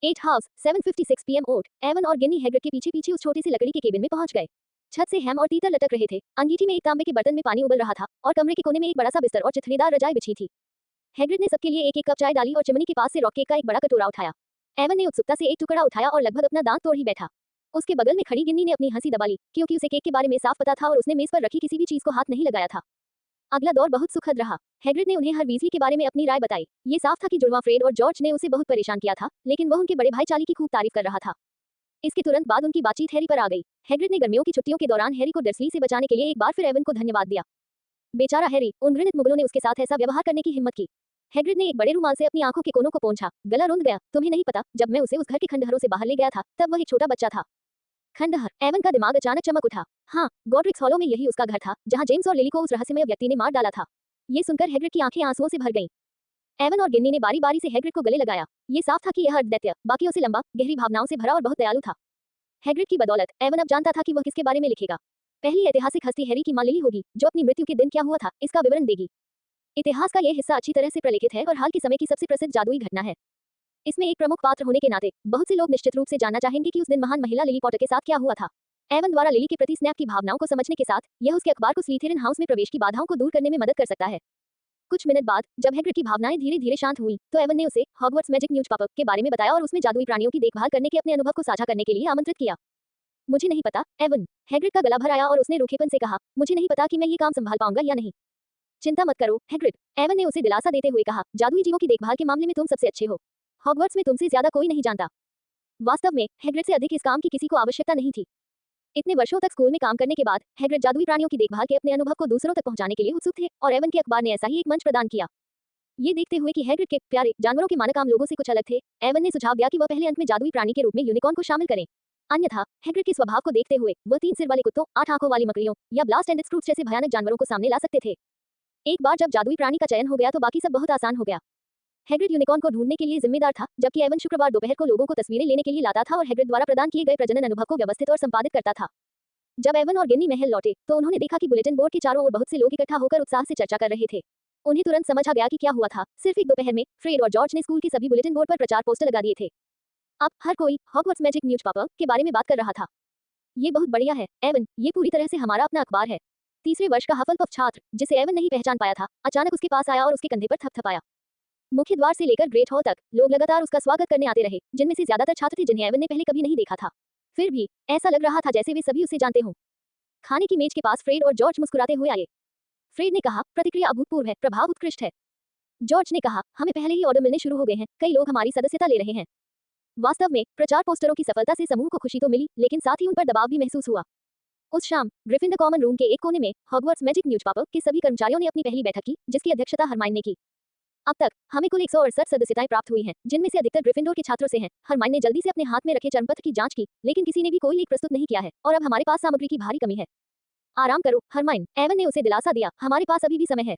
8 house 7:56 PM ओट Avon और गिन्नी Hagrid के पीछे पीछे उस छोटे से लकड़ी के केबिन में पहुंच गए। छत से हैम और तीतर लटक रहे थे। अंगीठी में एक तांबे के बर्तन में पानी उबल रहा था और कमरे के कोने में एक बड़ा सा बिस्तर और चिथड़ेदार रजाई बिछी थी। हैग्रिड ने सबके लिए एक एक कप चाय डाली और चिमनी के पास से रॉक केक का एक बड़ा कटोरा उठाया। एवन ने उत्सुकता से एक टुकड़ा उठाया और लगभग अपना दांत तोड़ ही बैठा। उसके बगल में खड़ी गिन्नी ने अपनी हंसी दबा ली, क्योंकि उसे केक के बारे में साफ पता था और उसने मेज पर रखी किसी भी चीज को हाथ नहीं लगाया था। अगला दौर बहुत सुखद रहा। हैग्रिड ने उन्हें हर वीजली के बारे में अपनी राय बताई। ये साफ था कि जुड़वां फ्रेड और जॉर्ज ने उसे बहुत परेशान किया था, लेकिन वह उनके बड़े भाई चार्ली की खूब तारीफ कर रहा था। इसके तुरंत बाद उनकी बातचीत हैरी पर आ गई। हैग्रिड ने गर्मियों की छुट्टियों के दौरान हैरी को डर्सली से बचाने के लिए एक बार फिर एवन को धन्यवाद दिया। बेचारा हैरी, उन घृणित मुगलों ने उसके साथ ऐसा व्यवहार करने की हिम्मत की। हैग्रिड ने एक बड़े रुमाल से अपनी आंखों के कोनों को पोंछा। गला रुंध गया। तुम्हें नहीं पता, जब मैं उसे उस घर के खंडहरों से बाहर ले गया था, तब वह एक छोटा बच्चा था। खंडहर। एवन का दिमाग अचानक चमक उठा। हाँ, गॉड्रिक्स हॉलो में यही उसका घर था, जहाँ जेम्स और लिली को उस रहस्यमय व्यक्ति ने मार डाला था। ये सुनकर हैग्रिड की आंखें आंसुओं से भर गईं। एवन और गिन्नी ने बारी बारी से हैग्रिड को गले लगाया। ये साफ था कि यह दैत्य बाकियों से लंबा, गहरी भावनाओं से भरा और बहुत दयालु था। हैग्रिड की बदौलत एवन अब जानता था कि वह किसके बारे में लिखेगा। पहली ऐतिहासिक हस्ती हैरी की मां लिली होगी, जो अपनी मृत्यु के दिन क्या हुआ था इसका विवरण देगी। इतिहास का यह हिस्सा अच्छी तरह से प्रलेखित है और हाल के समय की सबसे प्रसिद्ध जादुई घटना है। इसमें एक प्रमुख पात्र होने के नाते बहुत से लोग निश्चित रूप से जानना चाहेंगे कि उस दिन महान महिला लिली पॉटर के साथ क्या हुआ था। एवन द्वारा लिली के प्रति स्नैप की भावनाओं को समझने के साथ यह उसके अखबार को स्लीथेरिन हाउस में प्रवेश की बाधाओं को दूर करने में मदद कर सकता है। कुछ मिनट बाद जब हैग्रिड की भावनाएं धीरे धीरे शांत हुई, तो एवन ने उसे हॉगवर्ट्स मैजिक न्यूज़पेपर के बारे में बताया और उसमें जादुई प्राणियों की देखभाल करने के अपने अनुभव को साझा करने के लिए आमंत्रित किया। मुझे नहीं पता, एवन। हैग्रिड का गला भर आया और उसने रूखेपन से कहा, मुझे नहीं पता कि मैं ये काम संभाल पाऊंगा या नहीं। चिंता मत करो, हैग्रिड। एवन ने उसे दिलासा देते हुए कहा, जादुई जीवों की देखभाल के मामले में तुम सबसे अच्छे हो। हॉगवर्ट्स में तुमसे ज्यादा कोई नहीं जानता। वास्तव में हैग्रिड से अधिक इस काम की किसी को आवश्यकता नहीं थी। इतने वर्षों तक स्कूल में काम करने के बाद हैग्रिड जादुई प्राणियों की देखभाल के अपने अनुभव को दूसरों तक पहुंचाने के लिए उत्सुक थे और एवन के अखबार ने ऐसा ही एक मंच प्रदान किया। ये देखते हुए कि हैग्रिड के प्यारे जानवरों के मानक आम लोगों से कुछ अलग थे, एवन ने सुझाव दिया कि वह पहले अंत में जादुई प्राणी के रूप में यूनिकॉर्न को शामिल करें। अन्यथा हैग्रिड के स्वभाव को देखते हुए वह 3 सिर वाले कुत्तों, 8 आंखों वाली मकड़ियों या ब्लास्ट एंड स्क्रूट्स जैसे भयानक जानवरों को सामने ला सकते थे। एक बार जब जादुई प्राणी का चयन हो गया तो बाकी सब बहुत आसान हो गया। हैग्रिड यूनिकॉर्न को ढूंढने के लिए जिम्मेदार था, जबकि एवन शुक्रवार दोपहर को लोगों को तस्वीरें लेने के लिए लाता था और हैग्रिड द्वारा प्रदान किए गए प्रजनन अनुभव को व्यवस्थित और संपादित करता था। जब एवन और गिन्नी महल लौटे तो उन्होंने देखा कि बुलेटिन बोर्ड के चारों ओर बहुत से लोग इकट्ठा होकर उत्साह से चर्चा कर रहे थे। उन्हें तुरंत समझ आ गया कि क्या हुआ था। सिर्फ एक दोपहर में फ्रेड और जॉर्ज ने स्कूल के सभी बुलेटिन बोर्ड पर प्रचार पोस्टर लगा दिए थे। अब हर कोई हॉगवर्ट्स मैजिक न्यूज़पेपर के बारे में बात कर रहा था। ये बहुत बढ़िया है, एवन। ये पूरी तरह से हमारा अपना अखबार है। तीसरे वर्ष का हफलपफ छात्र, जिसे एवन नहीं पहचान पाया था, अचानक उसके पास आया और उसके कंधे पर थपथपाया। मुख्य द्वार से लेकर ग्रेट हॉल तक लोग लगातार उसका स्वागत करने आते रहे, जिनमें से ज्यादातर छात्र थे जिन्हें एवन ने पहले कभी नहीं देखा था। फिर भी ऐसा लग रहा था जैसे वे सभी उसे जानते हों। खाने की मेज के पास फ्रेड और जॉर्ज मुस्कुराते हुए आए। फ्रेड ने कहा, प्रतिक्रिया अभूतपूर्व है, प्रभाव उत्कृष्ट है। जॉर्ज ने कहा, हमें पहले ही ऑर्डर मिलने शुरू हो गए हैं, कई लोग हमारी सदस्यता ले रहे हैं। वास्तव में प्रचार पोस्टरों की सफलता से समूह को खुशी तो मिली, लेकिन साथ ही उन पर दबाव भी महसूस हुआ। उस शाम ग्रिफिंडर कॉमन रूम के एक कोने में हॉगवर्ट्स मैजिक न्यूज़पेपर के सभी कर्मचारियों ने अपनी पहली बैठक की, जिसकी अध्यक्षता हरमाइन ने की। अब तक हमें कुल 168 सदस्यताएं प्राप्त हुई हैं, जिनमें से अधिकतर ग्रिफिंडोर के छात्रों से हैं। हरमाइन ने जल्दी से अपने हाथ में रखे चरणपत्र की जांच की, लेकिन किसी ने भी कोई लेख प्रस्तुत नहीं किया है और अब हमारे पास सामग्री की भारी कमी है। आराम करो, हरमाइन। एवन ने उसे दिलासा दिया, हमारे पास अभी भी समय है।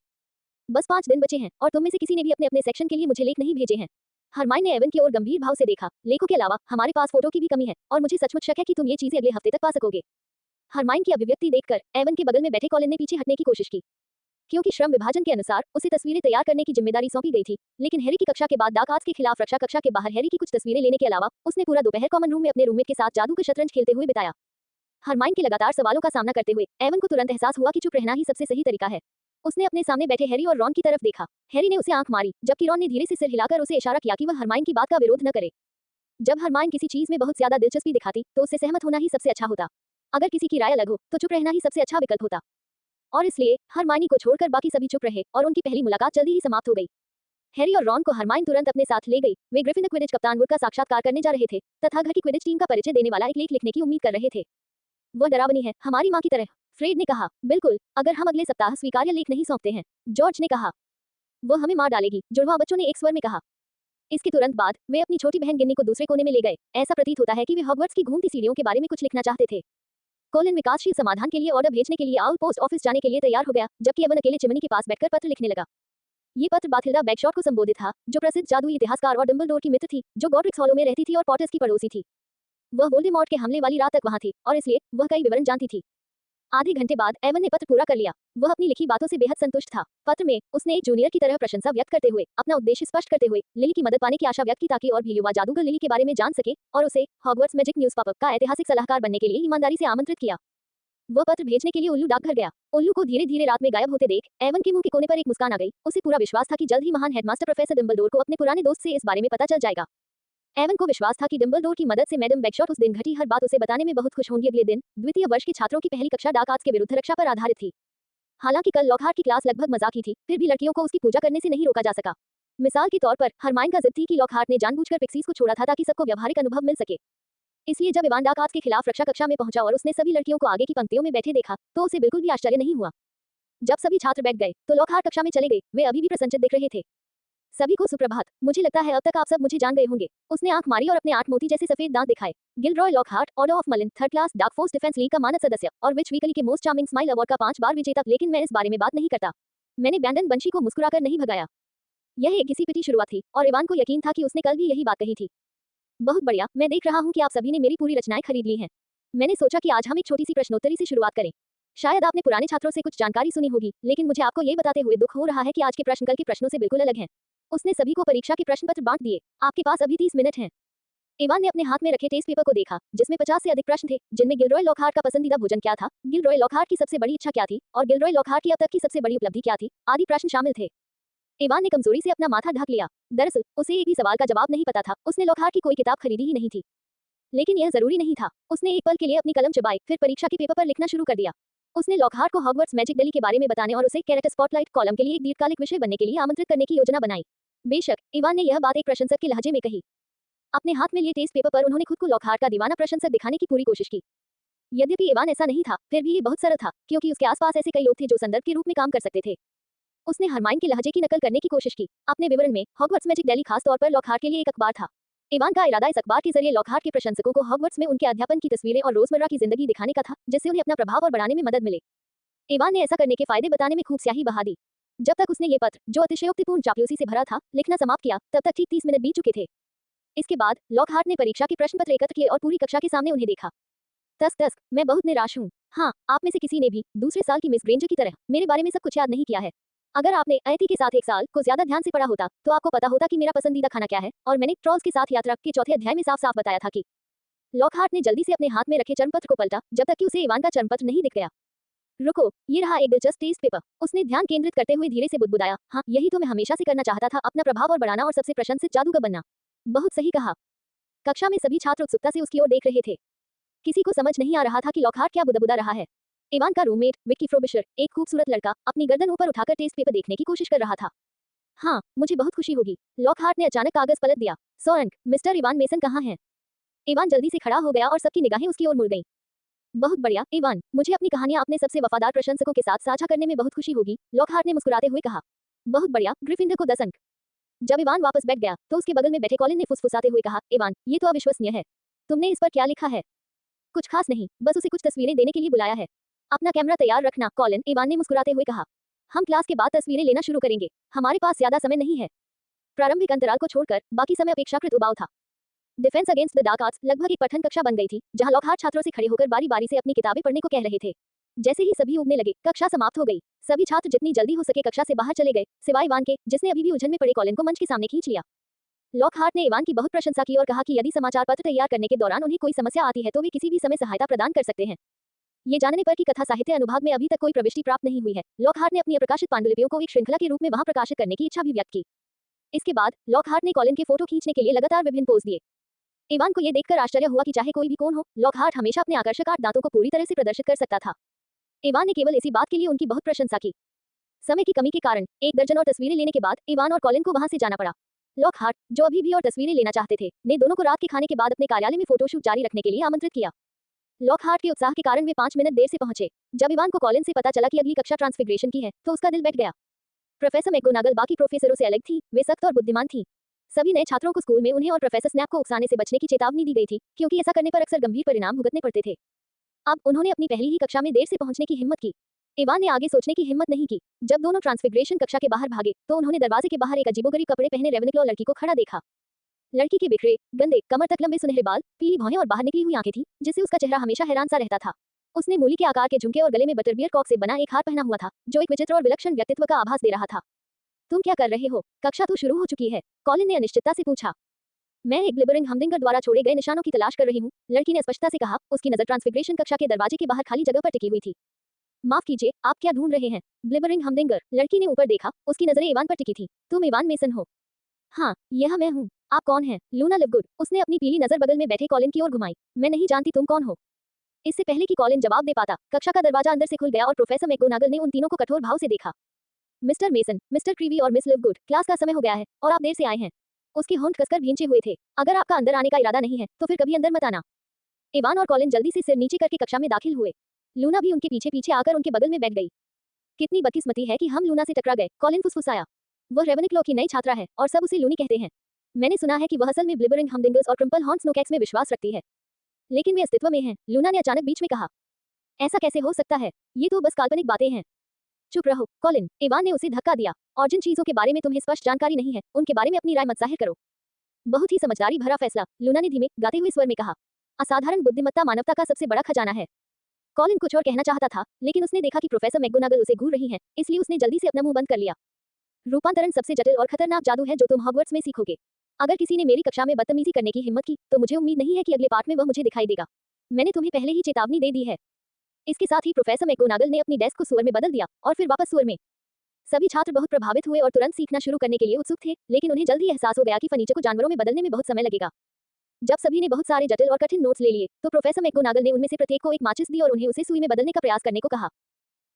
बस 5 दिन बचे हैं और तुम में से किसी ने भी अपने अपने सेक्शन के लिए मुझे लेख नहीं भेजे हैं। हरमाइन ने एवन की ओर गंभीर भाव से देखा। लेखों के अलावा हमारे पास फोटो की भी कमी है और मुझे सचमुच शक है कि तुम ये चीजें अगले हफ्ते तक पा सकोगे। हरमाइन की अभिव्यक्ति देखकर एवन के बगल में बैठे कॉलिन ने पीछे हटने की कोशिश की, क्योंकि श्रम विभाजन के अनुसार उसे तस्वीरें तैयार करने की जिम्मेदारी सौंपी गई थी। लेकिन हैरी की कक्षा के बाद डार्क आर्ट्स के खिलाफ रक्षा कक्षा के बाहर हैरी की कुछ तस्वीरें लेने के अलावा उसने पूरा दोपहर कॉमन रूम में अपने रूममेट के साथ जादू का शतरंज खेलते हुए बिताया। हरमाइन के लगातार सवालों का सामना करते हुए एवन को तुरंत एहसास हुआ कि चुप रहना ही सबसे सही तरीका है। उसने अपने सामने बैठे हैरी और रॉन की तरफ देखा। हैरी ने उसे आंख मारी, जबकि रॉन ने धीरे से सिर हिलाकर उसे इशारा किया कि वह हरमाइन की बात का विरोध न करे। जब हरमाइन किसी चीज में बहुत ज्यादा दिलचस्पी दिखाती तो उससे सहमत होना ही सबसे अच्छा होता। अगर किसी की राय अलग हो तो चुप रहना ही सबसे अच्छा विकल्प होता। और इसलिए हरमाइनी को छोड़कर बाकी सभी चुप रहे और उनकी पहली मुलाकात जल्दी ही समाप्त हो गई। हैरी और रॉन को हरमाइन तुरंत अपने साथ ले गई। वे ग्रिफिंडर क्विडिच कप्तान वुड का साक्षात्कार करने जा रहे थे तथा घर की क्विडिच टीम का परिचय देने वाला एक लेख लिखने की उम्मीद कर रहे थे। वह डरावनी है, हमारी माँ की तरह, फ्रेड ने कहा। बिल्कुल, अगर हम अगले सप्ताह स्वीकार्य लेख नहीं सौंपते हैं, जॉर्ज ने कहा। वह हमें मार डालेगी, जुड़वा बच्चों ने एक स्वर में कहा। इसके तुरंत बाद वे अपनी छोटी बहन गिन्नी को दूसरे कोने में ले गए। ऐसा प्रतीत होता है कि वे हॉगवर्ट्स की घूमती सीढ़ियों के बारे में कुछ लिखना चाहते थे। कोलिन विकासशील समाधान के लिए ऑर्डर भेजने के लिए आउल पोस्ट ऑफिस जाने के लिए तैयार हो गया, जबकि एवन अकेले चिमनी के पास बैठकर पत्र लिखने लगा। ये पत्र बाथिल्डा बैगशॉट को संबोधित था, जो प्रसिद्ध जादुई इतिहासकार और डंबलडोर की मित्र थी, जो गॉड्रिक्स हॉलो में रहती थी और पॉटर्स की पड़ोसी थी। वह वोल्डेमॉर्ट के हमले वाली रात तक वहां थी और इसलिए वह कई विवरण जानती थी। आधे घंटे बाद एवन ने पत्र पूरा कर लिया। वह अपनी लिखी बातों से बेहद संतुष्ट था। पत्र में उसने एक जूनियर की तरह प्रशंसा व्यक्त करते हुए अपना उद्देश्य स्पष्ट करते हुए लिली की मदद पाने की आशा व्यक्त की ताकि और भी युवा जादूगर लिली के बारे में जान सके और उसे हॉगवर्ट्स मैजिक न्यूज़पेपर का ऐतिहासिक सलाहकार बनने के लिए ईमानदारी से आमंत्रित किया। वह पत्र भेजने के लिए उल्लू डाकघर गया। उल्लू को धीरे धीरे रात में गायब होते देख एवन के मुंह के कोने पर एक मुस्कान आ गई। उसे पूरा विश्वास था कि जल्द ही महान हेडमास्टर प्रोफेसर डम्बलडोर को अपने पुराने दोस्त से इस बारे में पता चल जाएगा। एवन को विश्वास था कि डम्बलडोर की मदद से मैडम बैकशॉट उस दिन घटी हर बात उसे बताने में बहुत खुश होंगी। अगले दिन द्वितीय वर्ष के छात्रों की पहली कक्षा डार्क आर्ट्स के विरुद्ध रक्षा पर आधारित थी। हालांकि कल लॉकहार्ट की क्लास लगभग मजाकी थी, फिर भी लड़कियों को उसकी पूजा करने से नहीं रोका जा सका। मिसाल के तौर पर हरमाइन का जिद थी कि लॉकहार्ट ने जानबूझकर पिक्सीज को छोड़ा था ताकि सबको व्यावहारिक अनुभव मिल सके। इसलिए जब इवान डार्क आर्ट्स के खिलाफ रक्षा कक्षा में पहुंचा और उसने सभी लड़कियों को आगे की पंक्तियों में बैठे देखा तो उसे बिल्कुल भी आश्चर्य नहीं हुआ। जब सभी छात्र बैठ गए तो लॉकहार्ट कक्षा में चले गए। वे अभी भी प्रसन्नचित्त दिख रहे थे। सभी को सुप्रभात। मुझे लगता है अब तक आप सब मुझे जान गए होंगे। उसने आंख मारी और अपने 8 मोती जैसे सफेद दांत दिखाए। गिलरॉय लॉकहार्ट, ऑर्डर ऑफ मलिन, third class, dark force defence league का मानद सदस्य और विच वीकली के मोस्ट चार्मिंग स्माइल अवार्ड का 5 बार विजेता। लेकिन मैं इस बारे में बात नहीं करता। मैंने ब्रैंडन बंशी को मुस्कुराकर नहीं भगाया। यह एक घिसी-पिटी शुरुआत थी और इवान को यकीन था कि उसने कल भी यही बात कही थी। बहुत बढ़िया, मैं देख रहा हूँ कि आप सभी ने मेरी पूरी रचनाएं खरीद ली हैं। मैंने सोचा कि आज हम एक छोटी सी प्रश्नोत्तरी से शुरुआत करें। शायद आपने पुराने छात्रों से कुछ जानकारी सुनी होगी, लेकिन मुझे आपको ये बताते हुए दुख हो रहा है कि आज के प्रश्न कल के प्रश्नों से बिल्कुल अलग हैं। उसने सभी को परीक्षा के प्रश्न पत्र बांट दिए। आपके पास अभी 30 मिनट हैं। इवान ने अपने हाथ में रखे टेस्ट पेपर को देखा, जिसमें 50 से अधिक प्रश्न थे, जिनमें गिलरॉय लॉकहार्ट का पसंदीदा भोजन क्या था, गिलरॉय लॉकहार्ट की सबसे बड़ी इच्छा क्या थी और गिलरॉय लॉकहार्ट की अब तक की सबसे बड़ी उपलब्धि क्या थी, आदि प्रश्न शामिल थे। इवान ने कमजोरी से अपना माथा ढक लिया। दरअसल उसे एक भी सवाल का जवाब नहीं पता था। उसने लॉकहार्ट की कोई किताब खरीदी ही नहीं थी। लेकिन यह जरूरी नहीं था। उसने एक पल के लिए अपनी कलम चबाई, फिर परीक्षा के पेपर पर लिखना शुरू कर दिया। उसने लॉकहार्ट को हॉगवर्ट्स मैजिक डेली के बारे में बताने और उसे कैरेक्टर स्पॉटलाइट कॉलम के लिए एक दीर्घकालिक विषय बनने के लिए आमंत्रित करने की योजना बनाई। बेशक इवान ने यह बात एक प्रशंसक के लहजे में कही। अपने हाथ में लिए टेस्ट पेपर पर उन्होंने खुद को लॉकहार्ट का दीवाना प्रशंसक दिखाने की पूरी कोशिश की। यद्यपि इवान ऐसा नहीं था, फिर भी ये बहुत सरल था, क्योंकि उसके आसपास ऐसे कई लोग थे जो संदर्भ के रूप में काम कर सकते थे। उसने हरमाइन के लहजे की नकल करने की कोशिश की। अपने विवरण में हॉगवर्ट्स मैजिक डेली खास तौर पर लॉकहार्ट के लिए एक अखबार था। इवान का इरादा इस अखबार के जरिए लॉकहार्ट के प्रशंसकों को हॉगवर्ट्स में उनके अध्यापन की तस्वीरें और रोजमर्रा की जिंदगी दिखाने का था, जिससे उन्हें अपना प्रभाव और बढ़ाने में मदद मिले। इवान ने ऐसा करने के फायदे बताने में खूब स्याही बहा दी। जब तक उसने ये पत्र, जो अतिशयोक्तिपूर्ण चापलूसी से भरा था, लिखना समाप्त किया, तब तक ठीक 30 मिनट बीत चुके थे। इसके बाद लॉकहार्ट ने परीक्षा के प्रश्न पत्र एकत्र किए और पूरी कक्षा के सामने उन्हें देखा। तस मैं बहुत निराश हूँ। हाँ, आप में से किसी ने भी दूसरे साल की मिस ग्रेंजर की तरह मेरे बारे में सब कुछ याद नहीं किया है। अगर आपने अयति के साथ एक साल को ज्यादा ध्यान से पढ़ा होता तो आपको पता होता कि मेरा पसंदीदा खाना क्या है, और मैंने ट्रॉल्स के साथ यात्रा के चौथे अध्याय में साफ साफ बताया था कि लॉकहार्ट ने जल्दी से अपने हाथ में रखे चरणपत्र को पलटा, जब तक कि उसे इवान का चरणपत्र नहीं दिख गया। रुको, ये रहा एक दिलचस्प टेस्ट पेपर। उसने ध्यान केंद्रित करते हुए धीरे से बुदबुदाया। हाँ, यही तो मैं हमेशा से करना चाहता था, अपना प्रभाव और बढ़ाना और सबसे प्रशंसित जादूगर बनना। बहुत सही कहा। कक्षा में सभी छात्र उत्सुकता से उसकी ओर देख रहे थे। किसी को समझ नहीं आ रहा था कि लॉकहार्ट क्या बुदबुदा रहा है। इवान का रूममेट विक्की फ्रोबिशर, एक खूबसूरत लड़का, अपनी गर्दन ऊपर उठाकर टेस्ट पेपर देखने की कोशिश कर रहा था। हाँ, मुझे बहुत खुशी होगी। लॉकहार्ट ने अचानक कागज पलट दिया। 100 अंक। मिस्टर इवान मेसन कहाँ हैं? इवान जल्दी से खड़ा हो गया और सबकी निगाहें उसकी ओर मुड़ गईं। बहुत बढ़िया इवान, मुझे अपनी कहानियां अपने सबसे वफादार प्रशंसकों के साथ साझा करने में बहुत खुशी होगी, लॉकहार्ट ने मुस्कुराते हुए कहा। बहुत बढ़िया, ग्रिफिंडर को 10 अंक। जब इवान वापस बैठ गया तो उसके बगल में बैठे कॉलिन ने फुसफुसाते हुए कहा, इवान, ये तो अविश्वसनीय है। तुमने इस पर क्या लिखा है? कुछ खास नहीं, बस उसे कुछ तस्वीरें देने के लिए बुलाया है। अपना कैमरा तैयार रखना, कॉलिन, इवान ने मुस्कुराते हुए कहा। हम क्लास के बाद तस्वीरें लेना शुरू करेंगे। हमारे पास ज्यादा समय नहीं है। प्रारंभिक अंतराल को छोड़कर बाकी समय अपेक्षाकृत उबाऊ था। Defence against the dark arts लगभग एक पठन कक्षा बन गई थी, जहां लॉकहार्ट छात्रों से खड़े होकर बारी बारी से अपनी किताबें पढ़ने को कह रहे थे। जैसे ही सभी उगने लगे, कक्षा समाप्त हो गई। सभी छात्र जितनी जल्दी हो सके कक्षा से बाहर चले गए, सिवाय इवान के, जिसने अभी भी उलझन में पड़े कॉलिन को मंच के सामने खींच लिया। लॉकहार्ट ने इवान की बहुत प्रशंसा की और कहा कि यदि समाचार पत्र तैयार करने के दौरान उन्हें कोई समस्या आती है तो वे किसी भी समय सहायता प्रदान कर सकते हैं। ये जानने पर कि कथा साहित्य अनुभाग में अभी तक कोई प्रविष्टि प्राप्त नहीं हुई है, लॉकहार्ट ने अपनी अप्रकाशित पांडुलिपियों को एक श्रृंखला के रूप में वहां प्रकाशित करने की इच्छा भी व्यक्त की। इसके बाद लॉकहार्ट ने कॉलिन के फोटो खींचने के लिए लगातार विभिन्न पोज दिए। इवान को यह देखकर आश्चर्य हुआ कि चाहे कोई भी कौन हो, लॉकहार्ट हमेशा अपने आकर्षक 8 दांतों को पूरी तरह से प्रदर्शित कर सकता था। इवान ने केवल इसी बात के लिए उनकी बहुत प्रशंसा की। समय की कमी के कारण 1 दर्जन और तस्वीरें लेने के बाद इवान और कॉलिन को वहां से जाना पड़ा। लॉकहार्ट, जो अभी भी और तस्वीरें लेना चाहते थे, ने दोनों को रात के खाने के बाद अपने कार्यालय में फोटोशूट जारी रखने के लिए आमंत्रित किया। लॉकहार्ट के उत्साह के कारण वे 5 मिनट देर से पहुंचे। जब इवान को कॉलिन से पता चला कि अगली कक्षा ट्रांसफिग्रेशन की है, तो उसका दिल बैठ गया। प्रोफेसर मैकगोनागल बाकी प्रोफेसरों से अलग थी, वे सख्त और बुद्धिमान थी। सभी नए छात्रों को स्कूल में उन्हें और प्रोफेसर स्नैप को उकसाने से बचने की चेतावनी दी गई थी, क्योंकि ऐसा करने पर अक्सर गंभीर परिणाम भुगतने पड़ते थे। अब उन्होंने अपनी पहली ही कक्षा में देर से पहुंचने की हिम्मत की। इवान ने आगे सोचने की हिम्मत नहीं की। जब दोनों ट्रांसफिग्रेशन कक्षा के बाहर भागे, तो उन्होंने दरवाजे के बाहर एक अजीबोगरीब कपड़े पहने रेवेनक्लॉ लड़की को खड़ा देखा। लड़की के बिखरे, गंदे, कमर तक लंबे सुनहरे बाल, पीली भौहें और बाहर निकली हुई आंखें थी, जिससे उसका चेहरा हमेशा हैरान सा रहता था। उसने मूली के आकार के झुमके और गले में बटरबियर कॉक से बना एक हार पहना हुआ था, जो एक विचित्र और विलक्षण व्यक्तित्व का आभास दे रहा था। तुम क्या कर रहे हो? कक्षा तो शुरू हो चुकी है, कॉलिन ने अनिश्चितता से पूछा। मैं एक ब्लिबरिंग हमदिंगर द्वारा छोड़े गए निशानों की तलाश कर रही हूँ, लड़की ने स्पष्टता से कहा। उसकी नजर ट्रांसफिग्रेशन कक्षा के दरवाजे के बाहर खाली जगह पर टिकी हुई थी। माफ कीजिए, आप क्या ढूंढ रहे हैं? ब्लिबरिंग हमदिंगर, लड़की ने ऊपर देखा। उसकी नजरें इवान पर टिकी थी। तुम इवान मेसन हो? हाँ, यह मैं हूँ। आप कौन हैं? लूना लिवगुड। उसने अपनी पीली नजर बगल में बैठे कॉलिन की ओर घुमाई। मैं नहीं जानती तुम कौन हो। इससे पहले कि कॉलिन जवाब दे पाता, कक्षा का दरवाजा अंदर से खुल गया और प्रोफेसर मैकगोनागल ने उन तीनों को कठोर भाव से देखा। मिस्टर मेसन, मिस्टर क्रीवी और मिस लिवगुड, क्लास का समय हो गया है और आप देर से आए हैं। उसके होंठ कसकर भींचे हुए थे। अगर आपका अंदर आने का इरादा नहीं है तो फिर कभी अंदर मत आना। इवान और कॉलिन जल्दी से सिर नीचे करके कक्षा में दाखिल हुए। लूना भी उनके पीछे पीछे आकर उनके बगल में बैठ गई। कितनी बदकिस्मती है कि हम लूना से टकरा गए, कॉलिन फुसफुसाया। वह रेवेनक्लो की नई छात्रा है और सब उसे लूनी कहते हैं। मैंने सुना है कि वह असल में ब्लिबरिंग हमदिंगर्स और ट्रिम्पल हॉर्न स्नोकैक्स में विश्वास रखती है, लेकिन वे अस्तित्व में हैं, लूना ने अचानक बीच में कहा। ऐसा कैसे हो सकता है? ये तो बस काल्पनिक बातें हैं। चुप रहो, कॉलिन, इवान ने उसे धक्का दिया। और जिन चीजों के बारे में तुम्हें स्पष्ट जानकारी नहीं है, उनके बारे में अपनी राय मत जाहिर करो। बहुत ही समझदारी भरा फैसला, लूना ने धीमे गाते हुए स्वर में कहा। असाधारण बुद्धिमत्ता मानवता का सबसे बड़ा खजाना है। कॉलिन कुछ और कहना चाहता था, लेकिन उसने देखा कि प्रोफेसर मैकगोनागल उसे घूर रही हैं, इसलिए उसने जल्दी से अपना मुंह बंद कर लिया। रूपांतरण सबसे जटिल और खतरनाक जादू है जो तुम हॉगवर्ट्स में सीखोगे। अगर किसी ने मेरी कक्षा में बदतमीजी करने की हिम्मत की, तो मुझे उम्मीद नहीं है कि अगले पाठ में वह मुझे दिखाई देगा। मैंने तुम्हें पहले ही चेतावनी दे दी है। इसके साथ ही प्रोफेसर मैकगोनागल ने अपनी डेस्क को सुअर में बदल दिया और फिर वापस सुअर में। सभी छात्र बहुत प्रभावित हुए और तुरंत सीखना शुरू करने के लिए उत्सुक थे, लेकिन उन्हें जल्द ही एहसास हो गया कि फर्नीचर को जानवरों में बदलने में बहुत समय लगेगा। जब सभी ने बहुत सारे जटिल और कठिन नोट्स ले लिए, तो प्रोफेसर मैकगोनागल ने उनमें से प्रत्येक को एक माचिस दी और उन्हें उसे सुई में बदलने का प्रयास करने को कहा।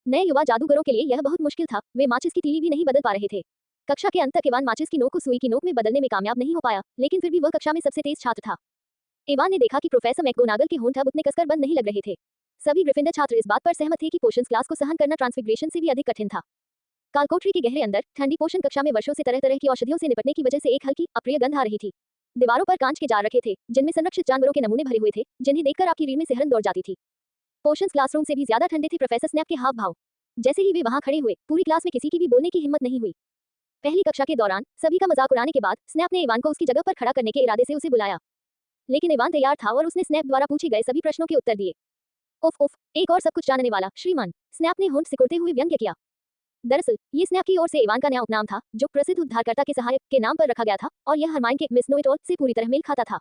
नए युवा जादूगरों के लिए यह बहुत मुश्किल था, वे माचिस की तीली भी नहीं बदल पा रहे थे। कक्षा के अंत तक इवान माचिस की नोक को सुई की नोक में बदलने में कामयाब नहीं हो पाया, लेकिन फिर भी वह कक्षा में सबसे तेज छात्र था। इवान ने देखा कि प्रोफेसर मैकगोनागल के होंठ अब उतने कसकर बंद नहीं लग रहे थे। सभी ग्रिफिंडर छात्र इस बात पर सहमत थे कि पोशंस क्लास को सहन करना ट्रांसफिग्रेशन से भी अधिक कठिन था। कालकोठरी के गहरे अंदर ठंडी पोषण कक्षा में वर्षों से तरह तरह की औषधियों से निपटने की वजह से एक हल्की अप्रिय गंध आ रही थी। दीवारों पर कांच के जार रखे थे, जिनमें संरक्षित जानवरों के नमूने भरे हुए थे, जिन्हें देखकर आपकी रीढ़ में सिहरन दौड़ जाती थी। पोशंस क्लासरूम से भी ज्यादा ठंडे थे प्रोफेसर स्नैप के हाव भाव। जैसे ही वे वहां खड़े हुए, पूरी क्लास में किसी की भी बोलने की हिम्मत नहीं हुई। पहली कक्षा के दौरान सभी का मजाक उड़ाने के बाद स्नैप ने इवान को उसकी जगह पर खड़ा करने के इरादे से उसे बुलाया, लेकिन इवान तैयार था और उसने स्नैप द्वारा पूछे गए सभी प्रश्नों के उत्तर दिए। उफ उफ, एक और सब कुछ जानने वाला श्रीमान, स्नैप ने होंठ सिकुड़ते हुए व्यंग्य किया। दरअसल ये स्नैप की ओर से इवान का नया उपनाम था, जो प्रसिद्ध उद्धारकर्ता के सहायक के नाम पर रखा गया था, और यह हरमाइन के मिस नो इट ऑल से पूरी तरह मेल खाता था।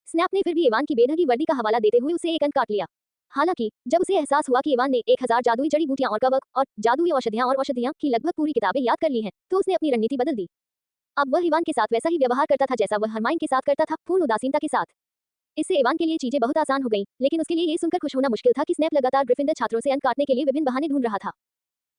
स्नैप ने फिर भी इवान की बेढंगी वर्दी का हवाला देते हुए उसे एक अंक काट लिया। हालांकि जब उसे एहसास हुआ कि इवान ने 1000 जादुई जड़ी बूटियां और कवक और जादुई औषधियां और औषधियां की लगभग पूरी किताबें याद कर ली हैं, तो उसने अपनी रणनीति बदल दी। अब वह इवान के साथ वैसा ही व्यवहार करता था जैसा वह हरमाइन के साथ करता था, पूर्ण उदासीनता के साथ। इससे इवान के लिए चीजें बहुत आसान हो गईं, लेकिन उसके लिए ये सुनकर खुश होना मुश्किल था कि स्नैप लगातार ग्रिफिंडर छात्रों से अंक काटने के लिए विभिन्न बहाने ढूंढ रहा था।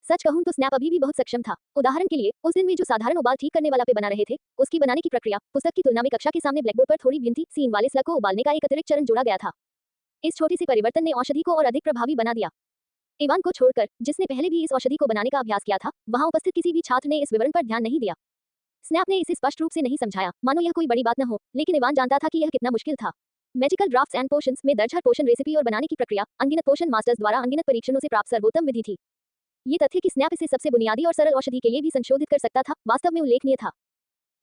सच कहूं तो स्नैप अभी भी बहुत सक्षम था। उदाहरण के लिए, उस दिन वे जो साधारण उबाल ठीक करने वाला पे बना रहे थे, उसकी बनाने की प्रक्रिया पुस्तक की तुलना में कक्षा के सामने ब्लैकबोर्ड पर थोड़ी भिन्न थी। सीन वाले स्लग को उबालने का एक अतिरिक्त चरण जोड़ा गया था। इस छोटे से परिवर्तन ने औषधि को और अधिक प्रभावी बना दिया। इवान को छोड़कर, जिसने पहले भी इस औषधि को बनाने का अभ्यास किया था, वहां उपस्थित किसी भी छात्र ने इस विवरण पर ध्यान नहीं दिया। स्नैप ने इसे स्पष्ट रूप से नहीं समझाया, मानो यह कोई बड़ी बात न हो, लेकिन इवान जानता था कि यह कितना मुश्किल था। मैजिकल ड्राफ्ट्स एंड पोशंस में दर्ज हर पोशन रेसिपी और बनाने की प्रक्रिया अनगिनत पोशन मास्टर्स द्वारा अनगिनत परीक्षणों से प्राप्त सर्वोत्तम विधि थी। ये तथ्य कि स्नैप इसे सबसे बुनियादी और सरल औषधि के लिए भी संशोधित कर सकता था, वास्तव में उल्लेखनीय था।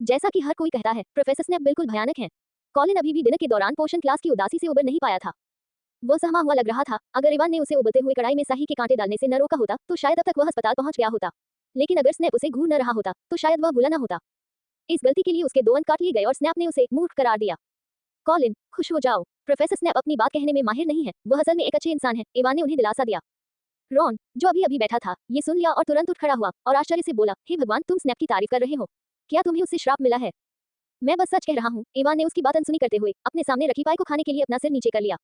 जैसा कि हर कोई कहता है, प्रोफेसर स्नैप बिल्कुल भयानक हैं। कॉलिन अभी भी दिन के दौरान पोशन क्लास की उदासी से उबर नहीं पाया था। वह सहमा हुआ लग रहा था। अगर इवान ने उसे उबलते हुए कढ़ाई में शाही के कांटे डालने से न रोका होता, तो शायद अब तक वह अस्पताल पहुंच गया होता। लेकिन अगर स्नैप उसे घूर न रहा होता, तो शायद वह भूला न होता। इस गलती के लिए उसके 2 अंक काट लिए गए और स्नैप ने उसे मूर्ख करार दिया। कॉलिन, खुश हो जाओ, प्रोफेसर स्नैप अपनी बात कहने में माहिर नहीं है, वह असल में एक अच्छे इंसान है, इवान ने उन्हें दिलासा दिया। रॉन, जो अभी अभी बैठा था, ये सुन लिया और तुरंत उठ खड़ा हुआ और आश्चर्य से बोला, हे भगवान, तुम स्नैप की तारीफ कर रहे हो? क्या तुम्हें उससे श्राप मिला है? मैं बस सच कह रहा हूँ, इवान ने उसकी बात अनसुनी करते हुए अपने सामने रखी पाई को खाने के लिए अपना सिर नीचे कर लिया।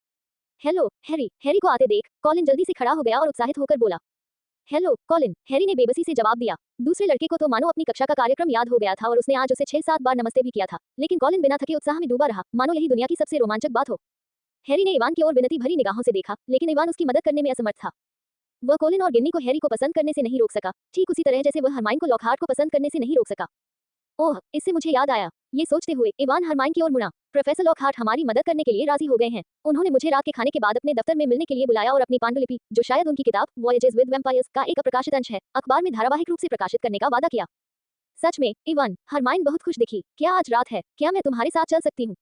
हेलो हैरी, हैरी को आते देख कॉलिन जल्दी से खड़ा हो गया और उत्साहित होकर बोला। हेलो कॉलिन, हैरी ने बेबसी से जवाब दिया। दूसरे लड़के को तो मानो अपनी कक्षा का कार्यक्रम याद हो गया था और उसने आज उसे 6-7 बार नमस्ते भी किया था, लेकिन कॉलिन बिना थके उत्साह में डूबा रहा, मानो यही दुनिया की सबसे रोमांचक बात हो। हैरी ने इवान की ओर विनती भरी निगाहों से देखा, लेकिन इवान उसकी मदद करने में असमर्थ था। वह कॉलिन और गिन्नी को हैरी को पसंद करने से नहीं रोक सका, ठीक उसी तरह जैसे वह हरमाइन को लॉकहार्ट को पसंद करने से नहीं रोक सका। ओह, इससे मुझे याद आया, ये सोचते हुए इवान हरमाइन की ओर मुड़ा। प्रोफेसर लॉकहार्ट हमारी मदद करने के लिए राजी हो गए हैं। उन्होंने मुझे रात के खाने के बाद अपने दफ्तर में मिलने के लिए बुलाया और अपनी पांडुलिपि, जो शायद उनकी किताब वॉयजेस विद वैम्पायर्स का एक अप्रकाशित अंश है, अखबार में धारावाहिक रूप से प्रकाशित करने का वादा किया। सच में, इवान, हरमाइन बहुत खुश दिखी। क्या आज रात है? क्या मैं तुम्हारे साथ चल सकती हूँ?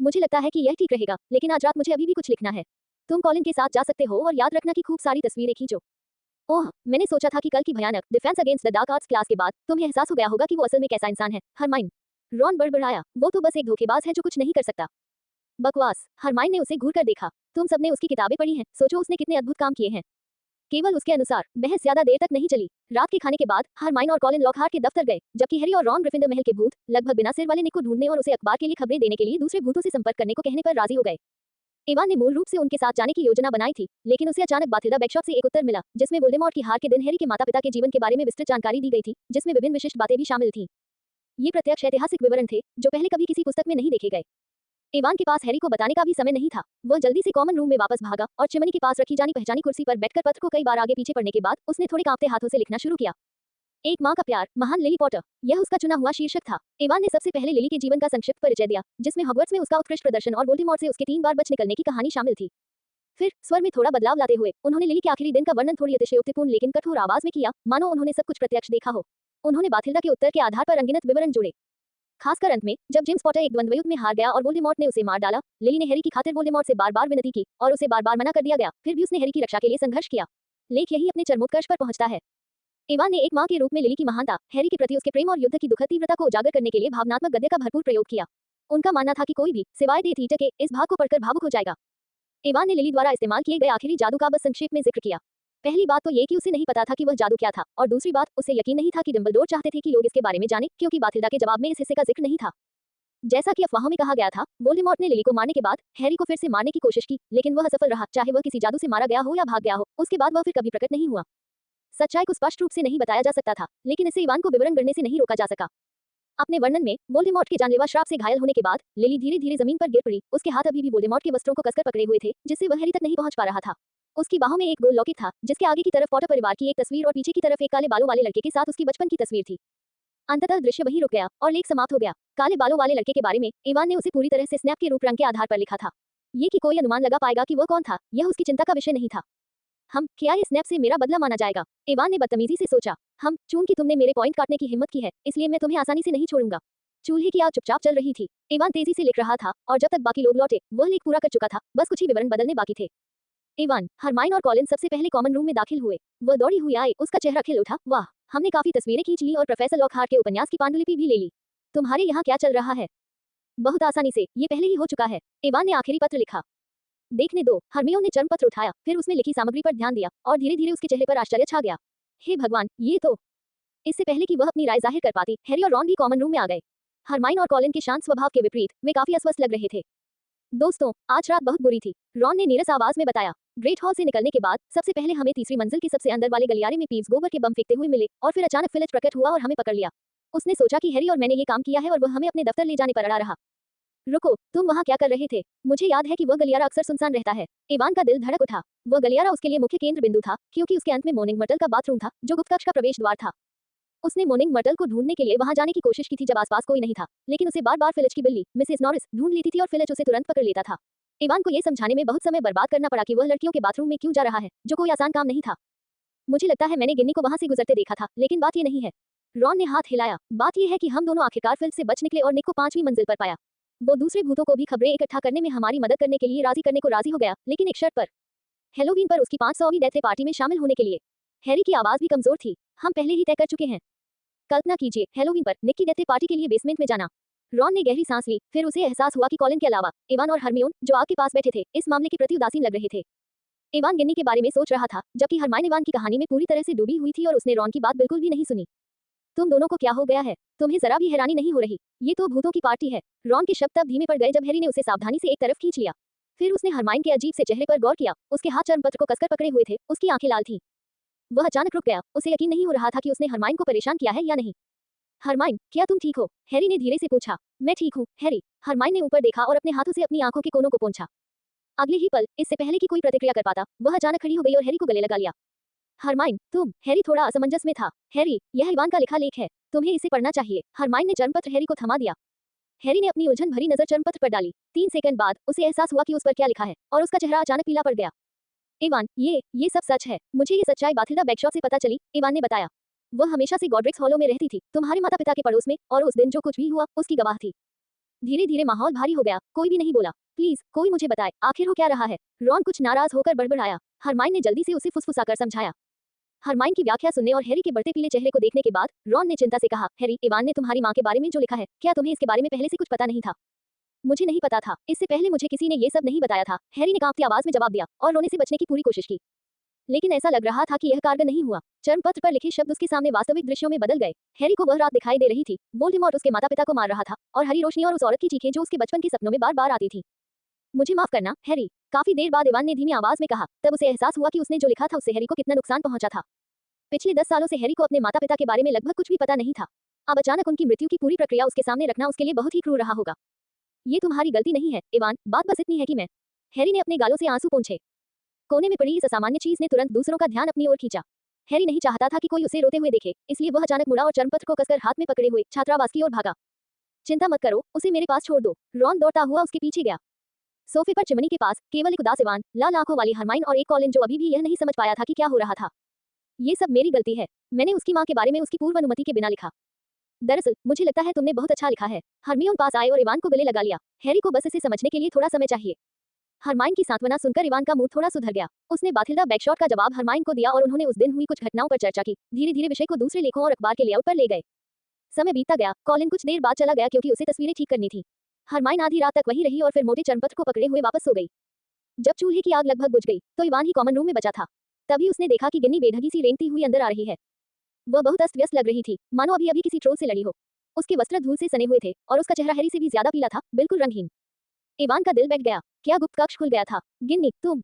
मुझे लगता है कि यह ठीक रहेगा, लेकिन आज रात मुझे अभी भी कुछ लिखना है। तुम कॉलिन के साथ जा सकते हो और याद रखना कि खूब सारी तस्वीरें खींचो। ओह, मैंने सोचा था कि कल की भयानक defence against the dark arts class के बाद तुम्हें एहसास हो गया होगा कि वो असल में कैसा इंसान है, हरमाइन। रॉन बड़बड़ाया, वो तो बस एक धोखेबाज है जो कुछ नहीं कर सकता। बकवास, हरमाइन ने उसे घूर कर देखा। तुम सबने उसकी किताबें पढ़ी हैं, सोचो उसने कितने अद्भुत काम किए हैं। केवल उसके अनुसार बहस ज्यादा देर तक नहीं चली। रात के खाने के बाद हरमाइन और कॉलिन लॉकहार्ट के दफ्तर गए, जबकि हैरी और रॉन ग्रिफिंडर महल के भूत लगभग बिना सिर वाले निक को ढूंढने और उसे अखबार के लिए खबरें देने के लिए दूसरे भूतों से संपर्क करने को कहने पर राजी हो गए। इवान ने मूल रूप से उनके साथ जाने की योजना बनाई थी, लेकिन उसे अचानक बाथिल्डा बैकशॉट से एक उत्तर मिला, जिसमें वोल्डेमॉर्ट की हार के दिन हैरी के माता-पिता के जीवन के बारे में विस्तृत जानकारी दी गई थी, जिसमें विभिन्न विशिष्ट बातें भी शामिल थीं। ये प्रत्यक्ष ऐतिहासिक विवरण थे, जो पहले कभी किसी पुस्तक में नहीं देखे गए। इवान के पास हैरी को बताने का भी समय नहीं था। वह जल्दी से कॉमन रूम में वापस भागा और चिमनी के पास रखी जानी पहचानी कुर्सी पर बैठकर पत्र को कई बार आगे पीछे पढ़ने के बाद उसने थोड़े कांपते हाथों से लिखना शुरू किया। एक माँ का प्यार, महान लिली पॉटर, यह उसका चुना हुआ शीर्षक था। इवान ने सबसे पहले लिली के जीवन का संक्षिप्त परिचय दिया, जिसमें हॉगवर्ट्स में उसका उत्कृष्ट प्रदर्शन और वोल्डेमॉर्ट से उसके 3 बार बच निकलने की कहानी शामिल थी। फिर स्वर में थोड़ा बदलाव लाते हुए उन्होंने लिली के आखिरी दिन का वर्णन थोड़ी अतिशयोक्तिपूर्ण लेकिन कठोर आवाज में किया, मानो उन्होंने सब कुछ प्रत्यक्ष देखा हो। उन्होंने बाथिल्डा के उत्तर के आधार पर अनगिनत विवरण जोड़े। खासकर अंत में, जब जेम्स पॉटर एक द्वंद्वयुद्ध में हार गया और वोल्डेमॉर्ट ने उसे मार डाला, लिली ने हैरी की खातिर वोल्डेमॉर्ट से बार-बार विनती की और उसे बार-बार मना कर दिया गया, फिर भी उसने हैरी की रक्षा के लिए संघर्ष किया। लेख यही अपने चरमोत्कर्ष पर पहुंचता है। इवान ने एक मां के रूप में लिली की महानता, हैरी के प्रति उसके प्रेम और युद्ध की दुखद तीव्रता को उजागर करने के लिए भावनात्मक गद्य का भरपूर प्रयोग किया। उनका मानना था कि कोई भी, सिवाय दे थीटर के, इस भाग को पढ़कर भावुक हो जाएगा। इवान ने लिली द्वारा इस्तेमाल किए गए आखिरी जादू का बस संक्षेप में जिक्र किया। पहली बात तो ये कि उसे नहीं पता था कि वह जादू क्या था, और दूसरी बात, उसे यकीन नहीं था कि डंबलडोर चाहते थे कि लोग इसके बारे में जानें, क्योंकि बाथिल्डा के जवाब में इस हिस्से का जिक्र नहीं था। जैसा कि अफवाहों में कहा गया था, वोल्डेमॉर्ट ने लिली को मारने के बाद हैरी को फिर से मारने की कोशिश की, लेकिन वह असफल रहा, चाहे वह किसी जादू से मारा गया हो या भाग गया हो। उसके बाद वह फिर कभी प्रकट नहीं हुआ। सच्चाई को स्पष्ट रूप से नहीं बताया जा सकता था, लेकिन इसे इवान को विवरण गढ़ने से नहीं रोका जा सका। अपने वर्णन में वोल्डेमॉर्ट के जानलेवा श्राप से घायल होने के बाद लिली धीरे-धीरे जमीन पर गिर पड़ी। उसके हाथ अभी भी वोल्डेमॉर्ट के वस्त्रों को कसकर पकड़े हुए थे, जिससे वह हैरी तक नहीं पहुंच पा रहा था। उसकी बाहों में एक गोल लॉकेट था, जिसके आगे की तरफ पॉटर परिवार की एक तस्वीर और पीछे की तरफ एक काले बालों वाले लड़के के साथ उसकी बचपन की तस्वीर थी। अंततः दृश्य वहीं रुक गया और लेख समाप्त हो गया। काले बालों वाले लड़के के बारे में इवान ने उसे पूरी तरह से स्नैप के रूप रंग के आधार पर लिखा था। ये कि कोई अनुमान लगा पाएगा कि वह कौन था, यह उसकी चिंता का विषय नहीं था। क्या ये स्नैप से मेरा बदला माना जाएगा? इवान ने बदतमीजी से सोचा। चूंकि तुमने मेरे पॉइंट काटने की हिम्मत की है, इसलिए मैं तुम्हें आसानी से नहीं छोड़ूंगा। चूल्हे की आग चुपचाप चल रही थी। इवान तेजी से लिख रहा था और जब तक बाकी लोग लौटे, वह लेख पूरा कर चुका था, बस कुछ ही विवरण बदलने बाकी थे। इवान, हरमाइन और कॉलिन सबसे पहले कॉमन रूम में दाखिल हुए। वह दौड़ी हुई आई, उसका चेहरा खिल उठा। वाह, हमने काफी तस्वीरें खींच ली और प्रोफेसर लॉकहार्ट के उपन्यास की पांडुलिपि भी ले ली। तुम्हारे यहाँ क्या चल रहा है? बहुत आसानी से, ये पहले ही हो चुका है। इवान ने आखिरी पत्र लिखा। देखने दो। हरमियोन ने चर्म पत्र उठाया, फिर उसमें लिखी सामग्री पर ध्यान दिया और धीरे-धीरे उसके चेहरे पर आश्चर्य छा गया। हे भगवान, ये तो। इससे पहले कि वह अपनी राय जाहिर कर पाती, हैरी और रॉन भी कॉमन रूम में आ गए। हरमाइन और कॉलिन के शांत स्वभाव के विपरीत वे काफी अस्वस्थ लग रहे थे। दोस्तों, आज रात बहुत बुरी थी, रॉन ने नीरस आवाज में बताया। ग्रेट हॉल से निकलने के बाद सबसे पहले हमें तीसरी मंजिल के सबसे अंदर वाले गलियारे में पीव्स गोबर के बम फेंकते हुए मिले और फिर अचानक फिलिच प्रकट हुआ और हमें पकड़ लिया। उसने सोचा कि हैरी और मैंने ये काम किया है और वह हमें अपने दफ्तर ले जाने पर अड़ा रहा। रुको, तुम वहाँ क्या कर रहे थे? मुझे याद है कि वह गलियारा अक्सर सुनसान रहता है। इवान का दिल धड़क उठा। वह गलियारा उसके लिए मुख्य केंद्र बिंदु था, क्योंकि उसके अंत में मोर्निंग मर्टल का बाथरूम था, जो गुप्त कक्ष का प्रवेश द्वार था। उसने मोर्निंग मर्टल को ढूंढने के लिए वहां जाने की कोशिश की थी जब आसपास कोई नहीं था, लेकिन उसे बार-बार फिलिच की बिल्ली मिसेस नॉरिस ढूंढ लेती थी और फिलिच उसे तुरंत पकड़ लेता था। इवान को यह समझाने में बहुत समय बर्बाद करना पड़ा कि वह लड़कियों के बाथरूम में क्यों जा रहा है, जो कोई आसान काम नहीं था। मुझे लगता है मैंने गिन्नी को वहां से गुजरते देखा था, लेकिन बात ये नहीं है। रॉन ने हाथ हिलाया। बात यह है कि हम दोनों आखिरकार फिल्च से बच निकले और निक को 5वीं मंजिल पर पाया। वो दूसरे भूतों को भी खबरें इकट्ठा करने में हमारी मदद करने के लिए राजी करने को राजी हो गया, लेकिन एक शर्त पर। हेलोवीन पर उसकी 500वीं डेथ पार्टी में शामिल होने के लिए। हैरी की आवाज भी कमजोर थी। हम पहले ही तय कर चुके हैं। कल्पना कीजिए, हेलोवीन पर निक की डेथ पार्टी के लिए बेसमेंट में जाना। रॉन ने गहरी सांस ली, फिर उसे एहसास हुआ कि कॉलिन के अलावा इवान और हरमियोन, जो आग के पास बैठे थे, इस मामले के प्रति उदासीन लग रहे थे। इवान गिन्नी के बारे में सोच रहा था, जबकि हरमाइन इवान की कहानी में पूरी तरह से डूबी हुई थी और उसने रॉन की बात बिल्कुल भी नहीं सुनी। तुम दोनों को क्या हो गया है? तुम्हें जरा भी हैरानी नहीं हो रही? ये तो भूतों की पार्टी है। रॉन के शब्द तब धीमे पड़ गए जब हैरी ने उसे सावधानी से एक तरफ खींच लिया। फिर उसने हरमाइन के अजीब से चेहरे पर गौर किया। उसके हाथ चर्मपत्र को कसकर पकड़े हुए थे, उसकी आंखें लाल थीं। वह अचानक रुक गया। उसे यकीन नहीं हो रहा था कि उसने हरमाइन को परेशान किया है या नहीं। हरमाइन, क्या तुम ठीक हो? हैरी ने धीरे से पूछा। मैं ठीक हूँ, हैरी। हरमाइन ने ऊपर देखा और अपने हाथों से अपनी आंखों के कोनों को पोंछा। अगले ही पल, इससे पहले कि कोई प्रतिक्रिया कर पाता, वह अचानक खड़ी हो गई और हैरी को गले लगा लिया। हरमाइन, तुम। हैरी थोड़ा असमंजस में था। हैरी, यह इवान का लिखा लेख है, तुम्हें इसे पढ़ना चाहिए। हरमाइन ने चर्मपत्र हैरी को थमा दिया। हैरी ने अपनी उलझन भरी नजर चर्मपत्र पर डाली। 3 सेकंड बाद उसे एहसास हुआ कि उस पर क्या लिखा है, और उसका चेहरा अचानक पीला पड़ गया। इवान, ये सब सच है। मुझे ये सच्चाई बाथिल्डा बैकशॉट से पता चली, इवान ने बताया। वह हमेशा से गॉड्रिक्स हॉलो में रहती थी, तुम्हारे माता पिता के पड़ोस में, और उस दिन जो कुछ भी हुआ, उसकी गवाह थी। धीरे धीरे माहौल भारी हो गया, कोई भी नहीं बोला। प्लीज कोई मुझे बताए, आखिर हो क्या रहा है। रॉन कुछ नाराज होकर बड़बड़ाया। हरमाइन ने जल्दी से उसे फुसफुसाकर समझाया। हरमाइन की व्याख्या सुनने और हैरी के बढ़ते पीले चेहरे को देखने के बाद रॉन ने चिंता से कहा, हैरी, इवान ने तुम्हारी माँ के बारे में जो लिखा है, क्या तुम्हें इसके बारे में पहले से कुछ पता नहीं था? मुझे नहीं पता था, इससे पहले मुझे किसी ने ये सब नहीं बताया था, हैरी ने कांपती आवाज में जवाब दिया और रोने से बचने की पूरी कोशिश की। लेकिन ऐसा लग रहा था कि यह कारगर नहीं हुआ। चर्मपत्र पर लिखे शब्द उसके सामने वास्तविक दृश्यों में बदल गए। हैरी को वह रात दिखाई दे रही थी, वोल्डेमॉर्ट उसके माता पिता को मार रहा था और हरी रोशनी और उस औरत की चीखें जो उसके बचपन के सपनों में बार बार आती थी। मुझे माफ करना, हैरी, काफी देर बाद इवान ने धीमी आवाज में कहा। तब उसे एहसास हुआ कि उसने जो लिखा था उससे हैरी को कितना नुकसान पहुंचा था। पिछले 10 सालों से हैरी को अपने माता पिता के बारे में लगभग कुछ भी पता नहीं था। अब अचानक उनकी मृत्यु की पूरी प्रक्रिया उसके सामने रखना उसके लिए बहुत ही क्रूर रहा होगा। ये तुम्हारी गलती नहीं है, इवान, बात बस इतनी है कि मैं। हैरी ने अपने गालों से आंसू पोंछे। कोने में पड़ी इस असामान्य चीज ने तुरंत दूसरों का ध्यान अपनी ओर खींचा। हैरी नहीं चाहता था कि कोई उसे रोते हुए देखे, इसलिए वह अचानक मुड़ा और चर्मपत्र को कसकर हाथ में पकड़े हुए छात्रावास की ओर भागा। चिंता मत करो, उसे मेरे पास छोड़ दो। रॉन दौड़ता हुआ उसके पीछे गया। सोफे पर चिमनी के पास केवल एक उदास इवान, लाल आंखों वाली हरमाइन और एक कॉलिन जो अभी भी यह नहीं समझ पाया था कि क्या हो रहा था। ये सब मेरी गलती है, मैंने उसकी माँ के बारे में उसकी पूर्व अनुमति के बिना लिखा। दरअसल मुझे लगता है तुमने बहुत अच्छा लिखा है। हरमियोन पास आए और इवान को गले लगा लिया। हैरी को बस इसे समझने के लिए थोड़ा समय चाहिए। हरमाइन की सांत्वना सुनकर इवान का मूड थोड़ा सुधर गया। उसने बाथिल्डा बैकशॉट का जवाब हरमाइन को दिया और उन्होंने उस दिन हुई कुछ घटनाओं पर चर्चा की। धीरे धीरे विषय को दूसरे लेखों और अखबार के लेआउट पर ले गए। समय बीतता गया। कॉलिन कुछ देर बाद चला गया क्योंकि उसे तस्वीरें ठीक करनी थी। हरमाइन आधी रात तक वहीं रही और फिर मोटे चर्मपत्र को पकड़े हुए वापस सो गई। जब चूल्हे की आग लगभग बुझ गई तो इवान ही कॉमन रूम में बचा था। तभी उसने देखा कि गिन्नी बेढंगी सी रेंगती हुई अंदर आ रही है। वह बहुत अस्त व्यस्त लग रही थी, मानो अभी अभी किसी ट्रोल से लड़ी हो। उसके वस्त्र धूल से सने हुए थे और उसका चेहरा हैरी से भी ज्यादा पीला था, बिल्कुल रंगहीन। इवान का दिल बैठ गया। क्या गुप्त कक्ष खुल गया था? गिन्नी, तुम?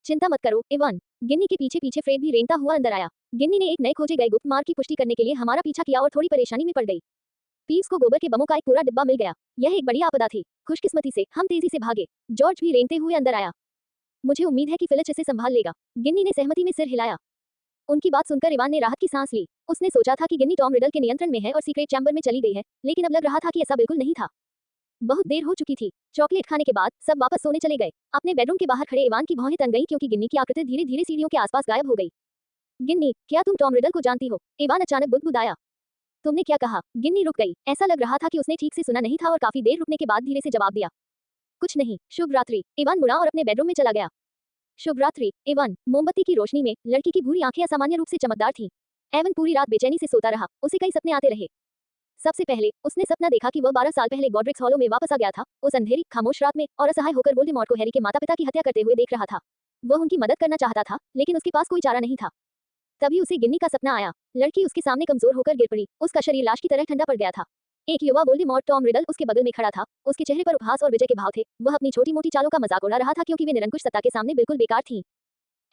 चिंता मत करो, इवान। गिन्नी के पीछे पीछे फ्रेड भी रेंगता हुआ अंदर आया। गिन्नी ने एक नए खोजे गए गुप्त मार्ग की पुष्टि करने के लिए हमारा पीछा किया और थोड़ी परेशानी में पड़ गई। पीव्स को गोबर के बमों का एक पूरा डिब्बा मिल गया। यह एक बड़ी आपदा थी। खुशकिस्मती से हम तेजी से भागे। जॉर्ज भी रेंगते हुए अंदर आया। मुझे उम्मीद है कि फिलिच इसे संभाल लेगा। गिन्नी ने सहमति में सिर हिलाया। उनकी बात सुनकर इवान ने राहत की सांस ली। उसने सोचा था कि गिन्नी टॉम रिडल के नियंत्रण में है और सीक्रेट चैम्बर में चली गई है, लेकिन अब लग रहा था कि ऐसा बिल्कुल नहीं था। बहुत देर हो चुकी थी। चॉकलेट खाने के बाद सब वापस सोने चले गए। अपने बेडरूम के बाहर खड़े इवान की भौहें तन गईं क्योंकि गिन्नी की आकृति धीरे धीरे सीढ़ियों के आसपास गायब हो गई। गिन्नी, क्या तुम टॉम रिडल को जानती हो? इवान अचानक बुदबुदाया। तुमने क्या कहा? गिन्नी रुक गई। ऐसा लग रहा था कि उसने ठीक से सुना नहीं था और काफी देर रुकने के बाद धीरे से जवाब दिया। कुछ नहीं, शुभ रात्रि। इवान मुड़ा और अपने बेडरूम में चला गया। शुभ रात्रि, इवान। मोमबत्ती की रोशनी में लड़की की भूरी आंखें असामान्य रूप से चमकदार थीं। एवन पूरी रात बेचैनी से सोता रहा। उसे कई सपने आते रहे। सबसे पहले उसने सपना देखा कि वह 12 साल पहले गॉड्रिक्स हॉलो में वापस आ गया था, उस अंधेरी खामोश रात में, और असहाय होकर वोल्डेमॉर्ट को हैरी के माता-पिता की हत्या करते हुए देख रहा था। वह उनकी मदद करना चाहता था, लेकिन उसके पास कोई चारा नहीं था। तभी उसे गिन्नी का सपना आया। लड़की उसके सामने कमजोर होकर गिर पड़ी। उसका शरीर लाश की तरह ठंडा पड़ गया था। एक युवा वोल्डेमॉर्ट टॉम रिडल उसके बगल में खड़ा था। उसके चेहरे पर उपहास और विजय के भाव थे। वह अपनी छोटी-मोटी चालों का मजाक उड़ा रहा था क्योंकि वे निरंकुश सत्ता के सामने बिल्कुल बेकार थीं।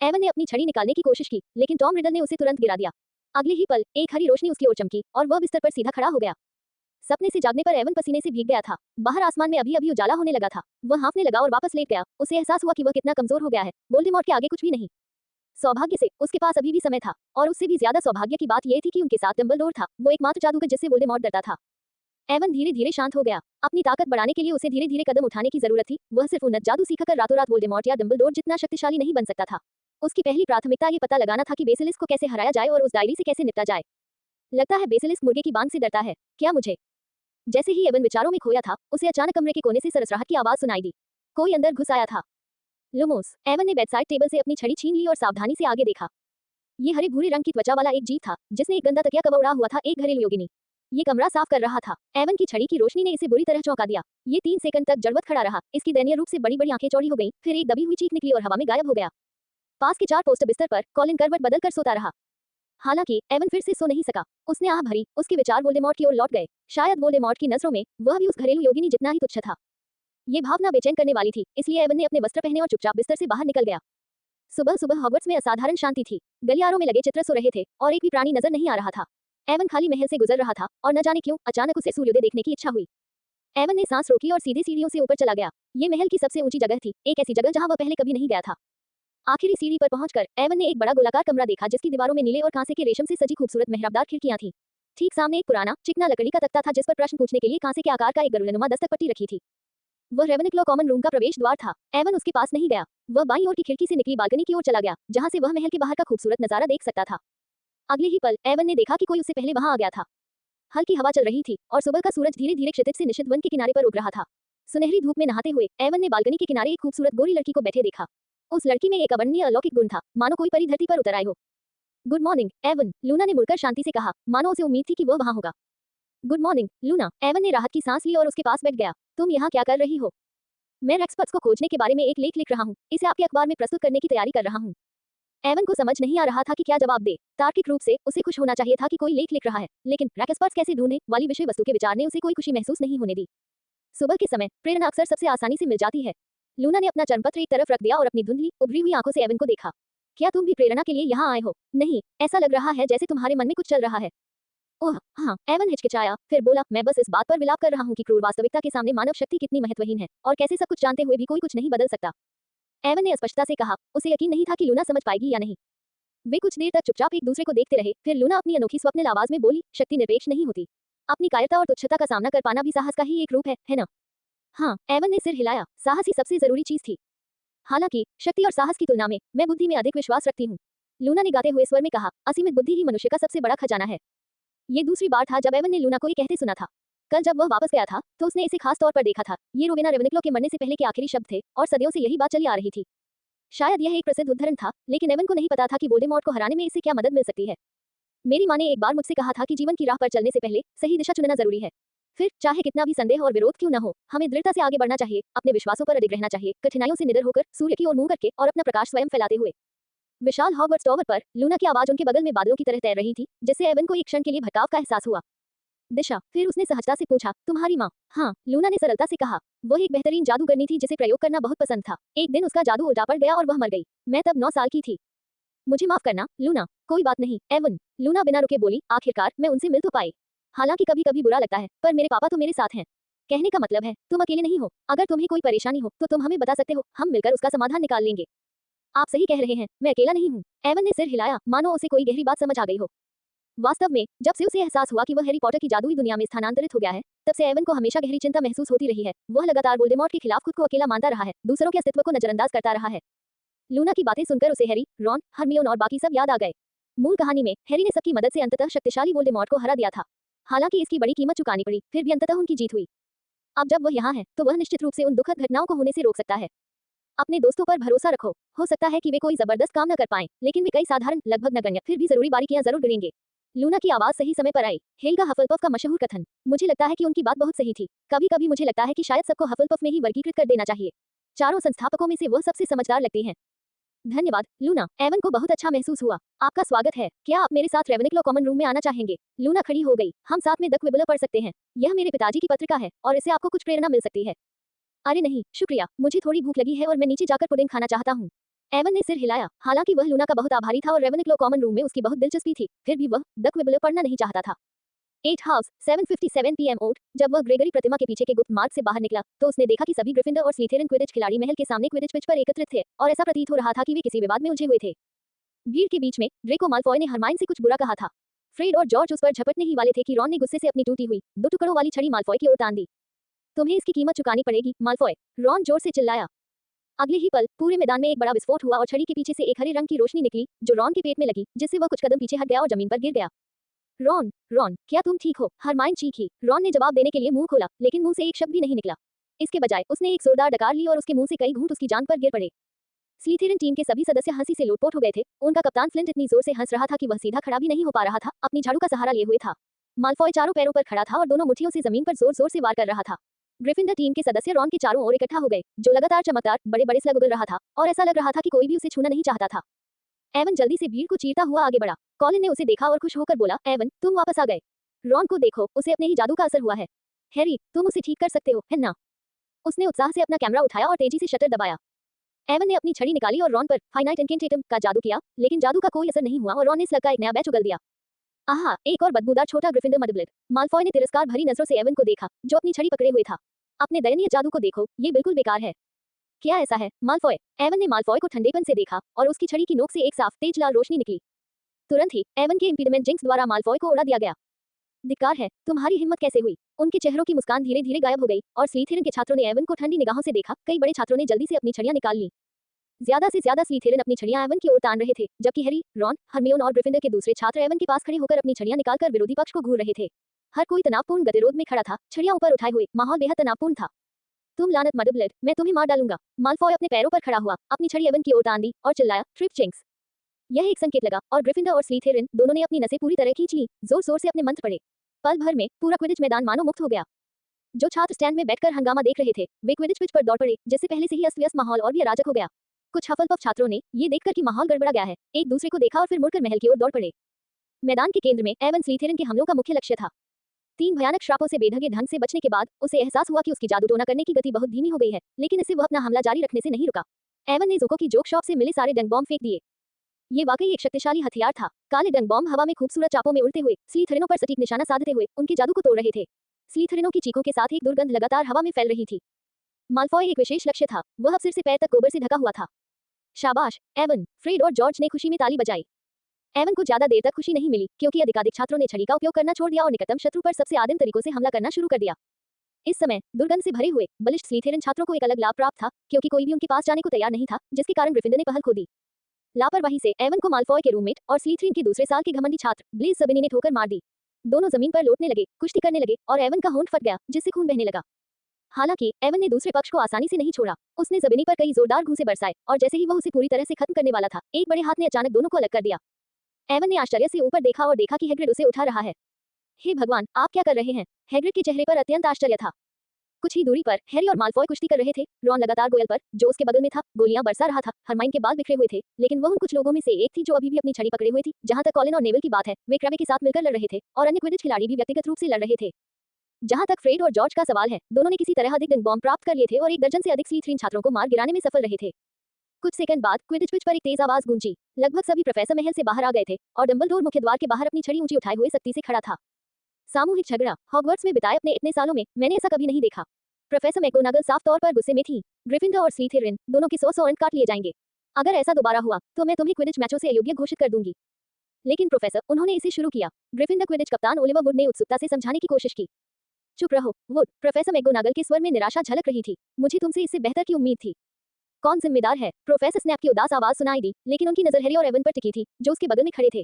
एवन ने अपनी छड़ी निकालने की कोशिश की, लेकिन टॉम रिडल ने उसे तुरंत गिरा दिया। अगले ही पल एक हरी रोशनी उसकी ओर चमकी और वह बिस्तर पर सीधा खड़ा हो गया। सपने से जागने पर एवन पसीने से भीग गया था। बाहर आसमान में अभी अभी उजाला होने लगा था। वह हाँफने लगा और वापस लेट गया। उसे एहसास हुआ कि वह कितना कमजोर हो गया है। वोल्डेमॉर्ट के आगे कुछ भी नहीं। सौभाग्य से उसके पास अभी भी समय था, और उससे भी ज्यादा सौभाग्य की बात यह थी कि उनके साथ डंबलडोर था, वो एकमात्र जादूगर जिससे वोल्डेमॉर्ट डरता था। एवन धीरे धीरे शांत हो गया। अपनी ताकत बढ़ाने के लिए उसे धीरे धीरे कदम उठाने की जरूरत थी। वह सिर्फ उन्नत जादू सीखकर रातों रात वोल्डेमॉर्ट या डंबलडोर जितना शक्तिशाली नहीं बन सकता था। उसकी पहली प्राथमिकता ये पता लगाना था कि बेसिलिस्क को कैसे हराया जाए और उस डायरी से कैसे निपटा जाए। लगता है बेसिलिस्क मुर्गे की बांग से डरता है, क्या मुझे? जैसे ही एवन विचारों में खोया था, उसे अचानक कमरे के कोने से सरसराहट की आवाज सुनाई दी। कोई अंदर घुस आया था। लुमोस। एवन ने बेडसाइड टेबल से अपनी छड़ी छीन ली और सावधानी से आगे देखा। ये हरे भूरे रंग की त्वचा वाला एक जीव था, जिसने एक गंदा तकिया कवर ओढ़ा हुआ था, एक घरेलू योगिनी। ये कमरा साफ कर रहा था। एवन की छड़ी की रोशनी ने इसे बुरी तरह चौंका दिया। ये 3 सेकंड तक जड़वत खड़ा रहा। इसकी दयनीय रूप से बड़ी बड़ी आंखें चौड़ी हो गईं, फिर एक दबी हुई चीख निकली और हवा में गायब हो गया। पास के 4 पोस्ट बिस्तर पर कॉलिन करवट बदल कर सोता रहा। हालांकि एवन फिर से सो नहीं सका। उसने आह भरी। उसके विचार वोल्डेमॉर्ट की ओर लौट गए। शायद वोल्डेमॉर्ट की नजरों में वह भी उस घरेलू योगिनी जितना ही तुच्छ था। ये भावना बेचैन करने वाली थी, इसलिए एवन ने अपने वस्त्र पहने और चुपचाप बिस्तर से बाहर निकल गया। सुबह सुबह हॉगवर्ट्स में असाधारण शांति थी। गलियारों में लगे चित्र सो रहे थे और एक भी प्राणी नजर नहीं आ रहा था। एवन खाली महल से गुजर रहा था और न जाने क्यों अचानक उसे सूर्योदय देखने की इच्छा हुई। एवन ने सांस रोकी और सीधे सीढ़ियों से ऊपर चला गया। ये महल की सबसे ऊंची जगह थी, एक ऐसी जगह जहां वह पहले कभी नहीं गया था। आखिरी सीढ़ी पर पहुंचकर एवन ने एक बड़ा गोलाकार कमरा देखा जिसकी दीवारों में नीले और कांसे के रेशम से सजी खूबसूरत मेहराबदार खिड़कियां थीं। ठीक सामने एक पुराना चिकना लकड़ी का तख्ता था जिस पर प्रश्न पूछने के लिए कांसे के आकार का एक गरुड़नुमा दस्तक पट्टी रखी थी। वह रेवेनक्लॉ कॉमन रूम का प्रवेश द्वार था। एवन उसके पास नहीं गया। वह बाईं ओर की खिड़की से निकली बालकनी की ओर चला गया, जहां से वह महल के बाहर का खूबसूरत नजारा देख सकता था। अगले ही पल एवन ने देखा कि कोई उससे पहले वहां आ गया था। हल्की हवा चल रही थी और सुबह का सूरज धीरे धीरे क्षितिज से निशित वन के किनारे पर उग रहा था। सुनहरी धूप में नहाते हुए एवन ने बालकनी के किनारे एक खूबसूरत गोरी लड़की को बैठे देखा। उस लड़की में एक अवर्णनीय अलौकिक गुण था, मानो कोई परी धरती पर उतर आई हो। गुड मॉर्निंग एवन, लूना ने मुड़कर शांति से कहा, मानो उसे उम्मीद थी कि वह वहां होगा। गुड मॉर्निंग लूना, एवन ने राहत की सांस ली और उसके पास बैठ गया। तुम यहाँ क्या कर रही हो? मैं रेक्सपर्ट्स को खोजने के बारे में एक लेख लिख रहा हूँ, इसे आपके अखबार में प्रस्तुत करने की तैयारी कर रहा हूँ। एवन को समझ नहीं आ रहा था कि क्या जवाब दे। तार्किक रूप से उसे खुश होना चाहिए था कि कोई लेख लिख रहा है, लेकिन रेक्सपर्ट्स कैसे ढूंढे वाली विषय वस्तु के विचार ने उसे कोई खुशी महसूस नहीं होने दी। सुबह के समय प्रेरणा अक्सर सबसे आसानी से मिल जाती है। लूना ने अपना चर्मपत्र एक तरफ रख दिया और अपनी धुंधली उभरी हुई आंखों से एवन को देखा। क्या तुम भी प्रेरणा के लिए यहाँ आए हो? नहीं, ऐसा लग रहा है जैसे तुम्हारे मन में कुछ चल रहा है। ओह हाँ, एवन हिचकिचाया, फिर बोला, मैं बस इस बात पर विलाप कर रहा हूँ कि क्रूर वास्तविकता के सामने मानव शक्ति कितनी महत्वहीन है और कैसे सब कुछ जानते हुए भी कोई कुछ नहीं बदल सकता। एवन ने स्पष्टता से कहा। उसे यकीन नहीं था कि लूना समझ पाएगी या नहीं। वे कुछ देर तक चुपचाप एक दूसरे को देखते रहे, फिर लूना अपनी अनोखी स्वप्निल आवाज में बोली, शक्ति निरपेक्ष नहीं होती। अपनी कायरता और तुच्छता का सामना कर पाना भी साहस का ही एक रूप है ना? हाँ, एवन ने सिर हिलाया, साहस ही सबसे जरूरी चीज थी। हालांकि शक्ति और साहस की तुलना में मैं बुद्धि में अधिक विश्वास रखती हूँ, लूना ने गाते हुए स्वर में कहा। असीमित बुद्धि ही मनुष्य का सबसे बड़ा खजाना है। ये दूसरी बार था जब एवन ने लूना को ये कहते सुना था। कल जब वह वापस गया था तो उसने इसे खास तौर पर देखा था। ये रोवेना रेवेनक्लो के मरने से पहले के आखिरी शब्द थे और सदियों से यही बात चली आ रही थी। शायद यह एक प्रसिद्ध उद्धरण था, लेकिन एवन को नहीं पता था कि वोल्डेमॉर्ट को हराने में इससे क्या मदद मिल सकती है। मेरी माँ ने एक बार मुझसे कहा था कि जीवन की राह पर चलने से पहले सही दिशा चुनना जरूरी है। फिर चाहे कितना भी संदेह और विरोध क्यों न हो, हमें दृढ़ता से आगे बढ़ना चाहिए, अपने विश्वासों पर अडिग रहना चाहिए, कठिनाइयों से निडर होकर, सूर्य की ओर मुंह करके और अपना प्रकाश स्वयं फैलाते हुए। विशाल हॉगवर्ट्स टॉवर पर लूना की आवाज उनके बगल में बादलों की तरह तैर रही थी, जिससे एवन को एक क्षण के लिए भटकाव का एहसास हुआ। दिशा, फिर उसने सहजता से पूछा, तुम्हारी माँ? हाँ, लूना ने सरलता से कहा। वह एक बेहतरीन जादूगरनी थी जिसे प्रयोग करना बहुत पसंद था। एक दिन उसका जादू उल्टा पड़ गया और वह मर गई। मैं तब 9 साल की थी। मुझे माफ करना लूना। कोई बात नहीं एवन, लूना बिना रुके बोली। आखिरकार मैं उनसे मिल तो पाई। हालांकि कभी कभी बुरा लगता है, पर मेरे पापा तो मेरे साथ हैं। कहने का मतलब है तुम अकेले नहीं हो। अगर तुम्हें कोई परेशानी हो तो तुम हमें बता सकते हो, हम मिलकर उसका समाधान निकाल लेंगे। आप सही कह रहे हैं, मैं अकेला नहीं हूँ। एवन ने सिर हिलाया, मानो उसे कोई गहरी बात समझ आ गई हो। वास्तव में जब से उसे एहसास हुआ कि वह हैरी पॉटर की जादुई दुनिया में स्थानांतरित हो गया है, तब से एवन को हमेशा गहरी चिंता महसूस होती रही है। वह लगातार वोल्डेमॉर्ट के खिलाफ खुद को अकेला मानता रहा है, दूसरों के अस्तित्व को नजरअंदाज करता रहा है। लूना की बातें सुनकर उसे हैरी, रॉन, हरमियोन और बाकी सब याद आ गए। मूल कहानी में हैरी ने सबकी मदद से अंततः शक्तिशाली वोल्डेमॉर्ट को हरा दिया था। हालांकि इसकी बड़ी कीमत चुकानी पड़ी, फिर भी अंततः उनकी जीत हुई। अब जब वह यहाँ है तो वह निश्चित रूप से उन दुखद घटनाओं को होने से रोक सकता है। अपने दोस्तों पर भरोसा रखो। हो सकता है कि वे कोई जबरदस्त काम न कर पाएं, लेकिन वे कई साधारण, लगभग नगण्य, फिर भी जरूरी बारीकियां जरूर गिनेंगे। लूना की आवाज सही समय पर आई। हेल्गा हफलपफ का मशहूर कथन। मुझे लगता है कि उनकी बात बहुत सही थी। कभी कभी मुझे लगता है कि शायद सबको हफलपफ में ही वर्गीकृत कर देना चाहिए। चारों संस्थापकों में से वह सबसे समझदार लगती हैं। धन्यवाद लूना, एवन को बहुत अच्छा महसूस हुआ। आपका स्वागत है। क्या आप मेरे साथ रेवेनक्लो कॉमन रूम में आना चाहेंगे? लूना खड़ी हो गई। हम साथ में द क्विबलर पढ़ सकते हैं। यह मेरे पिताजी की पत्रिका है और इससे आपको कुछ प्रेरणा मिल सकती है। अरे नहीं शुक्रिया, मुझे थोड़ी भूख लगी है और मैं नीचे जाकर पुडिंग खाना चाहता हूँ। एवन ने सिर हिलाया। हालांकि वह लूना का बहुत आभारी था और रेवेनक्लो कॉमन रूम में उसकी बहुत दिलचस्पी थी, फिर भी वह द क्विबलर पढ़ना नहीं चाहता था। 8 हाउस 7:57 PM ओट। जब वह ग्रेगरी प्रतिमा के पीछे के गुप्त मार्ग से बाहर निकला तो उसने देखा कि सभी ग्रिफिंडर और स्लिथेरिन क्विडिच खिलाड़ी महल के सामने क्विडिच पिच पर एकत्रित थे और ऐसा प्रतीत हो रहा था कि वे किसी विवाद में उलझे हुए थे। भीड़ के बीच में ड्रेको माल्फॉय ने हरमाइन से कुछ बुरा कहा था। फ्रेड और जॉर्ज उस पर झपटने ही वाले थे कि रॉन ने गुस्से से अपनी टूटी हुई 2 टुकड़ों वाली छड़ी माल्फॉय की ओर तान दी। तुम्हें इसकी कीमत चुकानी पड़ेगी माल्फॉय, रॉन जोर से चिल्लाया। अगले ही पल पूरे मैदान में एक बड़ा विस्फोट हुआ और छड़ी के पीछे से एक हरे रंग की रोशनी निकली जो रॉन के पेट में लगी, जिससे वह कुछ कदम पीछे हट गया और जमीन पर गिर गया। रॉन, रॉन, क्या तुम ठीक हो? हरमाइन चीखी। रॉन ने जवाब देने के लिए मुंह खोला, लेकिन मुंह से एक शब्द भी नहीं निकला। इसके बजाय उसने एक जोरदार डकार ली और उसके मुंह से कई घूंट उसकी जान पर गिर पड़े। स्लिथेरिन टीम के सभी सदस्य हंसी से लोटपोट हो गए थे। उनका कप्तान फ्लिंट इतनी जोर से हंस रहा था कि वह सीधा खड़ा भी नहीं हो पा रहा था, अपनी झाड़ू का सहारा लिए हुए था। माल्फॉय चारों पैरों पर खड़ा था और दोनों मुट्ठियों से जमीन पर जोर जोर से वार कर रहा था। ग्रिफिंडर टीम के सदस्य रॉन के चारों ओर इकट्ठा हो गए, जो लगातार चमकदार बड़े बड़े स्लग उगल रहा था और ऐसा लग रहा था कि कोई भी उसे छूना नहीं चाहता था। एवन जल्दी से भीड़ को चीरता हुआ आगे बढ़ा। कॉलिन ने उसे देखा और खुश होकर बोला, एवन तुम वापस आ गए। रॉन को देखो, उसे अपने ही जादू का असर हुआ है। हैरी तुम उसे ठीक कर सकते हो, है ना? उसने उत्साह से अपना कैमरा उठाया और तेजी से शटर दबाया। एवन ने अपनी छड़ी निकाली और रॉन पर फाइनाइट इनकेंटेटम का जादू किया, लेकिन जादू का कोई असर नहीं हुआ और रॉन ने स्लग का एक नया बैच उगल दिया। आहा, एक और बदबूदार छोटा ग्रिफिंडर मडब्लिड। माल्फॉय ने तिरस्कार भरी नजरों से एवन को देखा, जो अपनी छड़ी पकड़े हुए था। अपने दयनीय जादू को देखो, ये बिल्कुल बेकार है। क्या ऐसा है माल्फॉय? एवन ने माल्फॉय को ठंडेपन से देखा और उसकी छड़ी की नोक से एक साफ तेज लाल रोशनी निकली। तुरंत ही एवन के इम्पीडमेंट जिंक्स द्वारा माल्फॉय को उड़ा दिया गया। धिक्कार है, तुम्हारी हिम्मत कैसे हुई? उनके चेहरों की मुस्कान धीरे धीरे गायब हो गई और स्लिथेरिन के छात्रों ने एवन को ठंडी निगाहों से देखा। कई बड़े छात्रों ने जल्दी से अपनी छड़ियां निकाल ली। ज्यादा से ज्यादा स्लिथेरिन अपनी छड़ियां एवन की ओर तान रहे थे, जबकि हैरी, रॉन, हरमियोन और ग्रिफिंडर के दूसरे छात्र एवन के पास खड़े होकर अपनी छड़ियां निकालकर विरोधी पक्ष को घूर रहे थे। हर कोई तनावपूर्ण गतिरोध में खड़ा था, छड़ियां ऊपर उठाए हुए, माहौल बेहद तनावपूर्ण था। तुम लानत मडब्लड, मैं तुम्हें मार डालूंगा। माल्फॉय अपने पैरों पर खड़ा हुआ, अपनी छड़ी एवन की ओर तान दी और चिल्लाया, ट्रिप चिंक्स। यह एक संकेत लगा और ग्रिफिंडर और स्लीथेरिन दोनों ने अपनी नसें पूरी तरह खींच ली, जोर जोर से अपने मंत्र पढ़े। पल भर में पूरा क्विडिच मैदान मानो मुक्त हो गया। जो छात्र स्टैंड में बैठकर हंगामा देख रहे थे, वे क्विडिच पिच पर दौड़ पड़े, जिससे पहले से ही अस्त व्यस्त माहौल और भी अराजक हो गया। कुछ हफलपफ छात्रों ने ये देखकर कि माहौल गड़बड़ा गया है, एक दूसरे को देखा और फिर मुड़कर महल की ओर दौड़ पड़े। मैदान के केंद्र में एवन स्लीथेरिन के हमलों का मुख्य लक्ष्य था। 3 भयानक श्रापों से बेढंगे ढंग से बचने के बाद उसे एहसास हुआ कि उसकी जादू टोना करने की गति बहुत धीमी हो गई है, लेकिन इससे वह अपना हमला जारी रखने से नहीं रुका। एवन ने ज़ोको की जोक शॉप से मिले सारे डंक बॉम्ब फेंक दिए। ये वाकई एक शक्तिशाली हथियार था। काले डंक बॉम्ब हवा में खूबसूरत चापों में उड़ते हुए स्लीथेरिनों पर सटीक निशाना साधते हुए उनके जादू को तोड़ रहे थे। स्लीथेरिनों की चीखों के साथ एक दुर्गंध लगातार हवा में फैल रही थी। माल्फॉय एक विशेष लक्ष्य था, वह अब सिर से पैर तक गोबर से ढका हुआ था। शाबाश एवन, फ्रेड और जॉर्ज ने खुशी में ताली बजाई। एवन को ज्यादा देर तक खुशी नहीं मिली, क्योंकि अधिकाधिक छात्रों ने छड़ी का उपयोग करना छोड़ दिया और निकटतम शत्रु पर सबसे आदिम तरीकों से हमला करना शुरू कर दिया। इस समय दुर्गंध से भरे हुए बलिष्ठ स्लीथेरिन छात्रों को एक अलग लाभ प्राप्त था, क्योंकि कोई भी उनके पास जाने को तैयार नहीं था, जिसके कारण ग्रिफिंडर ने पहल खो दी। लापरवाही से एवन को माल्फॉय के रूममेट और स्लीथेरिन के दूसरे साल के घमंडी छात्र ब्लेज सबीनी ने ठोकर मार दी। दोनों जमीन पर लौटने लगे, कुश्ती करने लगे और एवन का होंठ फट गया, जिससे खून बहने लगा। हालांकि एवन ने दूसरे पक्ष को आसानी से नहीं छोड़ा। उसने जबीनी पर कई जोरदार घूंसे बरसाए और जैसे ही वह उसे पूरी तरह से खत्म करने वाला था, एक बड़े हाथ ने अचानक दोनों को अलग कर दिया। एवन ने आश्चर्य से ऊपर देखा और देखा कि हैग्रिड उसे उठा रहा है। हे भगवान, आप क्या कर रहे हैं? हैग्रिड के चेहरे पर अत्यंत आश्चर्य था। कुछ ही दूरी पर हैरी और माल्फॉय कुश्ती कर रहे थे। रॉन लगातार गोयल पर, जो उसके बगल में था, गोलियां बरसा रहा था। हरमाइन के बाल बिखरे हुए थे, लेकिन वह उन कुछ लोगों में से एक थी जो अभी भी अपनी छड़ी पकड़े हुए थी। जहां तक कॉलिन और नेवल की बात है, वे क्रैबे के साथ मिलकर लड़ रहे थे और अन्य क्विडिच खिलाड़ी भी व्यक्तिगत रूप से लड़ रहे थे। जहां तक फ्रेड और जॉर्ज का सवाल है, दोनों ने किसी तरह अधिक डंक बॉम्ब प्राप्त कर लिए थे और 1 दर्जन से अधिक स्लीथेरिन छात्रों को मार गिराने में सफल रहे थे। कुछ सेकंड बाद क्विडिच पिच पर एक तेज आवाज गूंजी। लगभग सभी प्रोफेसर महल से बाहर आ गए थे और डंबलडोर मुख्य द्वार के बाहर अपनी छड़ी ऊंची उठाए हुए सख्ती से खड़ा था। सामूहिक झगड़ा, हॉगवर्ट्स में बिताए अपने इतने सालों में मैंने ऐसा कभी नहीं देखा। प्रोफेसर मैगोनागल साफ तौर पर गुस्से में थी। ग्रिफिंडर और स्लीथेरिन दोनों के 100 अंक काट लिए जाएंगे। अगर ऐसा दोबारा हुआ तो मैं तुम्हें क्विडिच मैचों से अयोग्य घोषित कर दूंगी। लेकिन प्रोफेसर, उन्होंने इसे शुरू किया। ग्रिफिंडर क्विडिच कप्तान ओलिवर वुड ने उत्सुकता से समझाने की कोशिश की। चुप रहो वुड, प्रोफेसर मैगोनागल के स्वर में निराशा झलक रही थी। मुझे तुमसे इससे बेहतर की उम्मीद थी। कौन जिम्मेदार है? प्रोफेसर स्नैप की उदास आवाज सुनाई दी, लेकिन उनकी नजर हैरी और एवन पर टिकी थी, जो उसके बगल में खड़े थे।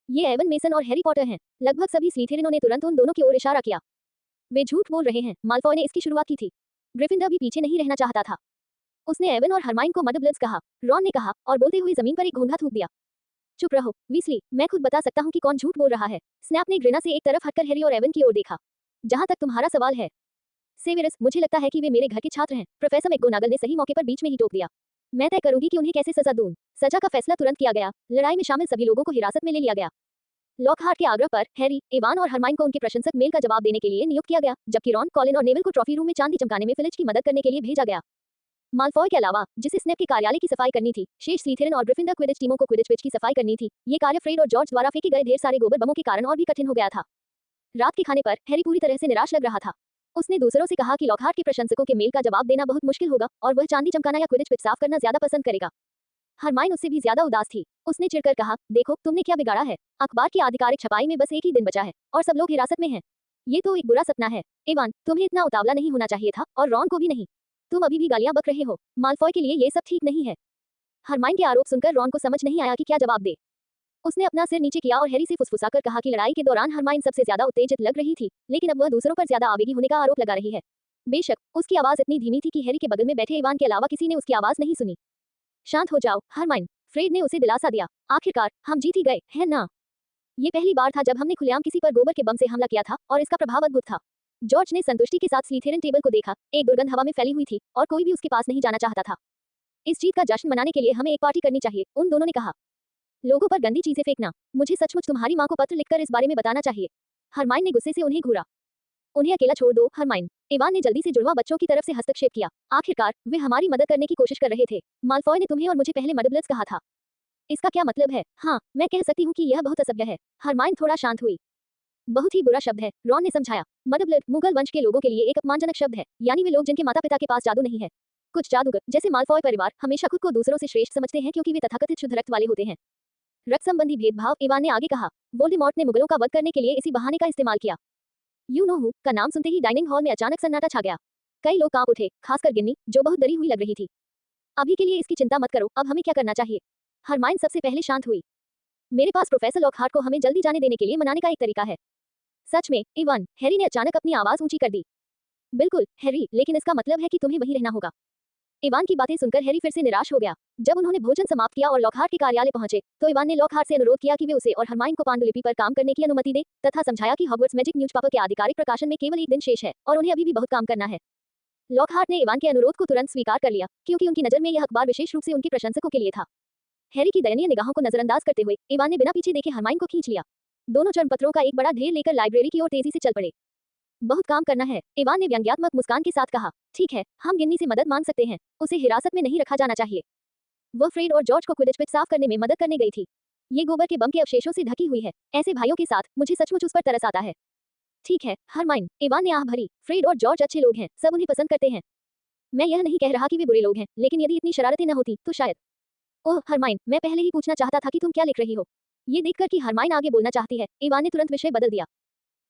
ये एवन मेसन और हैरी पॉटर हैं। लगभग सभी स्लीथेरिनों ने तुरंत उन दोनों की ओर इशारा किया। वे झूठ बोल रहे हैं। माल्फॉय ने इसकी शुरुआत की थी। ग्रिफिंडर भी पीछे नहीं रहना चाहता था। उसने एवन और हरमाइन को मडब्लड्स कहा। रॉन ने कहा और बोलते हुए जमीन पर एक घोंघा थूक दिया। चुप रहो वीसली, मैं खुद बता सकता हूँ कि कौन झूठ बोल रहा है। स्नैप ने घृणा से एक तरफ हटकर हैरी और एवन की ओर देखा। जहां तक तुम्हारा सवाल है सेवेरस, मुझे लगता है कि वे मेरे घर के छात्र हैं। प्रोफेसर मैगोनागल ने सही मौके पर बीच में ही टोक दिया। मैं तय करूंगी कि उन्हें कैसे सजा दूं। सजा का फैसला तुरंत किया गया। लड़ाई में शामिल सभी लोगों को हिरासत में ले लिया गया। लॉकहार्ट के आग्रह पर हैरी, इवान और हरमाइन को उनके प्रशंसक मेल का जवाब देने के लिए नियुक्त किया गया, जबकि रॉन, कॉलिन और नेविल को ट्रॉफी रूम में चांदी चमकाने में फिलिच की मदद करने के लिए भेजा गया। माल्फॉय के अलावा, जिसे स्नैप के कार्यालय की सफाई करनी थी, शेष स्लीथेरिन और ग्रिफिंडर क्विडिच टीमों को क्विडिच पिच की सफाई करनी थी। ये कार्य फ्रेड और जॉर्ज द्वारा फेंके गए ढेर सारे गोबर बमों के कारण और भी कठिन हो गया था। रात के खाने पर हैरी पूरी तरह से निराश लग रहा था। उसने दूसरों से कहा कि लॉकहार्ट के प्रशंसकों के मेल का जवाब देना बहुत मुश्किल होगा और वह चांदी चमकाना या क्विडिच पिच साफ करना ज्यादा पसंद करेगा। हरमाइन उससे भी ज्यादा उदास थी। उसने चिढ़कर कहा, देखो तुमने क्या बिगाड़ा है। अखबार की आधिकारिक छपाई में बस एक ही दिन बचा है और सब लोग हिरासत में हैं। ये तो एक बुरा सपना है। इवान, तुम्हें इतना उतावला नहीं होना चाहिए था और रॉन को भी नहीं। तुम अभी भी गालियां बक रहे हो। माल्फॉय के लिए ये सब ठीक नहीं है। हरमाइन के आरोप सुनकर रॉन को समझ नहीं आया कि क्या जवाब दे। उसने अपना सिर नीचे किया और हैरी से फुसफुसाकर कहा कि लड़ाई के दौरान हरमाइन सबसे ज्यादा उत्तेजित लग रही थी, लेकिन अब वह दूसरों पर ज्यादा आवेगी होने का आरोप लगा रही है। बेशक उसकी आवाज इतनी धीमी थी कि हैरी के बगल में बैठे इवान के अलावा किसी ने उसकी आवाज नहीं सुनी। शांत हो जाओ हरमाइन, फ्रेड ने उसे दिलासा दिया। आखिरकार हम जीत ही गए, है ना? ये पहली बार था जब हमने खुलेआम किसी पर गोबर के बम से हमला किया था और इसका प्रभाव अद्भुत था। जॉर्ज ने संतुष्टि के साथ स्लीथेरिन टेबल को देखा। एक दुर्गंध हवा में फैली हुई थी और कोई भी उसके पास नहीं जाना चाहता था। इस जीत का जश्न मनाने के लिए हमें एक पार्टी करनी चाहिए, उन दोनों ने कहा। लोगों पर गंदी चीजें फेंकना, मुझे सचमुच तुम्हारी माँ को पत्र लिखकर इस बारे में बताना चाहिए। हरमाइन ने गुस्से से उन्हें घूरा। उन्हें अकेला छोड़ दो हरमाइन। इवान ने जल्दी से जुड़वा बच्चों की तरफ से हस्तक्षेप किया। आखिरकार वे हमारी मदद करने की कोशिश कर रहे थे। माल्फॉय ने तुम्हें और मुझे पहले मडब्लड्स कहा था। इसका क्या मतलब है? हाँ, मैं कह सकती हूँ कि यह बहुत असभ्य है। हरमाइन थोड़ा शांत हुई। बहुत ही बुरा शब्द है, रॉन ने समझाया। मडब्लड मुगल वंश के लोगों के लिए एक अपमानजनक शब्द है, यानी वे लोग जिनके माता पिता के पास जादू नहीं है। कुछ जादूगर, जैसे माल्फॉय परिवार, हमेशा खुद को दूसरों से श्रेष्ठ समझते हैं क्योंकि वे तथाकथित शुद्ध रक्त वाले होते हैं। रक्त संबंधी भेदभाव, इवान ने आगे कहा। वोल्डेमॉर्ट ने मुगलों का वध करने के लिए इसी बहाने का इस्तेमाल किया। यू नो हू का नाम सुनते ही डाइनिंग हॉल में अचानक सन्नाटा छा गया। कई लोग कांप उठे, खासकर गिन्नी, जो बहुत डरी हुई लग रही थी। अभी के लिए इसकी चिंता मत करो, अब हमें क्या करना चाहिए? हरमाइन सबसे पहले शांत हुई। मेरे पास प्रोफेसर लॉकहार्ट को हमें जल्दी जाने देने के लिए मनाने का एक तरीका है। सच में, इवान, हैरी ने अचानक अपनी आवाज ऊंची कर दी। बिल्कुल, हैरी, लेकिन इसका मतलब है कि तुम्हें वहीं रहना होगा। इवान की बातें सुनकर हैरी फिर से निराश हो गया। जब उन्होंने भोजन समाप्त किया और लॉकहार्ट के कार्यालय पहुंचे, तो इवान ने लॉकहार्ट से अनुरोध किया कि वे उसे और हरमाइन को पांडुलिपि पर काम करने की अनुमति दे, तथा समझाया कि हॉगवर्ट्स मैजिक न्यूज़पेपर के आधिकारिक प्रकाशन में केवल एक दिन शेष है और उन्हें अभी भी बहुत काम करना है। लॉकहार्ट ने इवान के अनुरोध को तुरंत स्वीकार कर लिया, क्योंकि उनकी नजर में यह अखबार विशेष रूप से उनके प्रशंसकों के लिए था। हैरी की दयनीय निगाहों को नजरअंदाज करते हुए इवान ने बिना पीछे देखे हरमाइन को खींच लिया। दोनों चरणपत्रों का एक बड़ा ढेर लेकर लाइब्रेरी की ओर तेजी से चल पड़े। बहुत काम करना है, इवान ने व्यंग्यात्मक मुस्कान के साथ कहा। ठीक है, हम गिन्नी से मदद मांग सकते हैं, उसे हिरासत में नहीं रखा जाना चाहिए। वह फ्रेड और जॉर्ज को क्विडिच पिच साफ करने में मदद करने गई थी। ये गोबर के बम के अवशेषों से ढकी हुई है। ऐसे भाइयों के साथ मुझे सचमुच उस पर तरस आता है। ठीक है, हरमाइन, इवान ने आह भरी। फ्रेड और जॉर्ज अच्छे लोग हैं, सब उन्हें पसंद करते हैं। मैं यह नहीं कह रहा कि वे बुरे लोग हैं, लेकिन यदि इतनी शरारतें न होती तो शायद। ओह हरमाइन, मैं पहले ही पूछना चाहता था कि तुम क्या लिख रही हो। ये देखकर कि हरमाइन आगे बोलना चाहती है, इवान ने तुरंत विषय बदल दिया।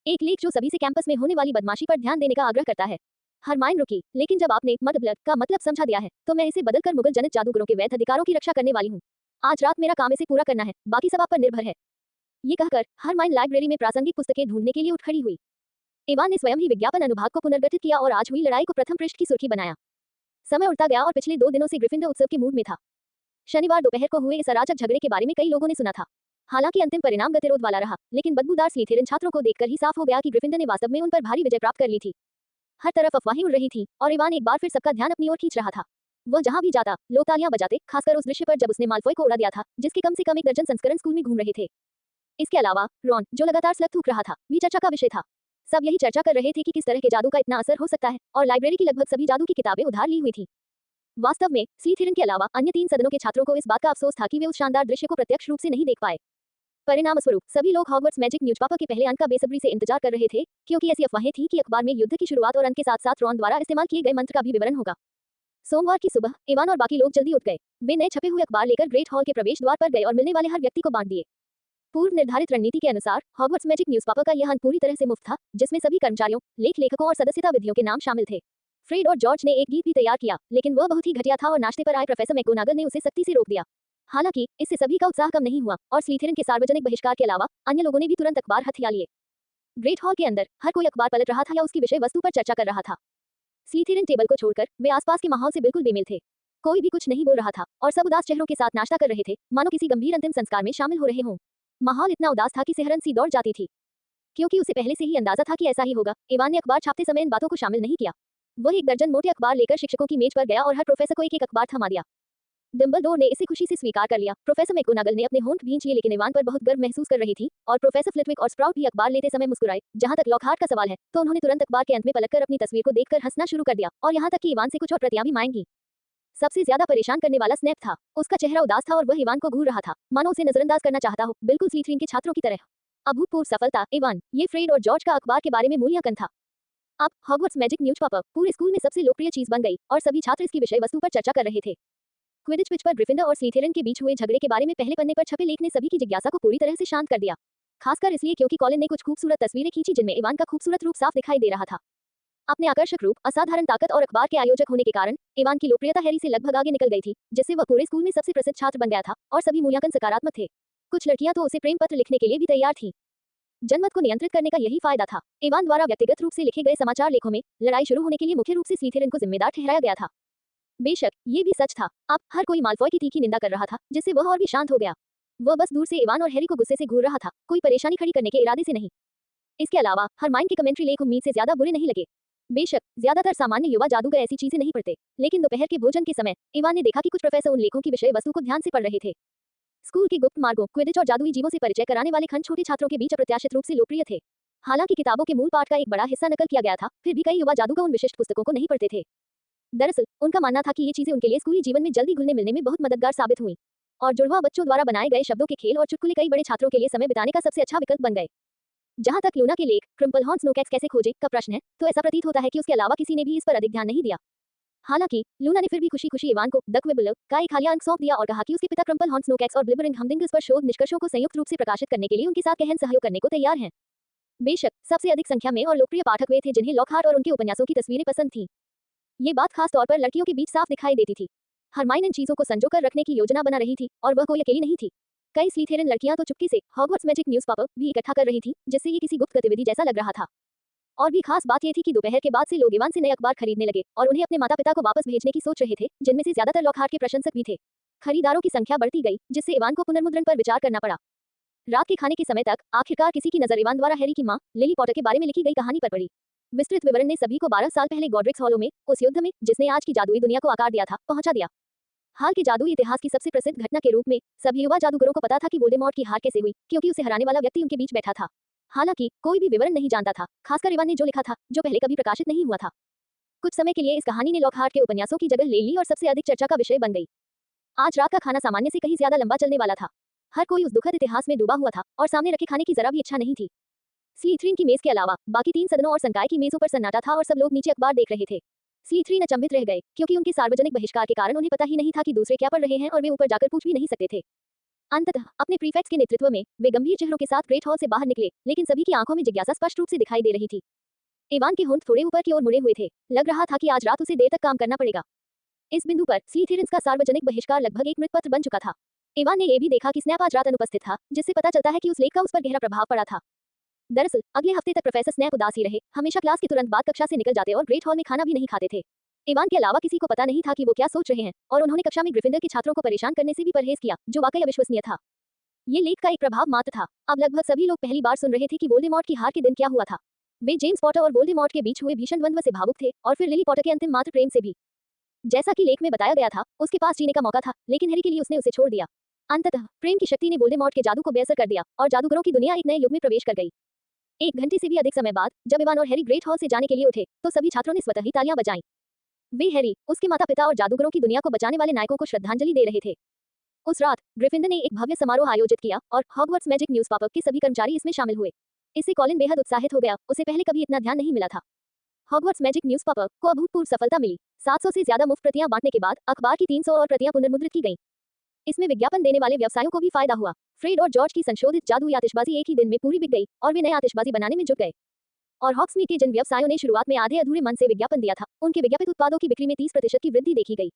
एक लेख जो सभी से कैंपस में होने वाली बदमाशी पर ध्यान देने का आग्रह करता है। हरमाइन रुकी, लेकिन जब आपने मड ब्लड का मतलब समझा दिया है, तो मैं इसे बदलकर मुगल जनित जादूगरों के वैध अधिकारों की रक्षा करने वाली हूँ। आज रात मेरा काम इसे पूरा करना है, बाकी सब आप पर निर्भर है। ये कहकर हरमाइन लाइब्रेरी में प्रासंगिक पुस्तकें ढूंढने के लिए उठ खड़ी हुई। इवान ने स्वयं ही विज्ञापन अनुभाग को पुनर्गठित किया और आज हुई लड़ाई को प्रथम पृष्ठ की सुर्खी बनाया। समय उड़ता गया और पिछले 2 दिनों से ग्रिफिंडर उत्सव के मूड में था। शनिवार दोपहर को हुए इस अराजक झगड़े के बारे में कई लोगों ने सुना था। हालांकि अंतिम परिणाम गतिरोध वाला रहा, लेकिन बदबूदार स्लिथेरिन छात्रों को देखकर ही साफ हो गया कि ग्रिफिंडर ने वास्तव में उन पर भारी विजय प्राप्त कर ली थी। हर तरफ अफवाहें उड़ रही थीं और इवान एक बार फिर सबका ध्यान अपनी ओर खींच रहा था। वह जहां भी जाता, लोग तालियां बजाते, खासकर उस दृश्य पर जब उसने माल्फॉय को उड़ा दिया था, जिसके कम से कम 1 दर्जन संस्करण स्कूल में घूम रहे थे। इसके अलावा रॉन, जो लगातार स्लग थूक रहा था, भी चर्चा का विषय था। सब यही चर्चा कर रहे थे कि किस तरह के जादू का इतना असर हो सकता है, और लाइब्रेरी की लगभग सभी जादू की किताबें उधार ली हुई थी। वास्तव में स्लिथेरिन के अलावा अन्य 3 सदनों के छात्रों को इस बात का अफसोस था कि वे उस शानदार दृश्य को प्रत्यक्ष रूप से नहीं देख पाए। परिणाम स्वरूप सभी लोग हॉगवर्ट्स मैजिक न्यूज़पेपर के पहले अंक का बेसब्री से इंतजार कर रहे थे, क्योंकि ऐसी अफवाहें थी कि अखबार में युद्ध की शुरुआत और अंत के साथ साथ रॉन द्वारा इस्तेमाल किए गए मंत्र का भी विवरण होगा। सोमवार की सुबह इवान और बाकी लोग जल्दी उठ गए। वे नए छपे हुए अखबार लेकर ग्रेट हॉल के प्रवेश द्वार पर गए और मिलने वाले हर व्यक्ति को बांट दिए। पूर्व निर्धारित रणनीति के अनुसार हॉगवर्ट्स मैजिक न्यूज़पेपर का यह अंक पूरी तरह से मुफ्त था, जिसमें सभी कर्मचारियों, लेखकों और सदस्यता विधियों के नाम शामिल थे। फ्रेड और जॉर्ज ने एक गीत भी तैयार किया, लेकिन वह बहुत ही घटिया था और नाश्ते पर आए प्रोफेसर मैकगोनागल ने उसे सख्ती से रोक दिया। हालांकि इससे सभी का उत्साह कम नहीं हुआ और स्लिथेरिन के सार्वजनिक बहिष्कार के अलावा अन्य लोगों ने भी तुरंत अखबार हथिया लिए। ग्रेट हॉल के अंदर हर कोई अखबार पलट रहा था या उसकी विषय वस्तु पर चर्चा कर रहा था। स्लिथेरिन टेबल को छोड़कर वे आसपास के माहौल से बिल्कुल बेमेल थे। कोई भी कुछ नहीं बोल रहा था और सब उदास चेहरों के साथ नाश्ता कर रहे थे, मानो किसी गंभीर अंतिम संस्कार में शामिल हो रहे हों। माहौल इतना उदास था कि सिहरन सी दौड़ जाती थी। क्योंकि उसे पहले से ही अंदाजा था कि ऐसा ही होगा, इवान ने अखबार छापते समय इन बातों को शामिल नहीं किया। वह 1 दर्जन मोटे अखबार लेकर शिक्षकों की मेज पर गया और हर प्रोफेसर को एक अखबार थमा दिया। डम्बलडोर ने इसे खुशी से स्वीकार कर लिया। प्रोफेसर मैकगोनागल ने अपने होंठ भींच लिए, लेकिन इवान पर बहुत गर्व महसूस कर रही थी, और प्रोफेसर फ्लिटविक और स्प्राउट भी अखबार लेते समय मुस्कुराए। जहां तक लॉकहार्ट का सवाल है, तो उन्होंने तुरंत अखबार के अंत में पलटकर अपनी तस्वीर को देखकर हंसना शुरू कर दिया, और यहाँ तक कि इवान से कुछ और प्रतियां भी मांगी। सबसे ज्यादा परेशान करने वाला स्नैप था। उसका चेहरा उदास था और वह इवान को घूर रहा था, मानो उसे नजरअंदाज करना चाहता हो, बिल्कुल स्लिथेरिन के छात्रों की तरह। अभूतपूर्व सफलता, इवान, ये फ्रेड और जॉर्ज का अखबार के बारे में मूल्यांकन था। अब हॉगवर्ट्स मैजिक न्यूज़पेपर पूरे स्कूल में सबसे लोकप्रिय चीज बन गई और सभी छात्र इसकी विषय वस्तु पर चर्चा कर रहे थे। क्विडिच पिच पर ग्रिफिंडर और स्लिथेरिन के बीच हुए झगड़े के बारे में पहले पन्ने पर छपे लेख ने सभी की जिज्ञासा को पूरी तरह से शांत कर दिया। खासकर इसलिए क्योंकि कॉलिन ने कुछ खूबसूरत तस्वीरें खींची जिनमें इवान का खूबसूरत रूप साफ दिखाई दे रहा था। अपने आकर्षक रूप, असाधारण ताकत और अखबार के आयोजक होने के कारण इवान की लोकप्रियता हैरी से लगभग आगे निकल गई थी, जिससे वह पूरे स्कूल में सबसे प्रसिद्ध छात्र बन गया था और सभी मूल्यांकन सकारात्मक थे। कुछ लड़कियां तो उसे प्रेम पत्र लिखने के लिए भी तैयार थीं। जनमत को नियंत्रित करने का यही फायदा था। इवान द्वारा व्यक्तिगत रूप से लिखे गए समाचार लेखों में लड़ाई शुरू होने के लिए मुख्य रूप से स्लिथेरिन को जिम्मेदार ठहराया गया था। बेशक ये भी सच था, अब हर कोई माल्फॉय की तीखी निंदा कर रहा था, जिससे वह और भी शांत हो गया। वह बस दूर से इवान और हैरी को गुस्से से घूर रहा था, कोई परेशानी खड़ी करने के इरादे से नहीं। इसके अलावा हरमाइन के कमेंट्री लेख उम्मीद से ज्यादा बुरे नहीं लगे। बेशक ज्यादातर सामान्य युवा जादूगर ऐसी चीजें नहीं पढ़ते, लेकिन दोपहर के भोजन के समय इवान ने देखा कि कुछ प्रोफेसर उन लेखों की विषय वस्तु को ध्यान से पढ़ रहे थे। स्कूल के गुप्त मार्गों, क्विडिच और जादुई जीवों से परिचय कराने वाले खंड छोटे छात्रों के बीच अप्रत्याशित रूप से लोकप्रिय थे। हालांकि किताबों के मूल पाठ का एक बड़ा हिस्सा नकल किया गया था, फिर भी कई युवा जादूगर उन विशिष्ट पुस्तकों को नहीं पढ़ते थे। दरअसल उनका मानना था कि ये चीजें उनके लिए स्कूली जीवन में जल्दी घुलने मिलने में बहुत मददगार साबित हुई, और जुड़वा बच्चों द्वारा बनाए गए शब्दों के खेल और चुटकुले कई बड़े छात्रों के लिए समय बिताने का सबसे अच्छा विकल्प बन गए। जहां तक लूना के लेख क्रिम्पलहॉर्न स्नोकैक्स कैसे खोजे का प्रश्न है, तो ऐसा प्रतीत होता है कि उसके अलावा किसी ने भी इस पर अधिक ध्यान नहीं दिया। हालांकि लूना ने फिर भी खुशी खुशी इवान को द क्विबलर का एक हालिया अंक सौंप दिया और कहा कि उसके पिता क्रिम्पलहॉर्न स्नोकैक्स और ब्लिबरिंग हमडिंगल्स पर शोध निष्कर्षों को संयुक्त रूप से प्रकाशित करने के लिए उनके साथ गहन सहयोग करने को तैयार हैं। बेशक सबसे अधिक संख्या में और लोकप्रिय पाठक वे थे जिन्हें लॉकहार्ट और उनके उपन्यासों की तस्वीरें पसंद थीं। ये बात खास तौर पर लड़कियों के बीच साफ दिखाई देती थी। हरमाइन इन चीजों को संजोकर रखने की योजना बना रही थी और वह कोई अकेली नहीं थी। कई स्लीथेरिन लड़कियां तो चुपके से हॉगवर्ट्स मैजिक न्यूज़पेपर भी इकट्ठा कर रही थी, जिससे ये किसी गुप्त गतिविधि जैसा लग रहा था। और भी खास बात ये थी कि दोपहर के बाद से लोग इवान से नए अखबार खरीदने लगे और उन्हें अपने माता-पिता को वापस भेजने की सोच रहे थे, जिनमें से ज्यादातर लॉकहार्ट के प्रशंसक भी थे। खरीदारों की संख्या बढ़ती गई, जिससे इवान को पुनर्मुद्रण पर विचार करना पड़ा। रात के खाने के समय तक आखिरकार किसी की नजर इवान द्वारा हैरी की मां लिली पॉटर के बारे में लिखी गई कहानी पर पड़ी। विस्तृत विवरण ने सभी को 12 साल पहले गॉड्रिक्स हॉलो में उस युद्ध में, जिसने आज की जादुई दुनिया को आकार दिया था, पहुंचा दिया। हाल के जादुई इतिहास की सबसे प्रसिद्ध घटना के रूप में सभी युवा जादूगरों को पता था कि वोल्डेमॉर्ट की हार कैसे हुई, क्योंकि उसे हराने वाला व्यक्ति उनके बीच बैठा था। हालांकि कोई भी विवरण नहीं जानता था, खासकर इवान ने जो लिखा था, जो पहले कभी प्रकाशित नहीं हुआ था। कुछ समय के लिए इस कहानी ने लॉकहार्ट के उपन्यासों की जगह ले ली और सबसे अधिक चर्चा का विषय बन गई। आज रात का खाना सामान्य से कहीं ज्यादा लंबा चलने वाला था। हर कोई उस दुखद इतिहास में डूबा हुआ था और सामने रखे खाने की जरा भी इच्छा नहीं थी। स्लीथरिन की मेज के अलावा बाकी 3 सदनों और संकाय की मेजों पर सन्नाटा था और सब लोग नीचे अखबार देख रहे थे। स्लीथरिन अचंभित रह गए, क्योंकि उनके सार्वजनिक बहिष्कार के कारण उन्हें पता ही नहीं था कि दूसरे क्या पढ़ रहे हैं और वे ऊपर जाकर पूछ भी नहीं सकते थे। अंततः अपने प्रीफेक्ट्स के नेतृत्व में वे गंभीर चेहरों के साथ ग्रेट हॉल से बाहर निकले, लेकिन सभी की आंखों में जिज्ञासा स्पष्ट रूप से दिखाई दे रही थी। इवान के होंठ थोड़े ऊपर की ओर मुड़े हुए थे, लग रहा था कि आज रात उसे देर तक काम करना पड़ेगा। इस बिंदु पर स्लीथरिन्स का सार्वजनिक बहिष्कार लगभग एक मृतपत्र बन चुका था। इवान ने यह भी देखा कि स्नैप आज रात अनुपस्थित था, जिससे पता चलता है कि उस लेख का उस पर गहरा प्रभाव पड़ा था। दरअसल अगले हफ्ते तक प्रोफेसर स्नैप उदास ही रहे, हमेशा क्लास के तुरंत बाद कक्षा से निकल जाते और ग्रेट हॉल में खाना भी नहीं खाते थे। इवान के अलावा किसी को पता नहीं था कि वो क्या सोच रहे हैं, और उन्होंने कक्षा में ग्रिफिंडर के छात्रों को परेशान करने से भी परहेज किया, जो वाकई अविश्वसनीय था। ये लेख का एक प्रभाव मात्र था। अब लगभग सभी लोग पहली बार सुन रहे थे कि वोल्डेमॉर्ट की हार के दिन क्या हुआ था। वे जेम्स पॉटर और वोल्डेमॉर्ट के बीच हुए भीषण द्वंद्व से भावुक थे, और फिर लिली पॉटर के अंतिम मात्र प्रेम से भी। जैसा कि लेख में बताया गया था, उसके पास जीने का मौका था, लेकिन हैरी के लिए उसने उसे छोड़ दिया। अंततः प्रेम की शक्ति ने वोल्डेमॉर्ट के जादू को बेअसर कर दिया और जादूगरों की दुनिया एक नए युग में प्रवेश कर गई। 1 घंटे से भी अधिक समय बाद जब इवान और हैरी ग्रेट हॉल से जाने के लिए उठे, तो सभी छात्रों ने स्वतः ही तालियां बजाईं। वे हैरी, उसके माता-पिता और जादूगरों की दुनिया को बचाने वाले नायकों को श्रद्धांजलि दे रहे थे। उस रात ग्रिफिंडर ने एक भव्य समारोह आयोजित किया और हॉगवर्ट्स मैजिक न्यूज़पेपर के सभी कर्मचारी इसमें शामिल हुए। इससे कॉलिन बेहद उत्साहित हो गया, उसे पहले कभी इतना ध्यान नहीं मिला था। हॉगवर्ट्स मैजिक न्यूज़पेपर को अभूतपूर्व सफलता मिली। 700 से ज्यादा मुफ्त प्रतियां बांटने के बाद अखबार की 300 और प्रतियां पुनर्मुद्रित की गईं। इसमें विज्ञापन देने वाले व्यवसायों को भी फायदा हुआ। फ्रेड और जॉर्ज की संशोधित जादुई आतिशबाजी एक ही दिन में पूरी बिक गई और वे नए आतिशबाजी बनाने में जुट गए। और हॉग्समीड के जिन व्यवसायों ने शुरुआत में आधे अधूरे मन से विज्ञापन दिया था, उनके विज्ञापित उत्पादों की बिक्री में 30% की वृद्धि देखी गई।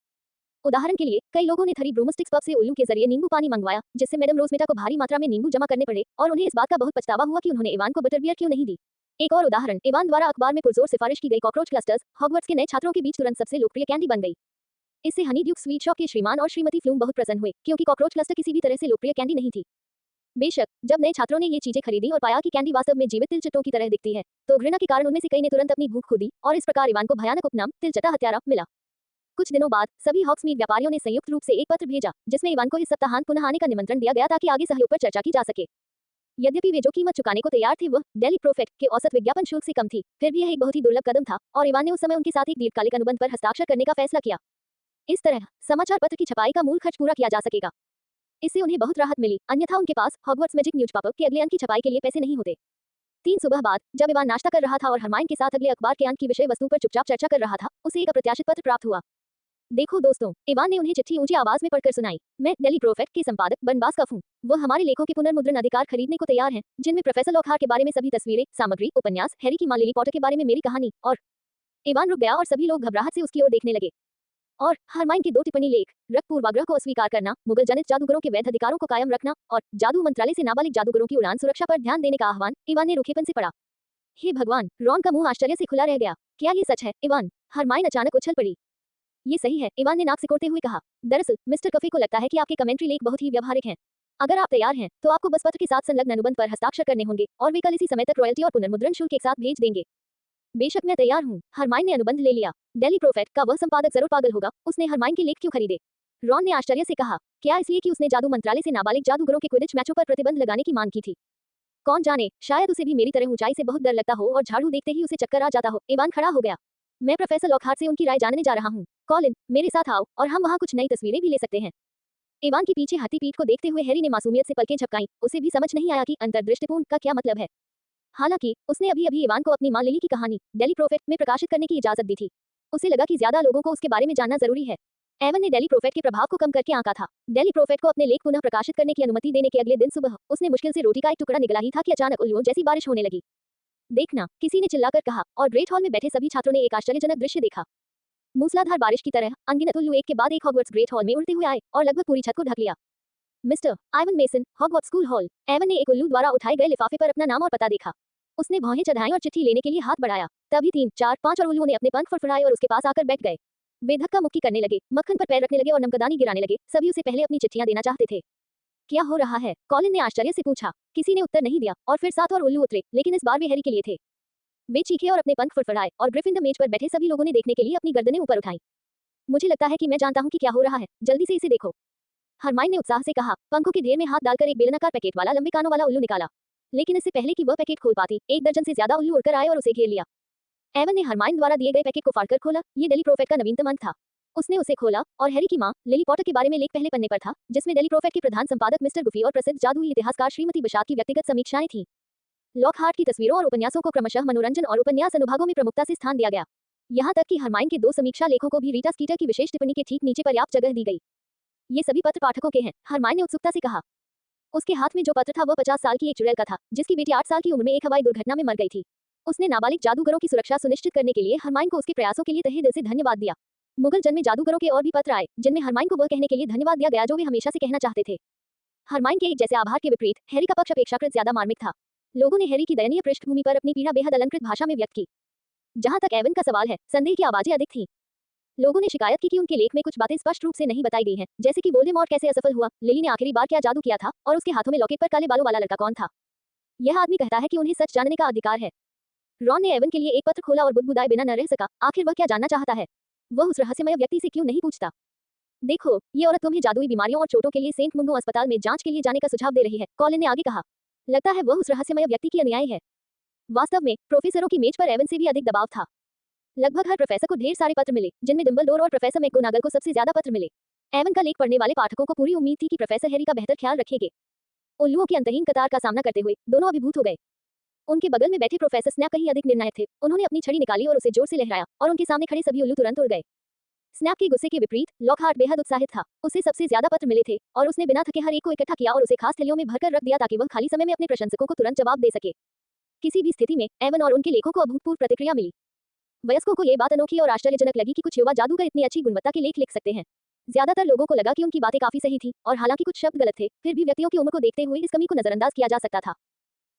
उदाहरण के लिए, कई लोगों ने थरी ब्रूमस्टिक्स पब से उल्लू के जरिए नींबू पानी मंगवाया, जिससे मैडम रोजमेटा को भारी मात्रा में नींबू जमा करने पड़े और उन्हें इस बात का बहुत पछतावा हुआ कि उन्होंने इवान को बटरबियर क्यों नहीं दी। एक और उदाहरण, इवान द्वारा अखबार में पुरजोर सिफारिश की गई कॉकरोच क्लस्टर्स हॉगवर्ट्स के नए छात्रों के बीच तुरंत सबसे लोकप्रिय कैंडी बन गई। इससे हनी ड्यूक स्वीट शॉप के श्रीमान और श्रीमती फ्लूम बहुत प्रसन्न हुए, क्योंकि कॉकरोच क्लस्टर किसी भी तरह से लोकप्रिय कैंडी नहीं थी। बेशक जब नए छात्रों ने ये चीजें खरीदी और पाया कि कैंडी वास्तव में जीवित तिलचट्टों की तरह दिखती है, तो घृणा के कारण उनमें से कई ने तुरंत अपनी भूख खो दी और इस प्रकार इवान को भयानक उपनाम तिलचट्टा हत्यारा मिला। कुछ दिनों बाद सभी हॉग्समीड व्यापारियों ने संयुक्त रूप से एक पत्र भेजा, जिसमें इवान को इस सप्ताहांत पुनः आने का निमंत्रण दिया गया ताकि आगे सहयोग पर चर्चा की जा सके। यद्यपि वे जो कीमत चुकाने को तैयार थे वह डेली प्रोफेक्ट के औसत विज्ञापन शुल्क से कम थी, फिर भी यह एक बहुत ही दुर्लभ कदम था और इवान ने उस समय उनके साथ एक दीर्घकालिक अनुबंध पर हस्ताक्षर करने का फैसला किया। इस तरह समाचार पत्र की छपाई का मूल खर्च पूरा किया जा सकेगा। इससे उन्हें बहुत राहत मिली, अन्यथा उनके पास हॉगवर्ट्स मैजिक न्यूज़पेपर के अगले अंक की छपाई के लिए पैसे नहीं होते। 3 सुबह बाद जब इवान नाश्ता कर रहा था और हरमाइन के साथ अगले अखबार के अंक की विषय वस्तु पर चुपचाप चर्चा कर रहा था, उसे एक अप्रत्याशित पत्र प्राप्त हुआ। देखो दोस्तों, इवान ने उन्हें चिट्ठी ऊंची आवाज में पढ़कर सुनाई। मैं डेली प्रोफेक्ट के संपादक बरनबास कफ हूं। वह हमारे लेखों के पुनर्मुद्रण अधिकार खरीदने को तैयार हैं, जिनमें प्रोफेसर लॉकहार्ट के बारे में सभी तस्वीरें, सामग्री, उपन्यास, हैरी की मां लिली पॉटर के बारे में मेरी कहानी और। इवान रुक गया और सभी लोग घबराहट से उसकी ओर देखने लगे। और हरमाइन के 2 टिप्पणी लेख, रक्त पूर्वाग्रह को अस्वीकार करना, मुगल जनित जादूगरों के वैध अधिकारों को कायम रखना और जादू मंत्रालय से नाबालिग जादूगरों की उड़ान सुरक्षा पर ध्यान देने का आह्वान, इवान ने रूखेपन से पढ़ा। हे भगवान, रॉन का मुंह आश्चर्य से खुला रह गया। क्या ये सच है, इवान? हरमाइन अचानक उछल पड़ी। ये सही है, इवान ने नाक सिकोड़ते हुए कहा। दरअसल मिस्टर कफे को लगता है कि आपके कमेंट्री लेख बहुत ही व्यावहारिक हैं। अगर आप तैयार हैं, तो आपको बस पत्र के साथ संलग्न अनुबंध पर हस्ताक्षर करने होंगे और वे कल इसी समय तक रॉयल्टी और पुनर्मुद्रण शुल्क एक साथ भेज देंगे। बेशक मैं तैयार हूँ। हरमाइन ने अनुबंध ले लिया। डेली प्रोफेक्ट का वह संपादक जरूर पागल होगा, उसने हरमाइन के लेख क्यों खरीदे? रॉन ने आश्चर्य से कहा। क्या इसलिए कि उसने जादू मंत्रालय से नाबालिग जादूगरों के क्विडिच मैचों पर प्रतिबंध लगाने की मांग की थी? कौन जाने, शायद उसे भी मेरी तरह ऊंचाई से बहुत डर लगता हो और झाड़ू देखते ही उसे चक्कर आ जाता हो। इवान खड़ा हो गया। मैं प्रोफेसर लॉकहार्ट से उनकी राय जानने जा रहा हूँ। कॉलिन, मेरे साथ आओ और हम वहाँ कुछ नई तस्वीरें भी ले सकते हैं। इवान की पीछे हाथी पीठ को देखते हुए हैरी ने मासूमियत से पलकें झपकाईं। उसे भी समझ नहीं आया कि अंतर्दृष्टिपूर्ण का क्या मतलब है। हालांकि उसने अभी-अभी इवान को अपनी मां लिली की कहानी डेली प्रोफेक्ट में प्रकाशित करने की इजाजत दी थी। उसे लगा कि ज्यादा लोगों को उसके बारे में जानना जरूरी है। एवन ने डेली प्रोफेक्ट के प्रभाव को कम करके आंका था। डेली प्रोफेक्ट को अपने लेख पुनः प्रकाशित करने की अनुमति देने के अगले दिन सुबह उसने मुश्किल से रोटी का एक टुकड़ा निगला ही था कि अचानक उल्लुओं जैसी बारिश होने लगी। देखना, किसी ने चिल्लाकर कहा और ग्रेट हॉल में बैठे सभी छात्रों ने एक आश्चर्यजनक दृश्य देखा। मूसलाधार बारिश की तरह अनगिनत उल्लू एक के बाद एक हॉगवर्ट्स ग्रेट हॉल में उड़ते हुए आए और लगभग पूरी छत को ढक लिया। Mister Ivan Mason, Hogwarts school hall. Evan ने एक उल्लू द्वारा उठाए गए लिफाफे पर अपना नाम और पता देखा। उसने भौहें चढ़ाई और चिट्ठी लेने के लिए हाथ बढ़ाया। तभी 3, 4, 5 और उल्लुओं ने अपने पंख फड़फड़ाए और उसके पास आकर बैठ गए। वे धक्का मुक्की करने लगे, मक्खन पर पैर रखने लगे और नमकदानी गिराने लगे। सभी उसे पहले अपनी चिट्ठियां देना चाहते थे। क्या हो रहा है? कॉलिन ने आश्चर्य से पूछा। किसी ने उत्तर नहीं दिया और फिर 7 और उल्लू उतरे, लेकिन इस बार वे हैरी के लिए थे। वे चीखे और अपने पंख फड़फड़ाए और ग्रिफिंडर मेज पर बैठे सभी लोगों ने देखने के लिए अपनी गर्दनें ऊपर उठाई। मुझे लगता है कि मैं जानता हूं कि क्या हो रहा है, जल्दी से इसे देखो, हरमाइन ने उत्साह से कहा। पंखों के ढेर में हाथ डालकर एक बेलनाकार पैकेट वाला लंबे कानों वाला उल्लू निकाला। लेकिन इससे पहले कि वह पैकेट खोल पाती, 1 दर्जन से ज्यादा उल्लू उड़कर आए और उसे घेर लिया। एवन ने हरमाइन द्वारा दिए गए पैकेट को फाड़कर खोला। ये डेली प्रोफेट का नवीनतम अंक था। उसने उसे खोला और हैरी की मां लिली पॉटर के बारे में लेख पहले पन्ने पर था, जिसमें डेली प्रोफेट के प्रधान संपादक मिस्टर गुफी और प्रसिद्ध जादुई इतिहासकार श्रीमती बशात की व्यक्तिगत समीक्षाएं थीं। लॉकहार्ट की तस्वीरों और उपन्यासों को क्रमशः मनोरंजन और उपन्यास अनुभागों में प्रमुखता से स्थान दिया गया। यहाँ तक कि हरमाइन के 2 समीक्षा लेखों को भी रीटा स्कीटर की विशेष टिप्पणी के ठीक नीचे पर्याप्त जगह दी गई। ये सभी पत्र पाठकों के हैं, हरमाइन ने उत्सुकता से कहा। उसके हाथ में जो पत्र था वह 50 साल की एक चुड़ैल का था, जिसकी बेटी 8 साल की उम्र में एक हवाई दुर्घटना में मर गई थी। उसने नाबालिग जादूगरों की सुरक्षा सुनिश्चित करने के लिए हरमाइन को उसके प्रयासों के लिए तहे दिल से धन्यवाद दिया। मुगल जन्मे जादूगरों के और भी पत्र आए, जिनमें हरमाइन को वह कहने के लिए धन्यवाद दिया गया जो वे हमेशा से कहना चाहते थे। हरमाइन के एक जैसे आभार के विपरीत हैरी का पक्ष अपेक्षाकृत ज्यादा मार्मिक था। लोगों ने हैरी की दयनीय पृष्ठभूमि पर अपनी पीड़ा बेहद अलंकृत भाषा में व्यक्त की। जहां तक एवन का सवाल है, संदेह की आवाजें अधिक थीं। लोगों ने शिकायत की कि उनके लेख में कुछ बातें स्पष्ट रूप से नहीं बताई गई हैं, जैसे कि वोल्डेमॉर्ट कैसे असफल हुआ, लिली ने आखिरी बार क्या जादू किया था और उसके हाथों में लॉकेट पर काले बालों वाला लड़का कौन था। यह आदमी कहता है कि उन्हें सच जानने का अधिकार है। रॉन ने एवन के लिए एक पत्र खोला और बुदबुदाए बिना न रह सका। आखिर वह क्या जानना चाहता है? वह उस रहस्यमय व्यक्ति से क्यों नहीं पूछता? देखो, ये औरत तुम्हें जादुई बीमारियों और चोटों के लिए सेंट मुंगो अस्पताल में जांच के लिए जाने का सुझाव दे रही है, कॉलिन ने आगे कहा। लगता है वह उस रहस्यमय व्यक्ति की अनुयायी है। वास्तव में प्रोफेसरों की मेज पर एवन से भी अधिक दबाव था। लगभग हर प्रोफेसर को ढेर सारे पत्र मिले, जिनमें डंबलडोर और प्रोफेसर मैकगोनागल को सबसे ज्यादा पत्र मिले। एवन का लेख पढ़ने वाले पाठकों को पूरी उम्मीद थी कि प्रोफेसर हैरी का बेहतर ख्याल रखेंगे। उल्लुओं की अंतहीन कतार का सामना करते हुए दोनों अभिभूत हो गए। उनके बगल में बैठे प्रोफेसर स्नैप कहीं अधिक निर्णायक थे। उन्होंने अपनी छड़ी निकाली और उसे जोर से लहराया और उनके सामने खड़े सभी उल्लू तुरंत उड़ गए। स्नैप के गुस्से के विपरीत लॉकहार्ट बेहद उत्साहित था। उसे सबसे ज्यादा पत्र मिले थे और उसने बिना थके हर एक को इकट्ठा किया और उसे खास थैलियों में भरकर रख दिया ताकि वह खाली समय में अपने प्रशंसकों को तुरंत जवाब दे सके। किसी भी स्थिति में एवन और उनके लेखों को अभूतपूर्व प्रतिक्रिया मिली। वयस्कों को ये बात अनोखी और आश्चर्यजनक लगी कि कुछ युवा जादूगर इतनी अच्छी गुणवत्ता के लेख लिख सकते हैं। ज्यादातर लोगों को लगा कि उनकी बातें काफी सही थी और हालांकि कुछ शब्द गलत थे, फिर भी व्यक्तियों की उम्र को देखते हुए इस कमी को नजरअंदाज किया जा सकता था।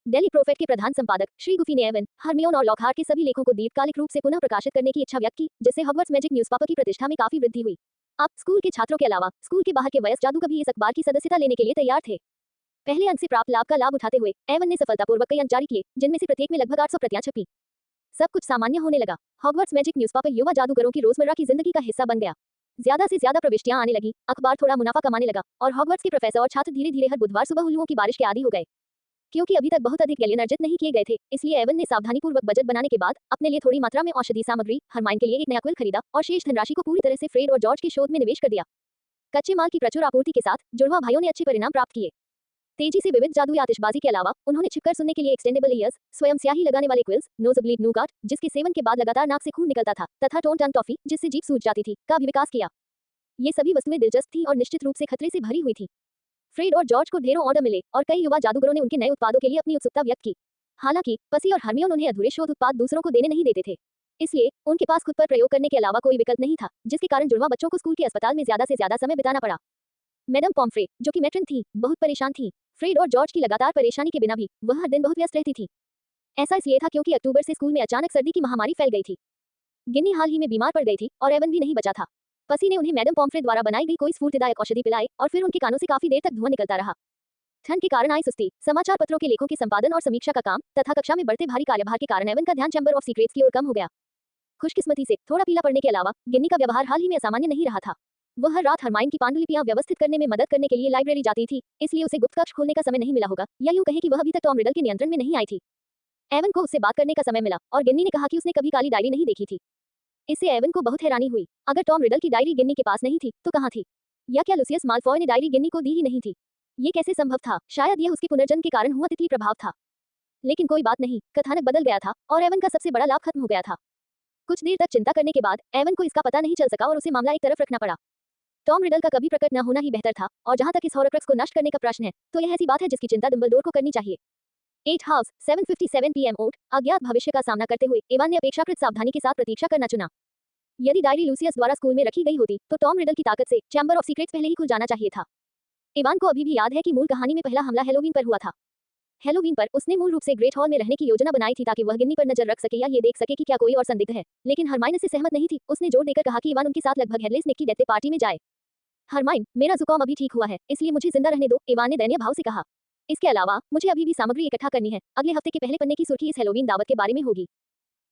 डेली प्रोफेट के प्रधान संपादक श्री गुफी ने एवन, हरमियोन और लॉकहार्ट के सभी लेखों को दीर्घकालिक रूप से पुनः प्रकाशित करने की इच्छा व्यक्त की, जिससे हॉगवर्ट्स मैजिक न्यूज़पेपर की प्रतिष्ठा में काफी वृद्धि हुई। अब स्कूल के छात्रों के अलावा स्कूल के बाहर के वयस्क जादूगर भी इस अखबार की सदस्यता लेने के लिए तैयार थे। पहले अंक से प्राप्त लाभ का लाभ उठाते हुए एवन ने सफलतापूर्वक कई अंक जारी किए, जिनमें से प्रत्येक में लगभग 800 प्रतियां छपी। सब कुछ सामान्य होने लगा। हॉगवर्ट्स मैजिक न्यूज़पेपर युवा जादूगरों की रोजमर्रा की जिंदगी का हिस्सा बन गया। ज्यादा से ज्यादा प्रविष्टियां आने लगी, अखबार थोड़ा मुनाफा कमाने लगा और हॉगवर्ट्स के प्रोफेसर और छात्र धीरे धीरे हर बुधवार सुबह उल्लुओं की बारिश के आदी हो गए। क्योंकि अभी तक बहुत अधिक गैलियन अर्जित नहीं किए गए थे, इसलिए एवन ने सावधानीपूर्वक बजट बनाने के बाद अपने लिए थोड़ी मात्रा में औषधि सामग्री, हरमाइन के लिए एक नया क्विल खरीदा और शेष धनराशि को पूरी तरह से फ्रेड और जॉर्ज के शोध में निवेश कर दिया। कच्चे माल की प्रचुर आपूर्ति के साथ जुड़वा भाइयों ने अच्छे परिणाम प्राप्त किए। तेजी से विविध जादुई आतिशबाजी के अलावा उन्होंने छिपकर सुनने के लिए एक्सटेंडेबल ईयर्स, स्वयं स्याही लगाने वाले क्विल्स, नोजब्लीड नूगाट, जिसके सेवन के बाद लगातार नाक से खून निकलता था, तथा टोन टंग टॉफी, जिससे जीभ सूज जाती थी, का भी विकास किया। ये सभी वस्तुएं दिलचस्प थी और निश्चित रूप से खतरे से भरी हुई थी। फ्रेड और जॉर्ज को ढेरों ऑर्डर मिले और कई युवा जादूगरों ने उनके नए उत्पादों के लिए अपनी उत्सुकता व्यक्त की। हालांकि पसी और हरमियोन उन्हें अधूरे शोध उत्पाद दूसरों को देने नहीं देते थे, इसलिए उनके पास खुद पर प्रयोग करने के अलावा कोई विकल्प नहीं था, जिसके कारण जुड़वा बच्चों को स्कूल के अस्पताल में ज्यादा से ज्यादा समय बिताना पड़ा। मैडम पॉम्फ्रे, जो कि मैट्रन थी, बहुत परेशान थी। फ्रेड और जॉर्ज की लगातार परेशानी के बिना भी वह हर दिन बहुत व्यस्त रहती थी। ऐसा इसलिए था क्योंकि अक्टूबर से स्कूल में अचानक सर्दी की महामारी फैल गई थी। गिन्नी हाल ही में बीमार पड़ गई थी और एवन भी नहीं बचा था। पसी ने उन्हें मैडम पॉम्फ्रे द्वारा बनाई गई कोई स्फूर्तिदायक औषधि पिलाई और फिर उनके कानों से काफी देर तक धुआं निकलता रहा। ठंड के कारण आई सुस्ती, समाचार पत्रों के लेखों के संपादन और समीक्षा का काम तथा कक्षा में बढ़ते भारी कार्यभार के कारण एवन का ध्यान चैम्बर ऑफ सीक्रेट्स की ओर कम हो गया। खुशकिस्मती से थोड़ा पीला पड़ने के अलावा गिन्नी का व्यवहार हाल ही में असामान्य नहीं रहा था। वह हर रात हरमाइन की पांडुलिपियां व्यवस्थित करने में मदद करने के लिए लाइब्रेरी जाती थी, इसलिए उसे गुप्त कक्ष खोलने का समय नहीं मिला होगा, या यूं कहे कि वह अभी तक टॉम रिडल के नियंत्रण में नहीं आई थी। एवन को उससे बात करने का समय मिला और गिन्नी ने कहा कि उसने कभी काली डायरी नहीं देखी थी। इससे एवन को बहुत हैरानी हुई। अगर टॉम रिडल की डायरी गिन्नी के पास नहीं थी तो कहाँ थी? या क्या लुसियस माल्फॉय ने डायरी गिन्नी को दी ही नहीं थी? ये कैसे संभव था? शायद यह उसके पुनर्जन्म के कारण हुआ तितली प्रभाव था। लेकिन कोई बात नहीं, कथानक बदल गया था और एवन का सबसे बड़ा लाभ खत्म हो गया था। कुछ देर तक चिंता करने के बाद एवन को इसका पता नहीं चल सका और उसे मामला एक तरफ रखना पड़ा। टॉम रिडल का कभी प्रकट न होना ही बेहतर था, और जहां तक इस हॉरक्रक्स को नष्ट करने का प्रश्न है, तो यह ऐसी बात है जिसकी चिंता डंबलडोर को करनी चाहिए। 8 हाउस 7:57 PM ओट, अज्ञात भविष्य का सामना करते हुए एवान ने अपेक्षाकृत सावधानी के साथ प्रतीक्षा करना चुना। यदि डायरी लूसियस द्वारा स्कूल में रखी गई होती तो टॉम रिडल की ताकत से चैम्बर ऑफ सीक्रेट्स पहले ही खुल जाना चाहिए था। इवान को अभी भी याद है कि मूल कहानी में पहला हमला हैलोवीन पर हुआ था। हैलोवीन पर उसने मूल रूप से ग्रेट हॉल में रहने की योजना बनाई थी ताकि वह गिन्नी पर नजर रख सके या ये देख सके कि क्या कोई और संदिग्ध है। लेकिन हरमाइन इससे सहमत नहीं थी। उसने जोर देकर कहा कि इवान उनके साथ लगभग हेडलेस निक की डेथ पार्टी में जाए। हरमाइन, मेरा जुकाम अभी ठीक हुआ है, इसलिए मुझे जिंदा रहने दो, इवान ने दयनीय भाव से कहा। इसके अलावा मुझे अभी भी सामग्री इकट्ठा करनी है। अगले हफ्ते के पहले पन्ने की सुर्खी इस हैलोवीन दावत के बारे में होगी।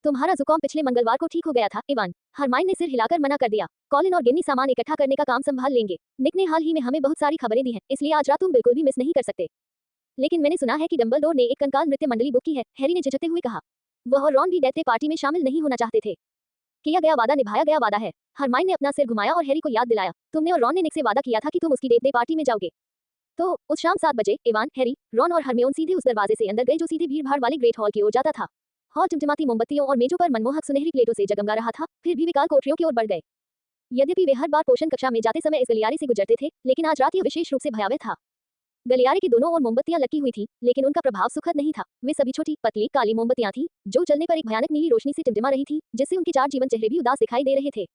तुम्हारा जुकाम पिछले मंगलवार को ठीक हो गया था, इवान। हरमाइन ने सिर हिलाकर मना कर दिया। कॉलिन और गिन्नी सामान इकट्ठा करने का काम संभाल लेंगे। निक ने हाल ही में हमें बहुत सारी खबरें दी हैं, इसलिए आज रात तुम बिल्कुल भी मिस नहीं कर सकते। लेकिन मैंने सुना है कि डंबलडोर ने एक कंकाल नृत्य मंडली बुक की है, हैरी ने झिझकते हुए कहा। वह और रॉन भी डेथ पार्टी में शामिल नहीं होना चाहते थे। किया गया वादा निभाया गया वादा है। हरमाइन ने अपना सिर घुमाया और हैरी को याद दिलाया। तुमने और रॉन ने निक से वादा किया था कि तुम उसकी डेथ पार्टी में जाओगे। तो उस शाम 7 बजे इवान, हैरी, रॉन और हरमियोन सीधे उस दरवाजे से अंदर गए जो सीधे भीड़-भाड़ वाले ग्रेट हॉल की ओर जाता था। हॉल टिमटिमाती मोमबत्तियों और मेजों पर मनमोहक सुनहरी प्लेटों से जगमगा रहा था। फिर भी विकाल कोठरियों की ओर बढ़ गए। यद्यपि वे हर बार पोषण कक्षा में जाते समय इस गलियारे से गुजरते थे, लेकिन आज रात यह विशेष रूप से भयावह था। गलियारे के दोनों ओर मोमबत्तियां लटकी हुई थी, लेकिन उनका प्रभाव सुखद नहीं था। वे सभी छोटी, पतली, काली मोमबत्तियां थीं, जो जलने पर एक भयानक नीली रोशनी से टिमटिमा रही थी, जिससे उनके 4 जीवन चेहरे भी उदास दिखाई दे रहे थे।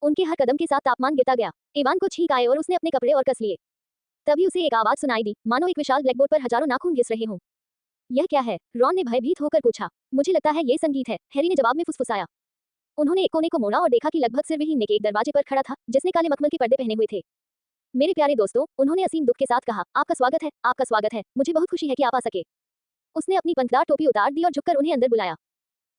उनके हर कदम के साथ तापमान गिरता गया। इवान को छींक आए और उसने अपने कपड़े और कस लिए। तभी उसे एक आवाज सुनाई दी, मानो एक विशाल ब्लैकबोर्ड पर हजारों नाखून घिस रहे हों। यह क्या है? रॉन ने भयभीत होकर पूछा। मुझे लगता है ये संगीत है, हैरी ने जवाब में फुसफुसाया। उन्होंने एक कोने को मोड़ा और देखा कि लगभग सिर्फ ही निक एक दरवाजे पर खड़ा था, जिसने काले मखमल के पर्दे पहने हुए थे। मेरे प्यारे दोस्तों, उन्होंने असीम दुख के साथ कहा, आपका स्वागत है, आपका स्वागत है। मुझे बहुत खुशी है कि आप आ सके। उसने अपनी पंखदार टोपी उतार दी और झुककर उन्हें अंदर बुलाया।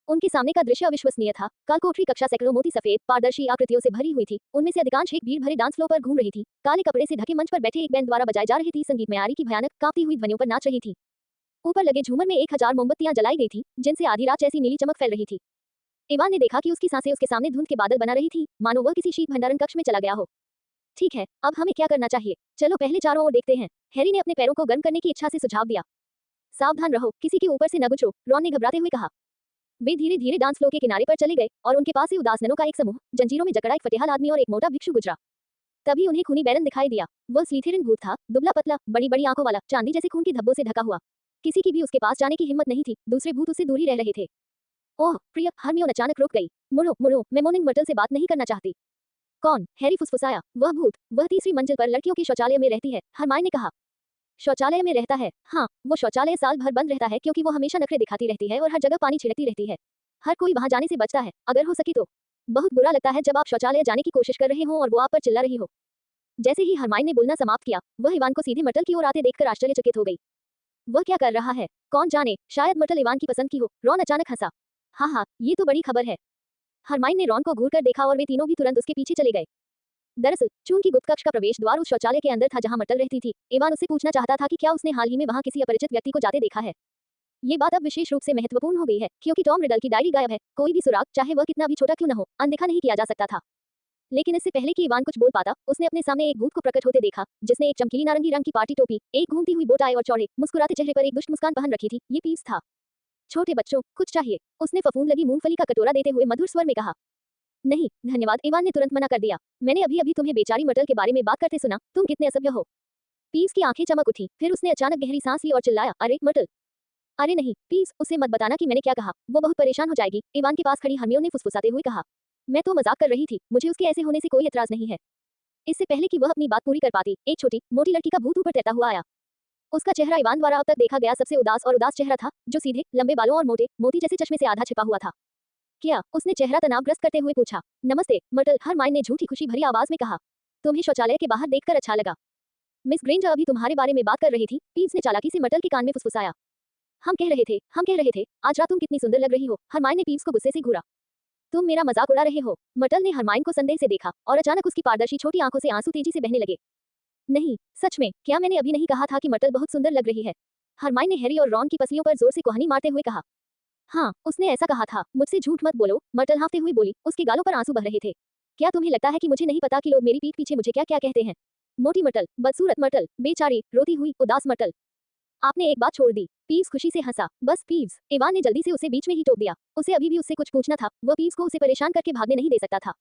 उनके सामने का दृश्य अविश्वसनीय था। कालकोठरी कक्षा सैकड़ों मोती सफेद पारदर्शी आकृतियों से भरी हुई थी। उनमें से अधिकांश एक भीड़ भरे डांस फ्लोर पर घूम रही थी। काले कपड़े से ढके मंच पर बैठे एक बैंड द्वारा बजाई जा रही थी संगीत में आरी की भयानक कांपती हुई ध्वनियों पर नाच रही थी। ऊपर लगे झूमर में 1000 मोमबत्तियां जलाई गई थी, जिनसे आधी रात जैसी नीली चमक फैल रही थी। इवान ने देखा कि उसकी सांसें उसके सामने धुंध के बादल बना रही थी, मानो वह किसी शीत भंडारण कक्ष में चला गया हो। ठीक है, अब हमें क्या करना चाहिए? चलो पहले चारों ओर देखते हैं, हैरी ने अपने पैरों को गर्म करने की इच्छा से सुझाव दिया। सावधान रहो, किसी के ऊपर से न गुजरो, रॉन ने घबराते हुए कहा। वे धीरे-धीरे डांस फ्लोर के किनारे पर चले गए और उनके पास से उदास ननों का एक समूह, जंजीरों में जकड़ा एक फटेहाल आदमी और एक मोटा भिक्षु गुजरा। तभी उन्हें खूनी बैरन दिखाई दिया। वह स्लीथेरिन भूत था, दुबला-पतला, बड़ी-बड़ी आंखों वाला, चांदी जैसे खून की धब्बों से ढका हुआ। किसी की भी उसके पास जाने की हिम्मत नहीं थी, दूसरे भूत उससे दूर ही रह रहे थे। ओह प्रिय, हरमियोन अचानक रुक गई। मुड़ो मुड़ो, मैं मोर्निंग मर्टल से बात नहीं करना चाहती। कौन? हैरी फुसफुसाया। वह भूत, वह तीसरी मंजिल पर लड़कियों के शौचालय में रहती है, हरमाइन ने कहा। शौचालय में रहता है? हाँ, वो शौचालय साल भर बंद रहता है क्योंकि वो हमेशा नखरे दिखाती रहती है और हर जगह पानी छिड़कती रहती है। हर कोई वहां जाने से बचता है, अगर हो सके तो। बहुत बुरा लगता है जब आप शौचालय जाने की कोशिश कर रहे हो और वो आप पर चिल्ला रही हो। जैसे ही हरमाइन ने बोलना समाप्त किया, वह इवान को सीधे मर्टल की ओर आते देखकर आश्चर्यचकित हो गई। वह क्या कर रहा है? कौन जाने, शायद मर्टल इवान की पसंद की हो। रॉन अचानक हंसा। हाँ हाँ, ये तो बड़ी खबर है। हरमाइन ने रॉन को घूरकर देखा और वे तीनों भी तुरंत उसके पीछे चले गए। दरअसल चून की गुप्त कक्ष का प्रवेश द्वार उस शौचालय के अंदर था जहां मर्टल रहती थी। इवान उससे पूछना चाहता था कि क्या उसने हाल ही में वहां किसी अपरिचित व्यक्ति को जाते देखा है। ये बात अब विशेष रूप से महत्वपूर्ण हो गई है क्योंकि टॉम रिडल की डायरी गायब है। कोई भी सुराग, चाहे वह कितना भी छोटा क्यों न हो, अनदेखा नहीं किया जा सकता था। लेकिन इससे पहले कि इवान कुछ बोल पाता, उसने अपने सामने एक भूत को प्रकट होते देखा, जिसने एक चमकीली नारंगी रंग की पार्टी टोपी, एक घूमती हुई बोटाई और चौड़े मुस्कुराते चेहरे पर एक दुष्ट मुस्कान पहन रखी थी। ये पीव्स था। छोटे बच्चों, कुछ चाहिए? उसने फफूंद लगी मूंगफली का कटोरा देते हुए मधुर स्वर में कहा। नहीं, धन्यवाद, इवान ने तुरंत मना कर दिया। मैंने अभी अभी तुम्हें बेचारी मर्टल के बारे में बात करते सुना, तुम कितने असभ्य हो। पीव्स की आंखें चमक उठी, फिर उसने अचानक गहरी सांस ली और चिल्लाया, अरे मर्टल। अरे नहीं, पीव्स, उसे मत बताना कि मैंने क्या कहा, वो बहुत परेशान हो जाएगी, इवान के पास खड़ी हरमियोन ने फुसफुसाते हुए कहा। मैं तो मजाक कर रही थी, मुझे उसके ऐसे होने से कोई एतराज नहीं है। इससे पहले कि वह अपनी बात पूरी कर पाती, एक छोटी मोटी लड़की का भूत ऊपर तैरता हुआ आया। उसका चेहरा इवान द्वारा अब तक देखा गया सबसे उदास चेहरा था, जो सीधे लंबे बालों और मोटे मोती जैसे चश्मे से आधा छिपा हुआ था। क्या? उसने चेहरा तनावग्रस्त करते हुए पूछा। नमस्ते मर्टल, हरमाइन ने झूठी खुशी भरी आवाज में कहा। तुम्हें शौचालय के बाहर देखकर अच्छा लगा। मिस ग्रेंजर अभी तुम्हारे बारे में बात कर रही थी, पीव्स ने चालाकी से मर्टल के कान में फुसफुसाया। हम कह रहे थे, आज रात तुम कितनी सुंदर लग रही हो, हरमाइन ने पीव्स को गुस्से से घूरा। तुम मेरा मजाक उड़ा रहे हो। मर्टल ने हरमाइन को संदेह से देखा और अचानक उसकी पारदर्शी छोटी आंखों से आंसू तेजी से बहने लगे। नहीं, सच में, क्या मैंने अभी नहीं कहा था कि मर्टल बहुत सुंदर लग रही है? हरमाइन ने हैरी और रॉन की पसलियों पर जोर से कोहनी मारते हुए कहा। हाँ, उसने ऐसा कहा था, मुझसे झूठ मत बोलो, मर्टल हाँफते हुए बोली, उसके गालों पर आंसू बह रहे थे। क्या तुम्हें लगता है कि मुझे नहीं पता कि लोग मेरी पीठ पीछे मुझे क्या क्या कहते हैं? मोटी मर्टल, बदसूरत मर्टल, बेचारी, रोती हुई, उदास मर्टल। आपने एक बात छोड़ दी। पीव्स खुशी से हंसा। बस पीव्स, इवान ने जल्दी से उसे बीच में ही टोक दिया। उसे अभी भी उससे कुछ पूछना था, वह पीव्स को उसे परेशान करके भागने नहीं दे सकता था।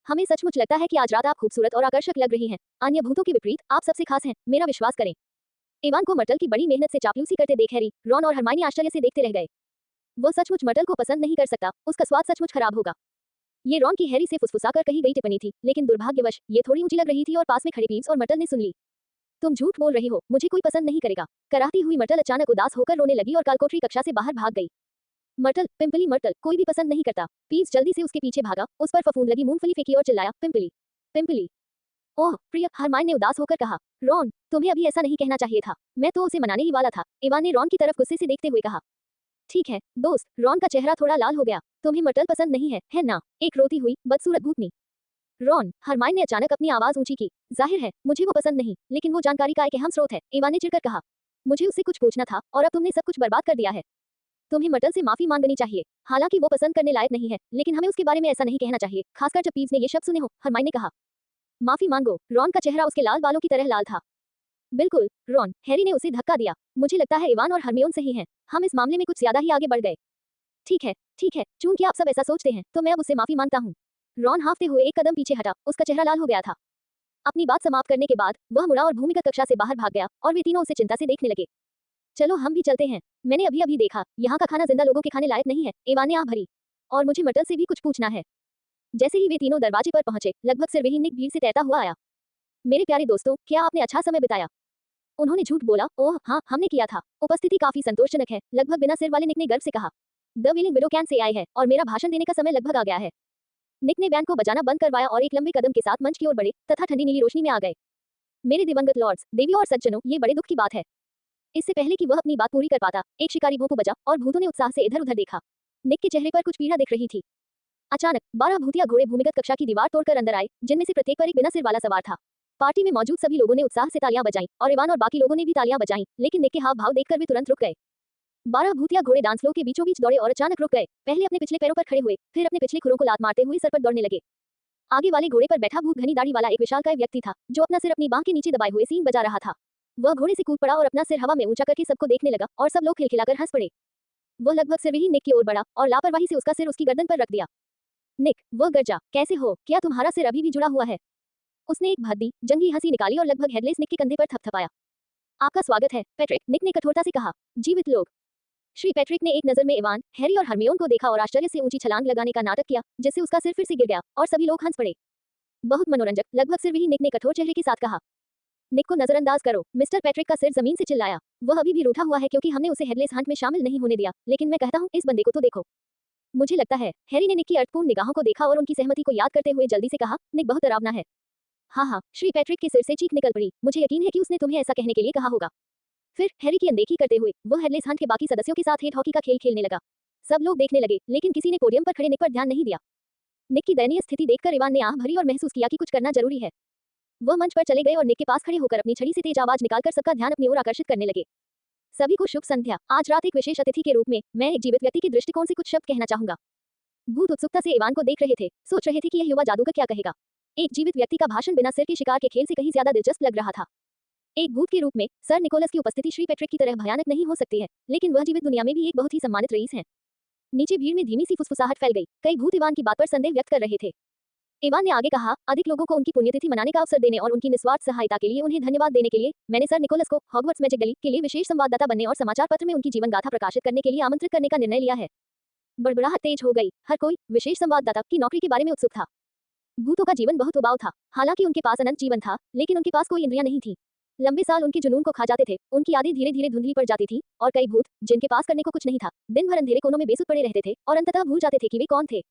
हमें सचमुच लगता है कि आज रात आप खूबसूरत और आकर्षक लग रही हैं। अन्य भूतों के विपरीत आप सबसे खास हैं, मेरा विश्वास करें। इवान को मर्टल की बड़ी मेहनत से चापलूसी करते देख हैरी, रॉन और हरमाइनी आश्चर्य से देखते रह गए। वह सचमुच मर्टल को पसंद नहीं कर सकता, उसका स्वाद सचमुच खराब होगा। ये रॉन की हैरी से फुसफुसाकर कही गई टिप्पणी थी, लेकिन दुर्भाग्यवश ये थोड़ी ऊंची लग रही थी और पास में खड़े पीव्स और मर्टल ने सुन ली। तुम झूठ बोल रही हो, मुझे कोई पसंद नहीं करेगा। कराहती हुई मर्टल अचानक उदास होकर रोने लगी और कालकोठरी कक्षा से बाहर भाग गई। मर्टल, पिंपली मर्टल, कोई भी पसंद नहीं करता। पीप्स जल्दी से उसके पीछे भागा, उस पर फफूंद लगी मूंगफली फेंकी और चिल्लाया, पिंपली, पिंपली। ओह प्रिय, हरमाइन ने उदास होकर कहा। रॉन, तुम्हें अभी ऐसा नहीं कहना चाहिए था। मैं तो उसे मनाने ही वाला था। इवान ने रॉन की तरफ गुस्से से देखते हुए कहा। ठीक है दोस्त। रॉन का चेहरा थोड़ा लाल हो गया। तुम्हें मर्टल पसंद नहीं है ना? एक रोती हुई बदसूरत भूतनी। रॉन, हरमाइन ने अचानक अपनी आवाज ऊंची की। जाहिर है मुझे वो पसंद नहीं, लेकिन वो जानकारी का एक अहम स्रोत है। इवान ने चिढ़कर कहा। मुझे उससे कुछ पूछना था और अब तुमने सब कुछ बर्बाद कर दिया है। तुम्हें मर्टल से माफी मांगनी चाहिए। हालांकि वो पसंद करने लायक नहीं है, लेकिन हमें उसके बारे में ऐसा नहीं कहना चाहिए, खासकर जब पीप्स ने ये शब्द सुने हो। हरमाइन ने कहा। माफी मांगो। रॉन का चेहरा उसके लाल बालों की तरह लाल था। बिल्कुल रॉन, हैरी ने उसे धक्का दिया। मुझे लगता है इवान और हरमियोन सही हैं। हम इस मामले में कुछ ज्यादा ही आगे बढ़ गए। ठीक है, चूंकि आप सब ऐसा सोचते हैं तो मैं अब उससे माफी मांगता हूँ। रॉन हांफते हुए एक कदम पीछे हटा, उसका चेहरा लाल हो गया था। अपनी बात समाप्त करने के बाद वह मुड़ा और भूमिगत कक्षा से बाहर भाग गया और वे तीनों उसे चिंता से देखने लगे। चलो हम भी चलते हैं। मैंने अभी अभी देखा, यहाँ का खाना जिंदा लोगों के खाने लायक नहीं है। इवान ने आह भरी। और मुझे मर्टल से भी कुछ पूछना है। जैसे ही वे तीनों दरवाजे पर पहुंचे, लगभग सिरविहीन निक भीड़ से तैरता हुआ आया। मेरे प्यारे दोस्तों, क्या आपने अच्छा समय बिताया? उन्होंने झूठ बोला। ओह हाँ, हमने किया था। उपस्थिति काफी संतोषजनक है, लगभग बिना सिर वाले निक ने गर्व से कहा। द विलिंग विडो कैंप से आए हैं और मेरा भाषण देने का समय लगभग आ गया है। निक ने बैंड को बजाना बंद करवाया और एक लंबे कदम के साथ मंच की ओर बढ़े तथा ठंडी नीली रोशनी में आ गए। मेरे दिवंगत लॉर्ड्स, देवियों और सज्जनों, ये बड़े दुख की बात है। इससे पहले कि वह अपनी बात पूरी कर पाता, एक शिकारी भोंपू बजा और भूतों ने उत्साह से इधर-उधर देखा। निक के चेहरे पर कुछ पीड़ा दिख रही थी। अचानक 12 भूतिया घोड़े भूमिगत कक्षा की दीवार तोड़कर अंदर आए, जिनमें से प्रत्येक पर एक बिना सिर वाला सवार था। पार्टी में मौजूद सभी लोगों ने उत्साह से तालियां बजाईं और इवान और बाकी लोगों ने भी तालियां बजाईं, लेकिन निक के हाव भाव देखकर वे तुरंत रुक गए। 12 भूतिया घोड़े डांस फ्लोर के बीचों बीच दौड़े और अचानक रुक गए। पहले अपने पिछले पैरों पर खड़े हुए, फिर अपने पिछले खुरों को लात मारते हुए सर पर दौड़ने लगे। आगे वाले घोड़े पर बैठा भूत घनी दाढ़ी वाला एक विशालकाय व्यक्ति था, जो अपना सिर अपनी बांह के नीचे दबाए हुए सींग बजा रहा था। वह घोड़े से कूद पड़ा और अपना सिर हवा में ऊंचा करके सबको देखने लगा और सब लोग खिलखिलाकर हंस पड़े। वह लगभग सिरविहीन निक की ओर बढ़ा और लापरवाही से उसका सिर उसकी गर्दन पर रख दिया। निक, वह गरजा, कैसे हो? क्या तुम्हारा सिर अभी भी जुड़ा हुआ है? उसने एक भद्दी, जंगली हंसी निकाली और लगभग हेडलेस निक के कंधे पर थपथपाया। आपका स्वागत है, पैट्रिक, निक ने कठोरता से कहा। जीवित लोग। श्री पैट्रिक ने एक नजर में इवान, हैरी और हरमियोन को देखा और आश्चर्य से ऊंची छलांग लगाने का नाटक किया, जिससे उसका सिर फिर से गिर गया और सभी लोग हंस पड़े। बहुत मनोरंजक, लगभग सिरविहीन निक ने कठोर चेहरे के साथ कहा। निक को नजरअंदाज करो। मिस्टर पैट्रिक का सिर जमीन से चिल्लाया। वह अभी भी रूठा हुआ है क्योंकि हमने उसे हेडलेस हंट में शामिल नहीं होने दिया, लेकिन मैं कहता हूँ इस बंदे को तो देखो। मुझे लगता है। हैरी ने निक की अर्थपूर्ण निगाहों को देखा और उनकी सहमति को याद करते हुए जल्दी से कहा, निक बहुत डरावना है। हाँ, श्री पैट्रिक के सिर से चीख निकल पड़ी। मुझे यकीन है कि उसने तुम्हें ऐसा कहने के लिए कहा होगा। फिर हैरी की अनदेखी करते हुए वह हेडलेस हंट के बाकी सदस्यों के साथ हेड हॉकी का खेल खेलने लगा। सब लोग देखने लगे, लेकिन किसी ने पोडियम पर खड़े निक पर ध्यान नहीं दिया। निक की दयनीय स्थिति देखकर इवान ने आह भरी और महसूस किया कि कुछ करना जरूरी है। वह मंच पर चले गए और निक के पास खड़े होकर अपनी छड़ी से तेज आवाज निकालकर सबका ध्यान अपनी ओर आकर्षित करने लगे। सभी को शुभ संध्या। आज रात एक विशेष अतिथि के रूप में मैं एक जीवित व्यक्ति के दृष्टिकोण से कुछ शब्द कहना चाहूंगा। भूत उत्सुकता से इवान को देख रहे थे, सोच रहे थे कि यह युवा जादूगर क्या कहेगा। एक जीवित व्यक्ति का भाषण बिना सिर के शिकार के खेल से कहीं ज्यादा दिलचस्प लग रहा था। एक भूत के रूप में सर निकोलस की उपस्थिति श्री पैट्रिक की तरह भयानक नहीं हो सकती है, लेकिन वह जीवित दुनिया में भी एक बहुत ही सम्मानित रईस हैं। नीचे भीड़ में धीमी सी फुसफुसाहट फैल गई। कई भूत इवान की बात पर संदेह व्यक्त कर रहे थे। इवान ने आगे कहा, अधिक लोगों को उनकी पुण्यतिथि मनाने का अवसर देने और उनकी निस्वार्थ सहायता के लिए उन्हें धन्यवाद देने के लिए मैंने सर निकोलस को हॉगवर्ट्स मैजिक गली के लिए विशेष संवाददाता बनने और समाचार पत्र में उनकी जीवन गाथा प्रकाशित करने के लिए आमंत्रित करने का निर्णय लिया है। बड़बड़ाहट तेज हो गई। हर कोई विशेष संवाददाता की नौकरी के बारे में उत्सुक था। भूतों का जीवन बहुत उबाऊ था। हालांकि उनके पास अनंत जीवन था, लेकिन उनके पास कोई इंद्रियां नहीं थी। लंबे साल उनके जुनून को खा जाते थे, उनकी यादें धीरे धीरे धुंधली पड़ जाती थी और कई भूत जिनके पास करने को कुछ नहीं था, दिन भर अंधेरे कोनों में बेसुध पड़े रहते थे और अंततः भूल जाते थे कि वे कौन थे।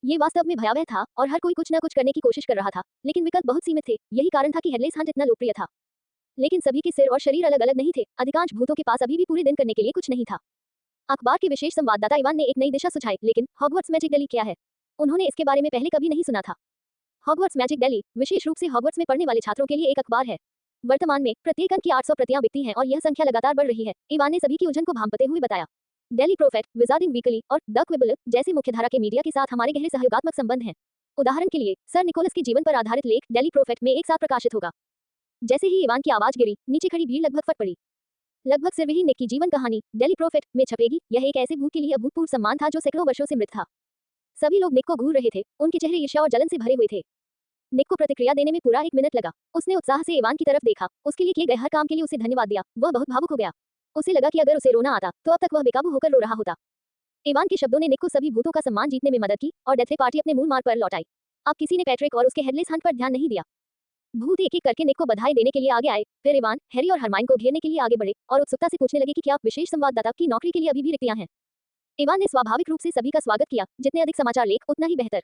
ये वास्तव में भयावह था और हर कोई कुछ न कुछ करने की कोशिश कर रहा था, लेकिन विकल्प बहुत सीमित थे। यही कारण था कि हेडलेस हंट इतना लोकप्रिय था। लेकिन सभी के सिर और शरीर अलग अलग नहीं थे। अधिकांश भूतों के पास अभी भी पूरे दिन करने के लिए कुछ नहीं था। अखबार के विशेष संवाददाता इवान ने एक नई दिशा सुझाई, लेकिन हॉगवर्ट्स मैजिक गली क्या है? उन्होंने इसके बारे में पहले कभी नहीं सुना था। हॉगवर्ट्स मैजिक गली विशेष रूप से हॉगवर्ट्स में पढ़ने वाले छात्रों के लिए एक अखबार है। वर्तमान में प्रत्येक अंक की 800 प्रतियां बिकती हैं और यह संख्या लगातार बढ़ रही है। इवान ने सभी की उलझन को भांपते हुए बताया। डेली प्रोफेट, विजार्डिंग वीकली और द क्विबल जैसे मुख्यधारा के मीडिया के साथ हमारे गहरे सहयोगात्मक संबंध हैं। उदाहरण के लिए, सर निकोलस के जीवन पर आधारित लेख डेली प्रोफेट में एक साथ प्रकाशित होगा। जैसे ही इवान की आवाज गिरी, नीचे खड़ी भीड़ लगभग फट पड़ी। लगभग सिरविहीन निक की जीवन कहानी डेली प्रोफेट में छपेगी। यह एक ऐसे भूत के लिए अभूतपूर्व सम्मान था जो सैकड़ों वर्षों से मृत था। सभी लोग निक को घूर रहे थे, उनके चेहरे ईर्ष्या और जलन से भरे हुए थे। निक को प्रतिक्रिया देने में पूरा 1 मिनट लगा। उसने उत्साह से इवान की तरफ देखा, उसके लिए किए गए हर काम के लिए उसे धन्यवाद दिया। वह बहुत भावुक हो गया। उसे लगा कि अगर उसे रोना आता तो अब तक वह बेकाबू होकर रो रहा होता। इवान के शब्दों ने निक को सभी भूतों का सम्मान जीतने में मदद की और डेथले पार्टी अपने मूल मार्ग पर लौट आई। अब किसी ने पैट्रिक और उसके हेडलेस हंट पर ध्यान नहीं दिया। भूत एक एक करके निक को बधाई देने के लिए आगे आए। फिर इवान, हैरी और हरमाइन को घेरने के लिए आगे बढ़े और उत्सुकता से पूछने लगे कि क्या विशेष संवाददाता की नौकरी के लिए अभी भी रिक्तियां हैं। इवान ने स्वाभाविक रूप से सभी का स्वागत किया, जितने अधिक समाचार लेख उतना ही बेहतर।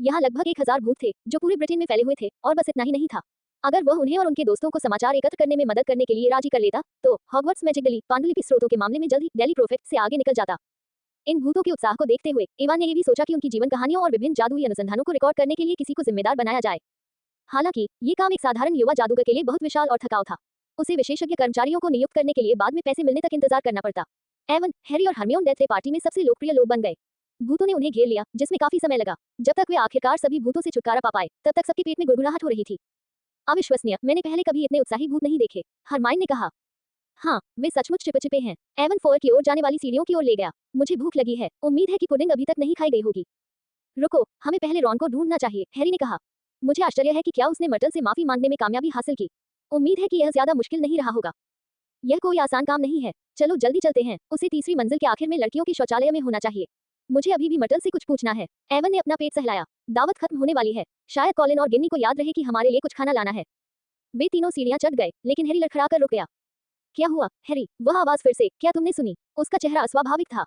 यहाँ लगभग 1000 भूत थे जो पूरे ब्रिटेन में फैले हुए थे, और बस इतना ही नहीं था। अगर वह उन्हें और उनके दोस्तों को समाचार एकत्र करने में मदद करने के लिए राजी कर लेता, तो हॉगवर्ट्स मैजिकली पांडुलिपि स्रोतों के मामले में जल्द ही डेली प्रोफेट से आगे निकल जाता। इन भूतों के उत्साह को देखते हुए इवान ने ये भी सोचा कि उनकी जीवन कहानियों और विभिन्न जादुई अनुसंधानों को रिकॉर्ड करने के लिए किसी को जिम्मेदार बनाया जाए। हालांकि ये काम एक साधारण युवा जादूगर के लिए बहुत विशाल और थकाऊ था। उसे विशेषज्ञ कर्मचारियों को नियुक्त करने के लिए बाद में पैसे मिलने तक इंतजार करना पड़ता। एवन, हैरी और हरमियोन डेथले पार्टी में सबसे लोकप्रिय लोग बन गए। भूतों ने उन्हें घेर लिया, जिसमें काफी समय लगा। जब तक वे आखिरकार सभी भूतों से छुटकारा पा पाए, तब तक सबके पेट में गुड़गुड़ाहट हो रही थी। अविश्वसनीय, मैंने पहले कभी इतने उत्साही भूत नहीं देखे, हरमाइन ने कहा। हाँ, वे सचमुच चिपचिपे हैं। एवन फोर की ओर जाने वाली सीढ़ियों की ओर ले गया। मुझे भूख लगी है, उम्मीद है कि पुडिंग अभी तक नहीं खाई गई होगी। रुको, हमें पहले रॉन को ढूंढना चाहिए, हैरी ने कहा। मुझे आश्चर्य है कि क्या उसने मर्टल से माफी मांगने में कामयाबी हासिल की। उम्मीद है कि यह ज्यादा मुश्किल नहीं रहा होगा। यह कोई आसान काम नहीं है। चलो जल्दी चलते हैं, उसे तीसरी मंजिल के आखिर में लड़कियों के शौचालय में होना चाहिए। मुझे अभी भी मर्टल से कुछ पूछना है। एवन ने अपना पेट सहलाया। दावत खत्म होने वाली है, शायद कॉलिन और गिन्नी को याद रहे कि हमारे लिए कुछ खाना लाना है। वे तीनों सीढ़ियां चढ़ गए, लेकिन हैरी लड़खड़ा कर रुक गया। क्या हुआ, हैरी? वह आवाज फिर से, क्या तुमने सुनी? उसका चेहरा अस्वाभाविक था।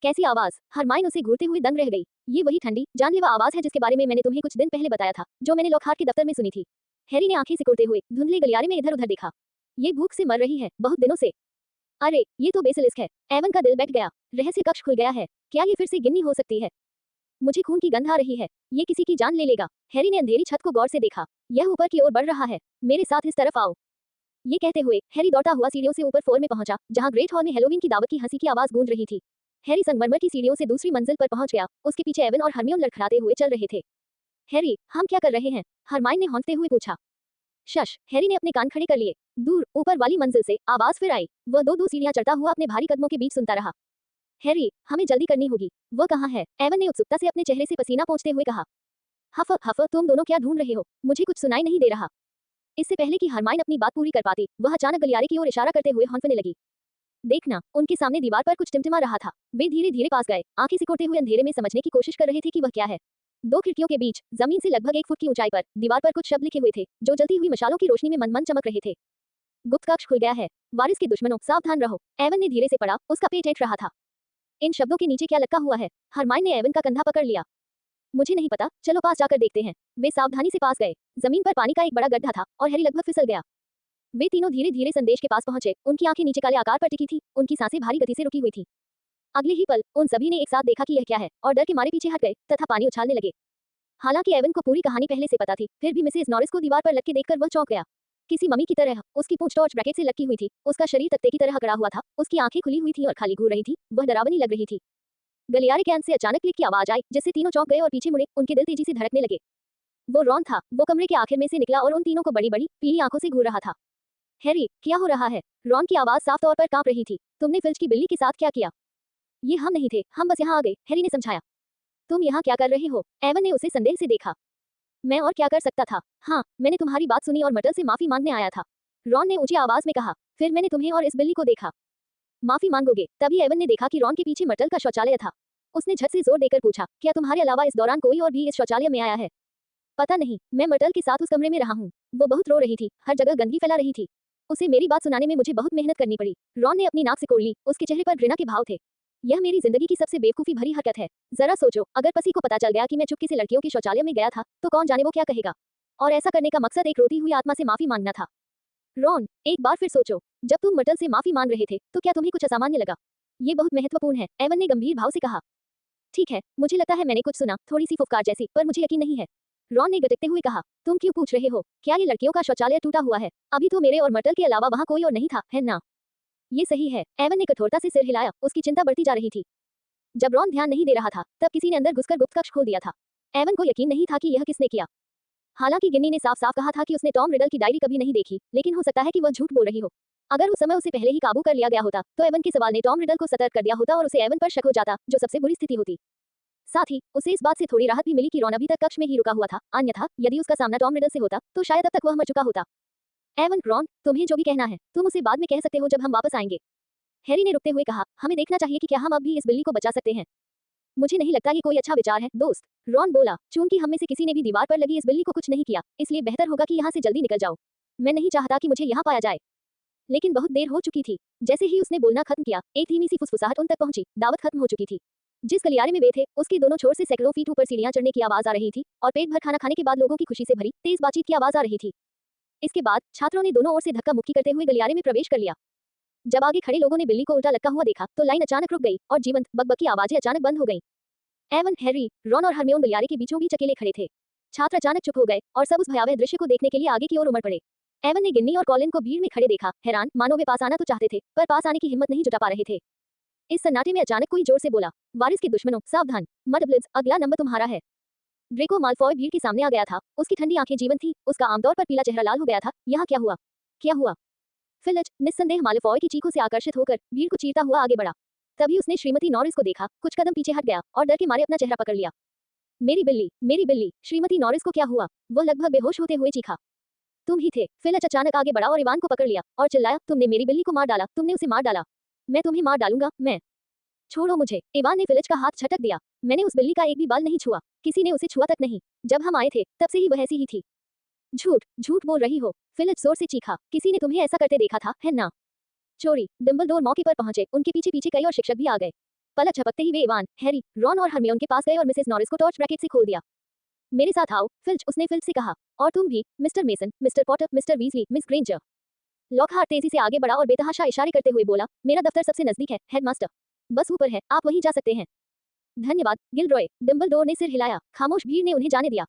कैसी आवाज? हरमाइन उसे घूरते हुए दंग रह गई। ये वही ठंडी, जानलेवा आवाज है जिसके बारे में मैंने तुम्हें कुछ दिन पहले बताया था, जो मैंने लॉकहार्ट के दफ्तर में सुनी थी। हैरी ने आंखें सिकुड़ते हुए धुंधले गलियारे में इधर उधर देखा। ये भूख से मर रही है, बहुत दिनों से। अरे, ये तो बेसिलिस्क है। एवन का दिल बैठ गया। रहस्य कक्ष खुल गया है। क्या ये फिर से गिन्नी हो सकती है? मुझे खून की गंध आ रही है। ये किसी की जान ले लेगा। हैरी ने अंधेरी छत को गौर से देखा। यह ऊपर की ओर बढ़ रहा है। मेरे साथ इस तरफ आओ। ये कहते हुए हैरी दौड़ता हुआ सीढ़ियों से ऊपर फ्लोर में पहुंचा, जहां ग्रेट हॉल में हेलोवीन की दावत की हंसी की आवाज गूंज रही थी। हैरी संगमरमर की सीढ़ियों से दूसरी मंजिल पर पहुंच गया। उसके पीछे एवन और हरमियोन लड़खड़ाते हुए चल रहे थे। हैरी, हम क्या कर रहे हैं? हरमाइन ने हौंकते हुए पूछा। शश, हैरी ने अपने कान खड़े कर लिए। दूर ऊपर वाली मंजिल से आवाज फिर आई। वह दो सीढ़ियां चढ़ता हुआ अपने भारी कदमों के बीच सुनता रहा। हैरी, हमें जल्दी करनी होगी। वह कहाँ है? एवन ने उत्सुकता से अपने चेहरे से पसीना पोंछते हुए कहा। हफ हफ, तुम दोनों क्या ढूंढ रहे हो? मुझे कुछ सुनाई नहीं दे रहा। इससे पहले कि हरमाइन अपनी बात पूरी कर पाती, वह अचानक गलियारे की ओर इशारा करते हुए हौंकने लगी। देखना, उनके सामने दीवार पर कुछ टिमटिमा रहा था। वे धीरे धीरे पास गए, आंखें सिकोड़ते हुए अंधेरे में समझने की कोशिश कर रहे थे कि वह क्या है। दो खिड़कियों के बीच, जमीन से लगभग 1 फुट की ऊंचाई पर, दीवार पर कुछ शब्द लिखे हुए थे, जो जलती हुई मशालों की रोशनी में मनमन चमक रहे थे। गुप्त कक्ष खुल गया है। वारिस के दुश्मनों, सावधान रहो। एवन ने धीरे से पढ़ा, उसका पेट ऐंठ रहा था। इन शब्दों के नीचे क्या लटका हुआ है? हरमाइन ने एवन का कंधा पकड़ लिया। मुझे नहीं पता, चलो पास जाकर देखते हैं। वे सावधानी से पास गए। जमीन पर पानी का एक बड़ा गड्ढा था, और हैरी लगभग फिसल गया। वे तीनों धीरे धीरे संदेश के पास पहुंचे। उनकी आंखें नीचे काले आकार पर टिकी थी, उनकी सांसें भारी गति से रुकी हुई थी। अगले ही पल उन सभी ने एक साथ देखा कि यह क्या है, और डर के मारे पीछे हट गए तथा पानी उछालने लगे। हालांकि एवन को पूरी कहानी पहले से पता थी, फिर भी मिसेस नॉरिस को दीवार पर लटके देखकर वह चौंक गया। किसी मम्मी की तरह उसकी पूंछ टॉर्च ब्रैकेट से लटकी हुई थी, उसका शरीर तख्ते की तरह अकड़ा हुआ था, उसकी आंखें खुली हुई थी और खाली घूर रही थी। वह डरावनी लग रही थी। गलियारे के अंत से अचानक क्लिक की आवाज आई, जिससे तीनों चौंक गए और पीछे मुड़े। उनके दिल तेजी से धड़कने लगे। वो रॉन था। वो कमरे के आखिर में से निकला और उन तीनों को बड़ी बड़ी पीली आंखों से घूर रहा था। हैरी, क्या हो रहा है? रॉन की आवाज साफ तौर पर कांप रही थी। तुमने फिल्च की बिल्ली के साथ क्या किया? ये हम नहीं थे, हम बस यहाँ आ गए, हैरी ने समझाया। तुम यहाँ क्या कर रहे हो? एवन ने उसे संदेह से देखा। मैं और क्या कर सकता था? हाँ, मैंने तुम्हारी बात सुनी और मर्टल से माफी मांगने आया था, रॉन ने ऊंची आवाज में कहा। फिर मैंने तुम्हें और इस बिल्ली को देखा। माफी मांगोगे? तभी एवन ने देखा कि रॉन के पीछे मर्टल का शौचालय था। उसने झट से जोर देकर पूछा, क्या तुम्हारे अलावा इस दौरान कोई और भी इस शौचालय में आया है? पता नहीं, मैं मर्टल के साथ उस कमरे में रहा हूँ। वो बहुत रो रही थी, हर जगह गंदगी फैला रही थी। उसे मेरी बात सुनाने में मुझे बहुत मेहनत करनी पड़ी। रॉन ने अपनी नाक सिकोड़ ली, उसके चेहरे पर घृणा के भाव थे। यह मेरी जिंदगी की सबसे बेवकूफी भरी हरकत है। जरा सोचो, अगर पसी को पता चल गया कि मैं चुपके से लड़कियों के शौचालय में गया था, तो कौन जाने वो क्या कहेगा। और ऐसा करने का मकसद एक रोती हुई आत्मा से माफी मांगना था। रॉन, एक बार फिर सोचो, जब तुम मर्टल से माफी मांग रहे थे, तो क्या तुम्हें कुछ असामान्य लगा? ये बहुत महत्वपूर्ण है, एवन ने गंभीर भाव से कहा। ठीक है, मुझे लगता है मैंने कुछ सुना, थोड़ी सी फुफकार जैसी, पर मुझे यकीन नहीं है, रॉन ने गटकते हुए कहा। तुम क्यों पूछ रहे हो? क्या ये लड़कियों का शौचालय टूटा हुआ है? अभी तो मेरे और मर्टल के अलावा वहाँ कोई और नहीं था, है ना? ये सही है, एवन ने कठोरता से सिर हिलाया, उसकी चिंता बढ़ती जा रही थी। जब रॉन ध्यान नहीं दे रहा था, तब किसी ने अंदर घुसकर गुप्त कक्ष खोल दिया था। एवन को यकीन नहीं था कि यह किसने किया। हालांकि गिन्नी ने साफ साफ कहा था कि उसने टॉम रिडल की डायरी कभी नहीं देखी, लेकिन हो सकता है कि वह झूठ बोल रही हो। अगर उस समय उसे पहले ही काबू कर लिया गया होता, तो एवन के सवाल ने टॉम रिडल को सतर्क कर दिया होता और उसे एवन पर शक हो जाता, जो सबसे बुरी स्थिति होती। साथ ही उसे इस बात से थोड़ी राहत भी मिली कि रॉन अभी तक कक्ष में ही रुका हुआ था, अन्यथा यदि उसका सामना टॉम रिडल से होता, तो शायद अब तक वह मर चुका होता। एवन, रॉन, तुम्हें जो भी कहना है, तुम उसे बाद में कह सकते हो जब हम वापस आएंगे, हैरी ने रुकते हुए कहा। हमें देखना चाहिए कि क्या हम अब भी इस बिल्ली को बचा सकते हैं। मुझे नहीं लगता ये कोई अच्छा विचार है, दोस्त। रॉन बोला, चूंकि हम में से किसी ने भी दीवार पर लगी इस बिल्ली को कुछ नहीं किया, इसलिए बेहतर होगा कि यहाँ से जल्दी निकल जाओ। मैं नहीं चाहता कि मुझे यहाँ पाया जाए। लेकिन बहुत देर हो चुकी थी। जैसे ही उसने बोलना खत्म किया, एक धीमी सी फुसफुसाहट उन तक पहुंची। दावत खत्म हो चुकी थी। जिस गलियारे में वे थे, उसके दोनों छोर से सैकड़ों फीट ऊपर सीढ़ियां चढ़ने की आवाज आ रही थी और पेट भर खाना खाने के बाद लोगों की खुशी से भरी तेज बातचीत की आवाज आ रही थी। इसके बाद छात्रों ने दोनों ओर से धक्का मुक्की करते हुए गलियारे में प्रवेश कर लिया। जब आगे खड़े लोगों ने बिल्ली को उल्टा लटका हुआ देखा तो लाइन अचानक रुक गई और जीवंत बकबक की आवाजें अचानक बंद हो गईं। एवन, हैरी, रॉन और हरमियोन गलियारे के बीचों बीच अकेले खड़े थे। छात्र अचानक चुप हो गए और सब उस भयावह दृश्य को देखने के लिए आगे की ओर उमड़ पड़े। एवन ने गिन्नी और कॉलिन को भीड़ में खड़े देखा, हैरान, मानो वे पास आना तो चाहते थे पर पास आने की हिम्मत नहीं जुटा पा रहे थे। इस सन्नाटे में अचानक कोई जोर से बोला, वारिस के दुश्मनों, सावधान, मडब्लिड्स, अगला नंबर तुम्हारा है। ड्रेको माल्फॉय भीड़ के सामने आ गया था। उसकी ठंडी आंखें जीवंत थी, उसका आमतौर पर पीला चेहरा लाल हो गया था। यहाँ क्या हुआ? क्या हुआ? फिलिच निस्संदेह माल्फॉय की चीखों से आकर्षित होकर भीड़ को चीरता हुआ आगे बढ़ा। तभी उसने श्रीमती नॉरिस को देखा, कुछ कदम पीछे हट गया और डर के मारे अपना चेहरा पकड़ लिया। मेरी बिल्ली, मेरी बिल्ली! श्रीमती नॉरिस को क्या हुआ? वह लगभग बेहोश होते हुए चीखा। तुम ही थे। फिलिच अचानक आगे बढ़ा और इवान को पकड़ लिया और चिल्लाया, तुमने मेरी बिल्ली को मार डाला, तुमने उसे मार डाला। मैं तुम्हें मार डालूंगा, मैं। छोड़ो मुझे। इवान ने फिलिच का हाथ झटक दिया। मैंने उस बिल्ली का एक भी बाल नहीं छुआ, किसी ने उसे छुआ तक नहीं। जब हम आए थे तब से ही वह ऐसी ही थी। झूठ, झूठ बोल रही हो। फिलिच जोर से चीखा, किसी ने तुम्हें ऐसा करते देखा था, है ना? चोरी। डंबलडोर मौके पर पहुंचे, उनके पीछे पीछे कई और शिक्षक भी आ गए। पलक झपकते ही वे इवान, हैरी, रॉन और हरमियोन के पास गए और मिसेस नॉरिस को टॉर्च ब्रैकेट से खोल दिया। मेरे साथ आओ, फिल्च, उसने फिल्च से कहा। और तुम भी, mister mason, mister Potter, mister Weasley, miss Granger. Lockhart तेजी से आगे बढ़ा और बेतहाशा इशारे करते हुए बोला, मेरा दफ्तर सबसे नजदीक है, हेडमास्टर। बस ऊपर है, आप वहीं जा सकते हैं। धन्यवाद, गिलरॉय। डंबलडोर ने सिर हिलाया। खामोश भीड़ ने उन्हें जाने दिया।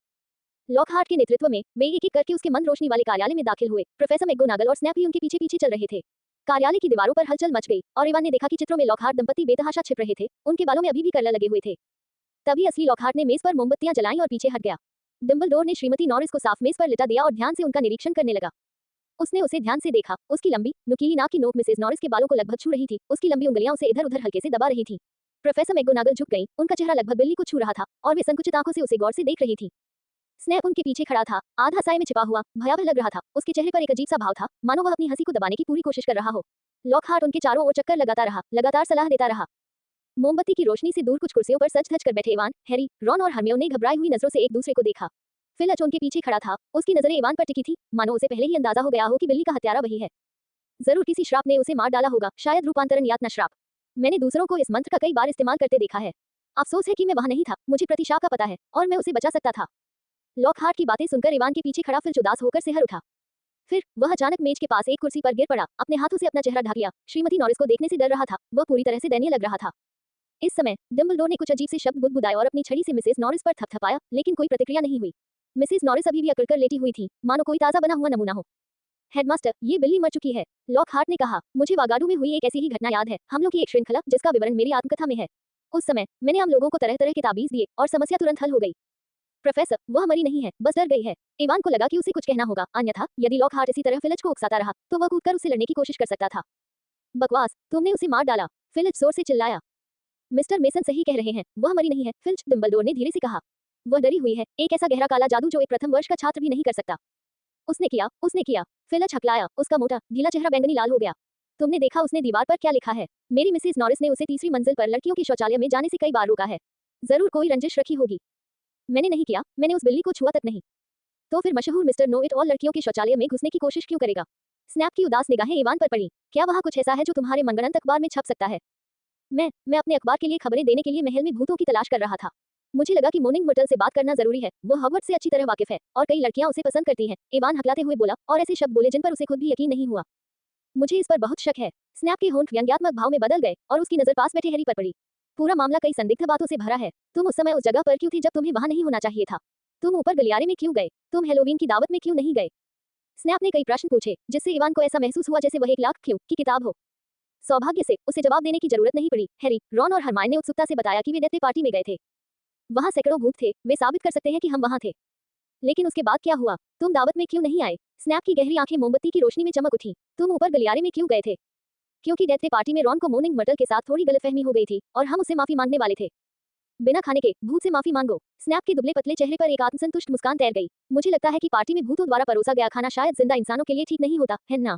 लॉकहार्ट के नेतृत्व में वे एक एक करके उसके मंद रोशनी वाले कार्यालय में दाखिल हुए। प्रोफेसर मैकगोनागल और स्नैप भी उनके पीछे पीछे चल रहे थे। कार्यालय की दीवारों पर हलचल मच गई और इवान ने देखा कि चित्रों में लॉकहार्ट दंपति बेतहाशा छिप रहे थे। उनके बालों में अभी भी कर्ल लगे हुए थे। तभी असली लॉकहार्ट ने मेज पर मोमबत्तियां जलाईं और पीछे हट गया। डंबलडोर ने श्रीमती नॉरिस को साफ मेज पर लिटा दिया और ध्यान से उनका निरीक्षण करने लगा। उसने उसे ध्यान से देखा। उसकी लंबी, नुकीली नाक की नोक मिसेस नॉरिस के बालों को लगभग छू रही थी। उसकी लंबी उंगलियां उसे इधर-उधर हल्के से दबा रही थी। प्रोफेसर मैकगोनागल झुक गईं। उनका चेहरा लगभग बिल्ली को छू रहा था और वे संकुचित आंखों से उसे गौर से देख रही थी। स्नैप उनके पीछे खड़ा था, आधा साए में छिपा हुआ, भयावह लग रहा था। उसके चेहरे पर एक अजीब सा भाव था, मानो वह अपनी हंसी को दबाने की पूरी कोशिश कर रहा हो। लॉकहार्ट उनके चारों ओर चक्कर लगाता रहा, लगातार सलाह देता रहा। मोमबत्ती की रोशनी से दूर कुछ कुर्सियों पर सज धज कर बैठे इवान, हैरी, रॉन और हरमियोन ने घबराई हुई नजरों से एक दूसरे को देखा। फिलिच उनके पीछे खड़ा था। उसकी नजरें इवान पर टिकी थी, मानो उसे पहले ही अंदाजा हो गया हो कि बिल्ली का हत्यारा वही है। जरूर किसी श्राप ने उसे मार डाला होगा, शायद रूपांतरण यातना श्राप। मैंने दूसरों को इस मंत्र का कई बार इस्तेमाल करते देखा है। अफसोस है कि मैं वहां नहीं था, मुझे प्रतिशाप का पता है और मैं उसे बचा सकता था। लॉकहार्ट की बातें सुनकर इवान के पीछे खड़ा फिलिच उदास होकर सिहर उठा। फिर वह अचानक मेज के पास एक कुर्सी पर गिर पड़ा, अपने हाथों से अपना चेहरा ढक लिया। श्रीमती नॉरिस को देखने से डर रहा था, वह पूरी तरह से दयनीय लग रहा था। इस समय डंबलडोर ने कुछ अजीब से शब्द बुदबुदाए और अपनी छड़ी से मिसेस नॉरिस पर थपथपाया, लेकिन कोई प्रतिक्रिया नहीं हुई। मिसेस नॉरिस अभी भी अकड़कर लेटी हुई थी, मानो कोई ताजा बना हुआ नमूना हो। हेडमास्टर, ये बिल्ली मर चुकी है, लॉकहार्ट ने कहा। मुझे वागाडू में हुई एक ऐसी ही घटना याद है, हमलों की एक श्रृंखला जिसका विवरण मेरी आत्मकथा में है। उस समय मैंने आम लोगों को तरह तरह के ताबीज दिए और समस्या तुरंत हल हो गई। प्रोफेसर, वह मरी नहीं है, बस डर गई है। इवान को लगा कि उसे कुछ कहना होगा, अन्यथा यदि लॉकहार्ट इसी तरह फिलिच को उकसाता रहा तो वह कूदकर उससे लड़ने की कोशिश कर सकता था। बकवास, तुमने उसे मार डाला, फिलिच जोर से चिल्लाया। मिस्टर मेसन सही कह रहे हैं, वह मरी नहीं है, फिलिच, डंबलडोर ने धीरे से कहा। वह डरी हुई है, एक ऐसा गहरा काला जादू जो एक प्रथम वर्ष का छात्र भी नहीं कर सकता। उसने किया। फिलिच हकलाया, उसका मोटा, गीला चेहरा बैंगनी लाल हो गया। तुमने देखा उसने दीवार पर क्या लिखा है? मेरी मिसेस नॉरिस ने उसे तीसरी मंजिल पर लड़कियों के शौचालय में जाने से कई बार रोका है। जरूर कोई रंजिश रखी होगी। मैंने नहीं किया, मैंने उस बिल्ली को छुआ तक नहीं। तो फिर मशहूर मिस्टर नो इट ऑल लड़कियों के शौचालय में घुसने की कोशिश क्यों करेगा? स्नैप की उदास निगाहें इवान पर पड़ी। क्या वहाँ कुछ ऐसा है जो तुम्हारे मनगढ़ंत अखबार में छप सकता है? मैं अपने अखबार के लिए खबरें देने के लिए महल में भूतों की तलाश कर रहा था। मुझे लगा कि मोर्निंग मर्टल से बात करना जरूरी है, वो हॉगवर्ट्स से अच्छी तरह वाकिफ है और कई लड़कियां उसे पसंद करती हैं। इवान हकलाते हुए बोला और ऐसे शब्द बोले जिन पर उसे खुद भी यकीन नहीं हुआ। मुझे इस पर बहुत शक है। स्नैप के होंठ व्यंग्यात्मक भाव में बदल गए और उसकी नजर पास बैठे हैरी पर पड़ी। पूरा मामला कई संदिग्ध बातों से भरा है। तुम उस समय उस जगह पर क्यों थे जब तुम्हें वहां नहीं होना चाहिए था? तुम ऊपर गलियारे में क्यों गए? तुम हेलोवीन की दावत में क्यों नहीं गए? स्नैप ने कई प्रश्न पूछे, जिससे इवान को ऐसा महसूस हुआ जैसे वह एक लाख क्यों की किताब हो। सौभाग्य से उसे जवाब देने की जरूरत नहीं पड़ी। हैरी, रॉन और हरमाइनी ने उत्सुकता से बताया कि वे डेथ पार्टी में गए थे। वहां सैकड़ों भूत थे, वे साबित कर सकते हैं कि हम वहां थे। लेकिन उसके बाद क्या हुआ? तुम दावत में क्यों नहीं आए? स्नैप की गहरी आंखें मोमबत्ती की रोशनी में चमक उठी। तुम ऊपर गलियारे में क्यों गए थे? क्योंकि डेथ पार्टी में रॉन को मोर्निंग मर्टल के साथ थोड़ी गलतफहमी हो गई थी और हम उससे माफी मांगने वाले थे। बिना खाने के भूत से माफी मांगो। स्नैप के दुबले पतले चेहरे पर एक आत्मसंतुष्ट मुस्कान तैर गई। मुझे लगता है कि पार्टी में भूतों द्वारा परोसा गया खाना शायद जिंदा इंसानों के लिए ठीक नहीं होता, है ना?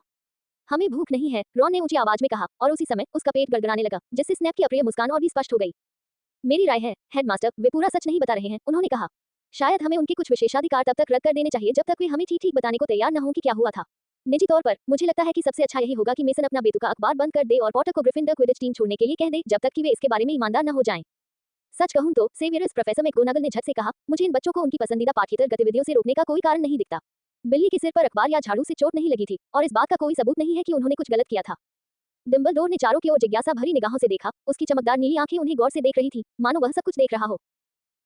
हमें भूख नहीं है, रॉन ने ऊंची आवाज में कहा और उसी समय उसका पेट गड़गड़ाने लगा, जिससे स्नैप की अप्रिय मुस्कान और भी स्पष्ट हो गई। मेरी राय है, हेडमास्टर, वे पूरा सच नहीं बता रहे हैं, उन्होंने कहा। शायद हमें उनके कुछ विशेषाधिकार तब तक रद्द कर देने चाहिए जब तक वे हमें ठीक-ठीक बताने को तैयार न हों कि क्या हुआ था। निजी तौर पर, मुझे लगता है कि सबसे अच्छा यही होगा कि मेसन अपना बेतुका अखबार बंद कर दे और पॉटर को ग्रिफिंडर क्विडिच टीम छोड़ने के लिए कह दे जब तक कि वे इसके बारे में ईमानदार न हो जाएं। सच कहूं तो सेवियरस प्रोफेसर मैकगोनागल ने झट से कहा, मुझे इन बच्चों को उनकी पसंदीदा पाठ्येतर गतिविधियों से रोकने का कोई कारण नहीं दिखता। बिल्ली के सिर पर अखबार या झाड़ू से चोट नहीं लगी थी और इस बात का कोई सबूत नहीं है कि उन्होंने कुछ गलत किया था। डम्बलडोर ने चारों की ओर जिज्ञासा भरी निगाहों से देखा, उसकी चमकदार नीली आंखें उन्हें गौर से देख रही थी, मानो वह सब कुछ देख रहा हो।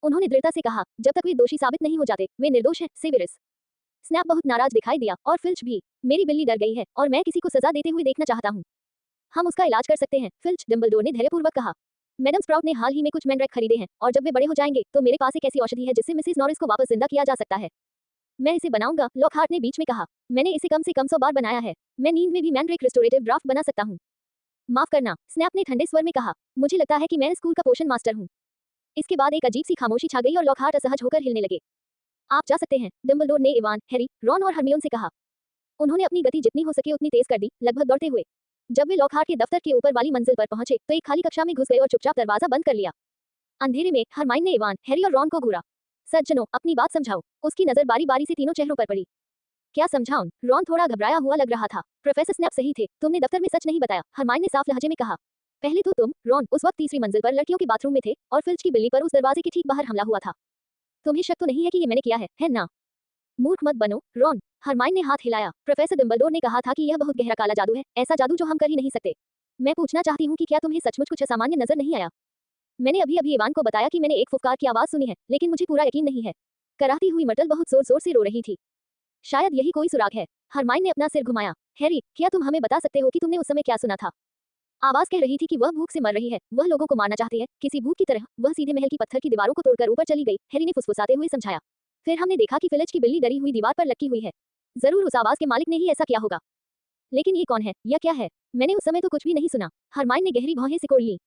उन्होंने दृढ़ता से कहा, जब तक वे दोषी साबित नहीं हो जाते, वे निर्दोष हैं, सेवियरस। स्नैप बहुत नाराज दिखाई दिया और फिल्च भी। मेरी बिल्ली डर गई है और मैं किसी को सजा देते हुए देखना चाहता हूँ। हम उसका इलाज कर सकते हैं, फिल्च, डम्बलडोर ने धैर्यपूर्वक कहा। मैडम स्प्राउट ने हाल ही में कुछ मैनड्रैक खरीदे हैं और जब वे बड़े हो जाएंगे तो मेरे पास एक ऐसी औषधि है जिससे मिसेस नॉरिस को वापस जिंदा किया जा सकता है। मैं इसे बनाऊंगा, लॉकहार्ट ने बीच में कहा। मैंने इसे कम से कम 100 बार बनाया है। मैं नींद में भी मैनड्रैक रिस्टोरेटिव ड्राफ्ट बना सकता हूँ। माफ करना, स्नैप ने ठंडे स्वर में कहा। मुझे लगता है कि मैं स्कूल का पोषण मास्टर हूँ। इसके बाद एक अजीब सी खामोशी छा गई और लॉकहार्ट असहज होकर हिलने लगे। आप जा सकते हैं, डम्बलडोर ने इवान, हैरी, रॉन और हरमियोन से कहा। उन्होंने अपनी गति जितनी हो सके उतनी तेज कर दी, लगभग दौड़ते हुए। जब वे लॉकहार्ट के दफ्तर के ऊपर वाली मंजिल पर पहुंचे तो एक खाली कक्षा में घुस गए और चुपचाप दरवाजा बंद कर लिया। अंधेरे में हरमाइन ने इवान, हैरी और रॉन को घूरा। सज्जनों, अपनी बात समझाओ। उसकी नजर बारी बारी से तीनों चेहरों पर पड़ी। क्या समझाऊं? रॉन थोड़ा घबराया हुआ लग रहा था। प्रोफेसर स्नैप सही थे, तुमने दफ्तर में सच नहीं बताया, हरमाइन ने साफ लहजे में कहा। पहले तो तुम, रॉन, उस वक्त तीसरी मंजिल पर लड़कियों के बाथरूम में थे और फिल्च की बिल्ली पर उस दरवाजे के ठीक बाहर हमला हुआ था। तुम्हें शक तो नहीं है कि ये मैंने किया है ना? मूर्ख मत बनो, रॉन, हरमाइन ने हाथ हिलाया। प्रोफेसर डम्बलडोर ने कहा था कि यह बहुत गहरा काला जादू है, ऐसा जादू जो हम कर ही नहीं सकते। मैं पूछना चाहती हूँ कि क्या तुम्हें सचमुच कुछ असामान्य नजर नहीं आया? मैंने अभी इवान को बताया कि मैंने एक फुफकार की आवाज सुनी है, लेकिन मुझे पूरा यकीन नहीं है। कराहती हुई मर्टल बहुत जोर जोर से रो रही थी। शायद यही कोई सुराग है। हरमाइन ने अपना सिर घुमाया। हैरी, क्या तुम हमें बता सकते हो कि तुमने उस समय क्या सुना था? आवाज कह रही थी कि वह भूख से मर रही है, वह लोगों को मारना चाहती है, किसी भूत की तरह। वह सीधे महल की पत्थर की दीवारों को तोड़कर ऊपर चली गई, हैरी ने फुसफुसाते हुए समझाया। फिर हमने देखा कि फिलिच की बिल्ली डरी हुई दीवार पर लटकी हुई है। जरूर उस आवाज के मालिक ने ही ऐसा किया होगा। लेकिन ये कौन है या क्या है? मैंने उस समय तो कुछ भी नहीं सुना। हरमाइन ने गहरी भौहें सिकोड़ ली।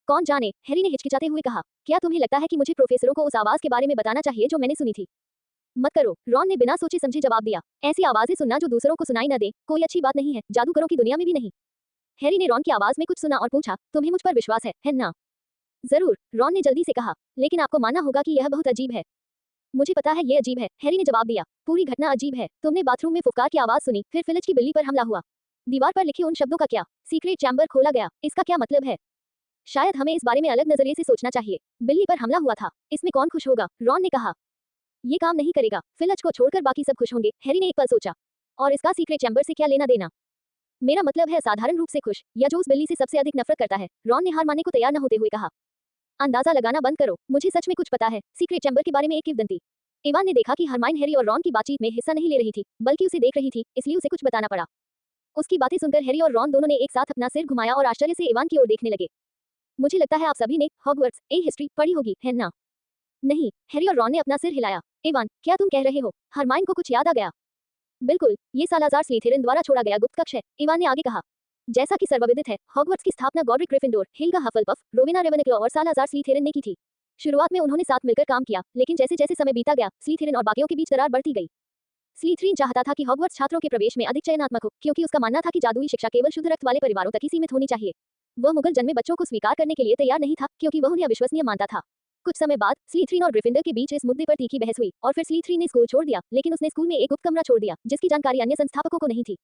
कौन जाने, हैरी ने हिचकिचाते हुए कहा। क्या तुम्हें लगता है कि मुझे प्रोफेसरों को उस आवाज के बारे में बताना चाहिए जो मैंने सुनी थी? मत करो, रॉन ने बिना सोचे समझे जवाब दिया। ऐसी आवाजें सुनना जो दूसरों को सुनाई न दे, कोई अच्छी बात नहीं है, जादूगरों की दुनिया में भी नहीं। हैरी ने रॉन की आवाज में कुछ सुना और पूछा, तुम्हें मुझ पर विश्वास है ना? जरूर, रॉन ने जल्दी से कहा, लेकिन आपको मानना होगा कि यह बहुत अजीब है। मुझे पता है ये अजीब है, हैरी ने जवाब दिया। पूरी घटना अजीब है। तुमने बाथरूम में फुफकार की आवाज सुनी, फिर फिलिच की बिल्ली पर हमला हुआ। दीवार पर लिखे उन शब्दों का क्या? सीक्रेट चैम्बर खोला गया, इसका क्या मतलब है? शायद हमें इस बारे में अलग नजरिए से सोचना चाहिए। बिल्ली पर हमला हुआ था, इसमें कौन खुश होगा? रॉन ने कहा। ये काम नहीं करेगा, फिलिच को छोड़कर बाकी सब खुश होंगे, हैरी ने एक पल सोचा। और इसका सीक्रेट चैम्बर से क्या लेना देना? मेरा मतलब है साधारण रूप से खुश, या जो उस बिल्ली से सबसे अधिक नफरत करता है, रॉन ने हार मानने को तैयार न होते हुए कहा। अंदाजा लगाना बंद करो, मुझे सच में कुछ पता है, सीक्रेट चैम्बर के बारे में एक किंवदंती। इवान ने देखा कि हरमाइन हैरी और रॉन की बातचीत में हिस्सा नहीं ले रही थी, बल्कि उसे देख रही थी, इसलिए उसे कुछ बताना पड़ा। उसकी बातें सुनकर हैरी और रॉन दोनों ने एक साथ अपना सिर घुमाया और आश्चर्य से इवान की ओर देखने लगे। मुझे लगता है आप सभी ने हॉगवर्ट्स ए हिस्ट्री पढ़ी होगी, है ना? नहीं, हैरी और रॉन ने अपना सिर हिलाया। इवान, क्या तुम कह रहे हो? हरमाइन को कुछ याद आ गया। बिल्कुल, ये सालाज़ार स्लिथेरिन द्वारा छोड़ा गया गुप्त कक्ष है, इवान ने आगे कहा। जैसा कि सर्वविदित है, हॉगवर्ट्स की स्थापना गॉडरिक ग्रिफिंडोर, हेल्गा हफलपफ, रोवेना रेवेनक्लॉ और सालाज़ार स्लिथेरिन ने की थी। शुरुआत में उन्होंने साथ मिलकर काम किया, लेकिन जैसे-जैसे समय बीता गया, स्लिथेरिन और बाकियों के बीच दरार बढ़ती गई। स्लिथेरिन चाहता था कि हॉगवर्ट्स छात्रों के प्रवेश में अधिक चयनात्मक हो, क्योंकि उसका मानना था कि जादुई शिक्षा केवल शुद्ध रक्त वाले परिवारों तक ही सीमित होनी चाहिए। वह मुगल जन्मे बच्चों को स्वीकार करने के लिए तैयार नहीं था, क्योंकि वह उन्हें अविश्वसनीय मानता था। कुछ समय बाद स्लिथेरिन और ग्रिफिंडर के बीच इस मुद्दे पर तीखी बहस हुई और फिर स्लिथेरिन ने स्कूल छोड़ दिया, लेकिन उसने स्कूल में एक गुप्त कमरा छोड़ दिया, जिसकी जानकारी अन्य संस्थापकों को नहीं थी।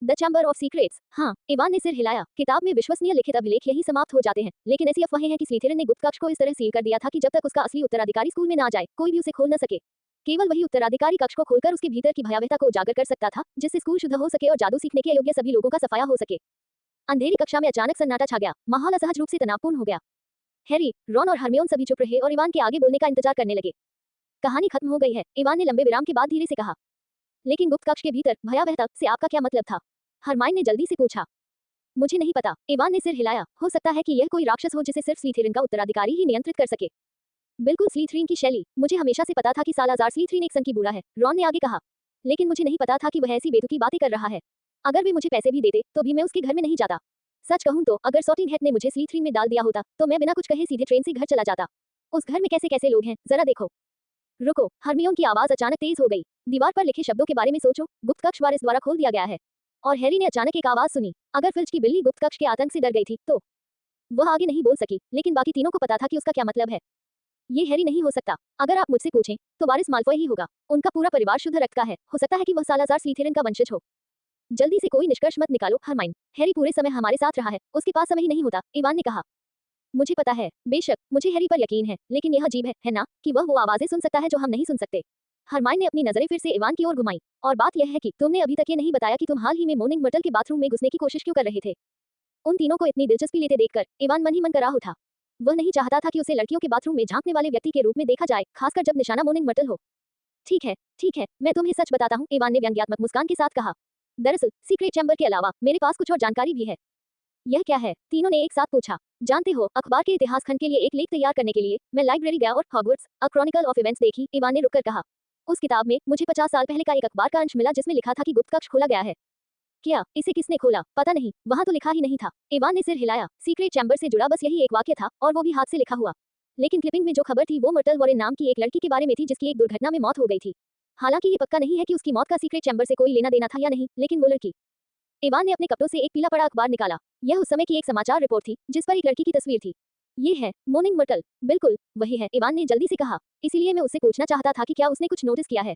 The chamber of secrets. हाँ, इवान ने सिर हिलाया। किताब में विश्वसनीय लिखित अभिलेख यही समाप्त हो जाते हैं, लेकिन ऐसी अफवाहें हैं कि स्लिथेरिन ने गुप्त कक्ष को इस तरह सील कर दिया था कि जब तक उसका असली उत्तराधिकारी स्कूल में ना जाए, कोई भी उसे खोल न सके। केवल वही उत्तराधिकारी कक्ष को खोलकर उसके भीतर की भयावहता को उजागर कर सकता था, जिससे स्कूल शुद्ध हो सके और जादू सीखने के अयोग्य सभी लोगों का सफाया हो सके। अंधेरी कक्षा में अचानक सन्नाटा छा गया, माहौल असहज रूप से तनावपूर्ण हो गया। हैरी, रॉन और हरमियोन सभी चुप रहे और इवान के आगे बोलने का इंतजार करने लगे। कहानी खत्म हो गई है, इवान ने लंबे विराम के बाद धीरे से कहा। लेकिन गुप्त कक्ष के भीतर भयावहता से आपका क्या मतलब था? हरमाइन ने जल्दी से पूछा। मुझे नहीं पता, इवान ने सिर हिलाया। हो सकता है कि यह कोई राक्षस हो जिसे सिर्फ स्लिथेरिन का उत्तराधिकारी ही नियंत्रित कर सके। बिल्कुल स्लिथेरिन की शैली। मुझे हमेशा से पता था कि सालाज़ार स्लिथेरिन एक संकी बूढ़ा है, रॉन ने आगे कहा। लेकिन मुझे नहीं पता था कि वह ऐसी बेतुकी बातें कर रहा है। अगर वे मुझे पैसे भी देते तो भी मैं उसके घर में नहीं जाता। सच कहूं तो अगर सॉर्टिंग हैट ने मुझे स्लिथेरिन में डाल दिया होता तो मैं बिना कुछ कहे सीधे ट्रेन से घर चला जाता। उस घर में कैसे कैसे लोग हैं, जरा देखो। रुको, हरमियोन की आवाज अचानक तेज हो गई। दीवार पर लिखे शब्दों के बारे में सोचो, गुप्त कक्ष वारिस द्वारा खोल दिया गया है। और हैरी ने अचानक एक आवाज सुनी। अगर फिल्च की बिल्ली गुप्त कक्ष के आतंक से डर गई थी तो वह आगे नहीं बोल सकी, लेकिन बाकी तीनों को पता था कि उसका क्या मतलब है। ये हैरी नहीं हो सकता। अगर आप मुझसे पूछें, तो वारिस माल्फॉय ही होगा। उनका पूरा परिवार शुद्ध रक्त का है। हो सकता है कि वह सालाज़ार स्लिथेरिन का वंशज हो। जल्दी से कोई निष्कर्ष मत निकालो, हरमाइन। हैरी पूरे समय हमारे साथ रहा है, उसके पास समय ही नहीं होता, इवान ने कहा। मुझे पता है, बेशक, मुझे हैरी पर यकीन है, लेकिन यह अजीब है ना, कि वह वो आवाजें सुन सकता है जो हम नहीं सुन सकते। हरमाइन ने अपनी नजरें फिर से इवान की ओर घुमाई। और बात यह है कि तुमने अभी तक ये नहीं बताया कि तुम हाल ही में मोर्निंग मर्टल के बाथरूम में घुसने की कोशिश क्यों कर रहे थे। उन तीनों को इतनी दिलचस्पी लेते देखकर इवान मन ही मन कराह उठा। वह नहीं चाहता था कि उसे लड़कियों के बाथरूम में झांकने वाले व्यक्ति के रूप में देखा जाए, खासकर जब निशाना मोर्निंग मर्टल हो। ठीक है, मैं तुम्हें सच बताता हूँ, इवान ने व्यंग्यात्मक मुस्कान के साथ कहा। दरअसल सीक्रेट चैम्बर के अलावा मेरे पास कुछ और जानकारी भी है। यह क्या है? तीनों ने एक साथ पूछा। जानते हो, अखबार के इतिहास खंड के लिए एक लेख तैयार करने के लिए मैं लाइब्रेरी गया और Hogwarts a Chronicle of events देखी, इवान ने रुककर कहा। उस किताब में मुझे 50 साल पहले का एक अखबार का अंश मिला जिसमें लिखा था कि गुप्त कक्ष खोला गया है। क्या इसे किसने खोला? पता नहीं, वहां तो लिखा ही नहीं था। इवान ने सिर हिलाया। सीक्रेट चैम्बर से जुड़ा बस यही एक वाक्य था, और वो भी हाथ से लिखा हुआ। लेकिन क्लिपिंग में जो खबर थी वो मर्टल वॉरेन नाम की एक लड़की के बारे में थी जिसकी एक दुर्घटना में मौत हो गई थी। हालांकि ये पक्का नहीं है कि उसकी मौत का सीक्रेट चैम्बर से कोई लेना देना था या नहीं, लेकिन वो लड़की। इवान ने अपने कपड़ों से एक पीला पड़ा अखबार निकाला। यह उस समय की एक समाचार रिपोर्ट थी जिस पर एक लड़की की तस्वीर थी। ये है मोर्निंग मर्टल। बिल्कुल वही है, इवान ने जल्दी से कहा। इसीलिए मैं उससे पूछना चाहता था कि क्या उसने कुछ नोटिस किया है।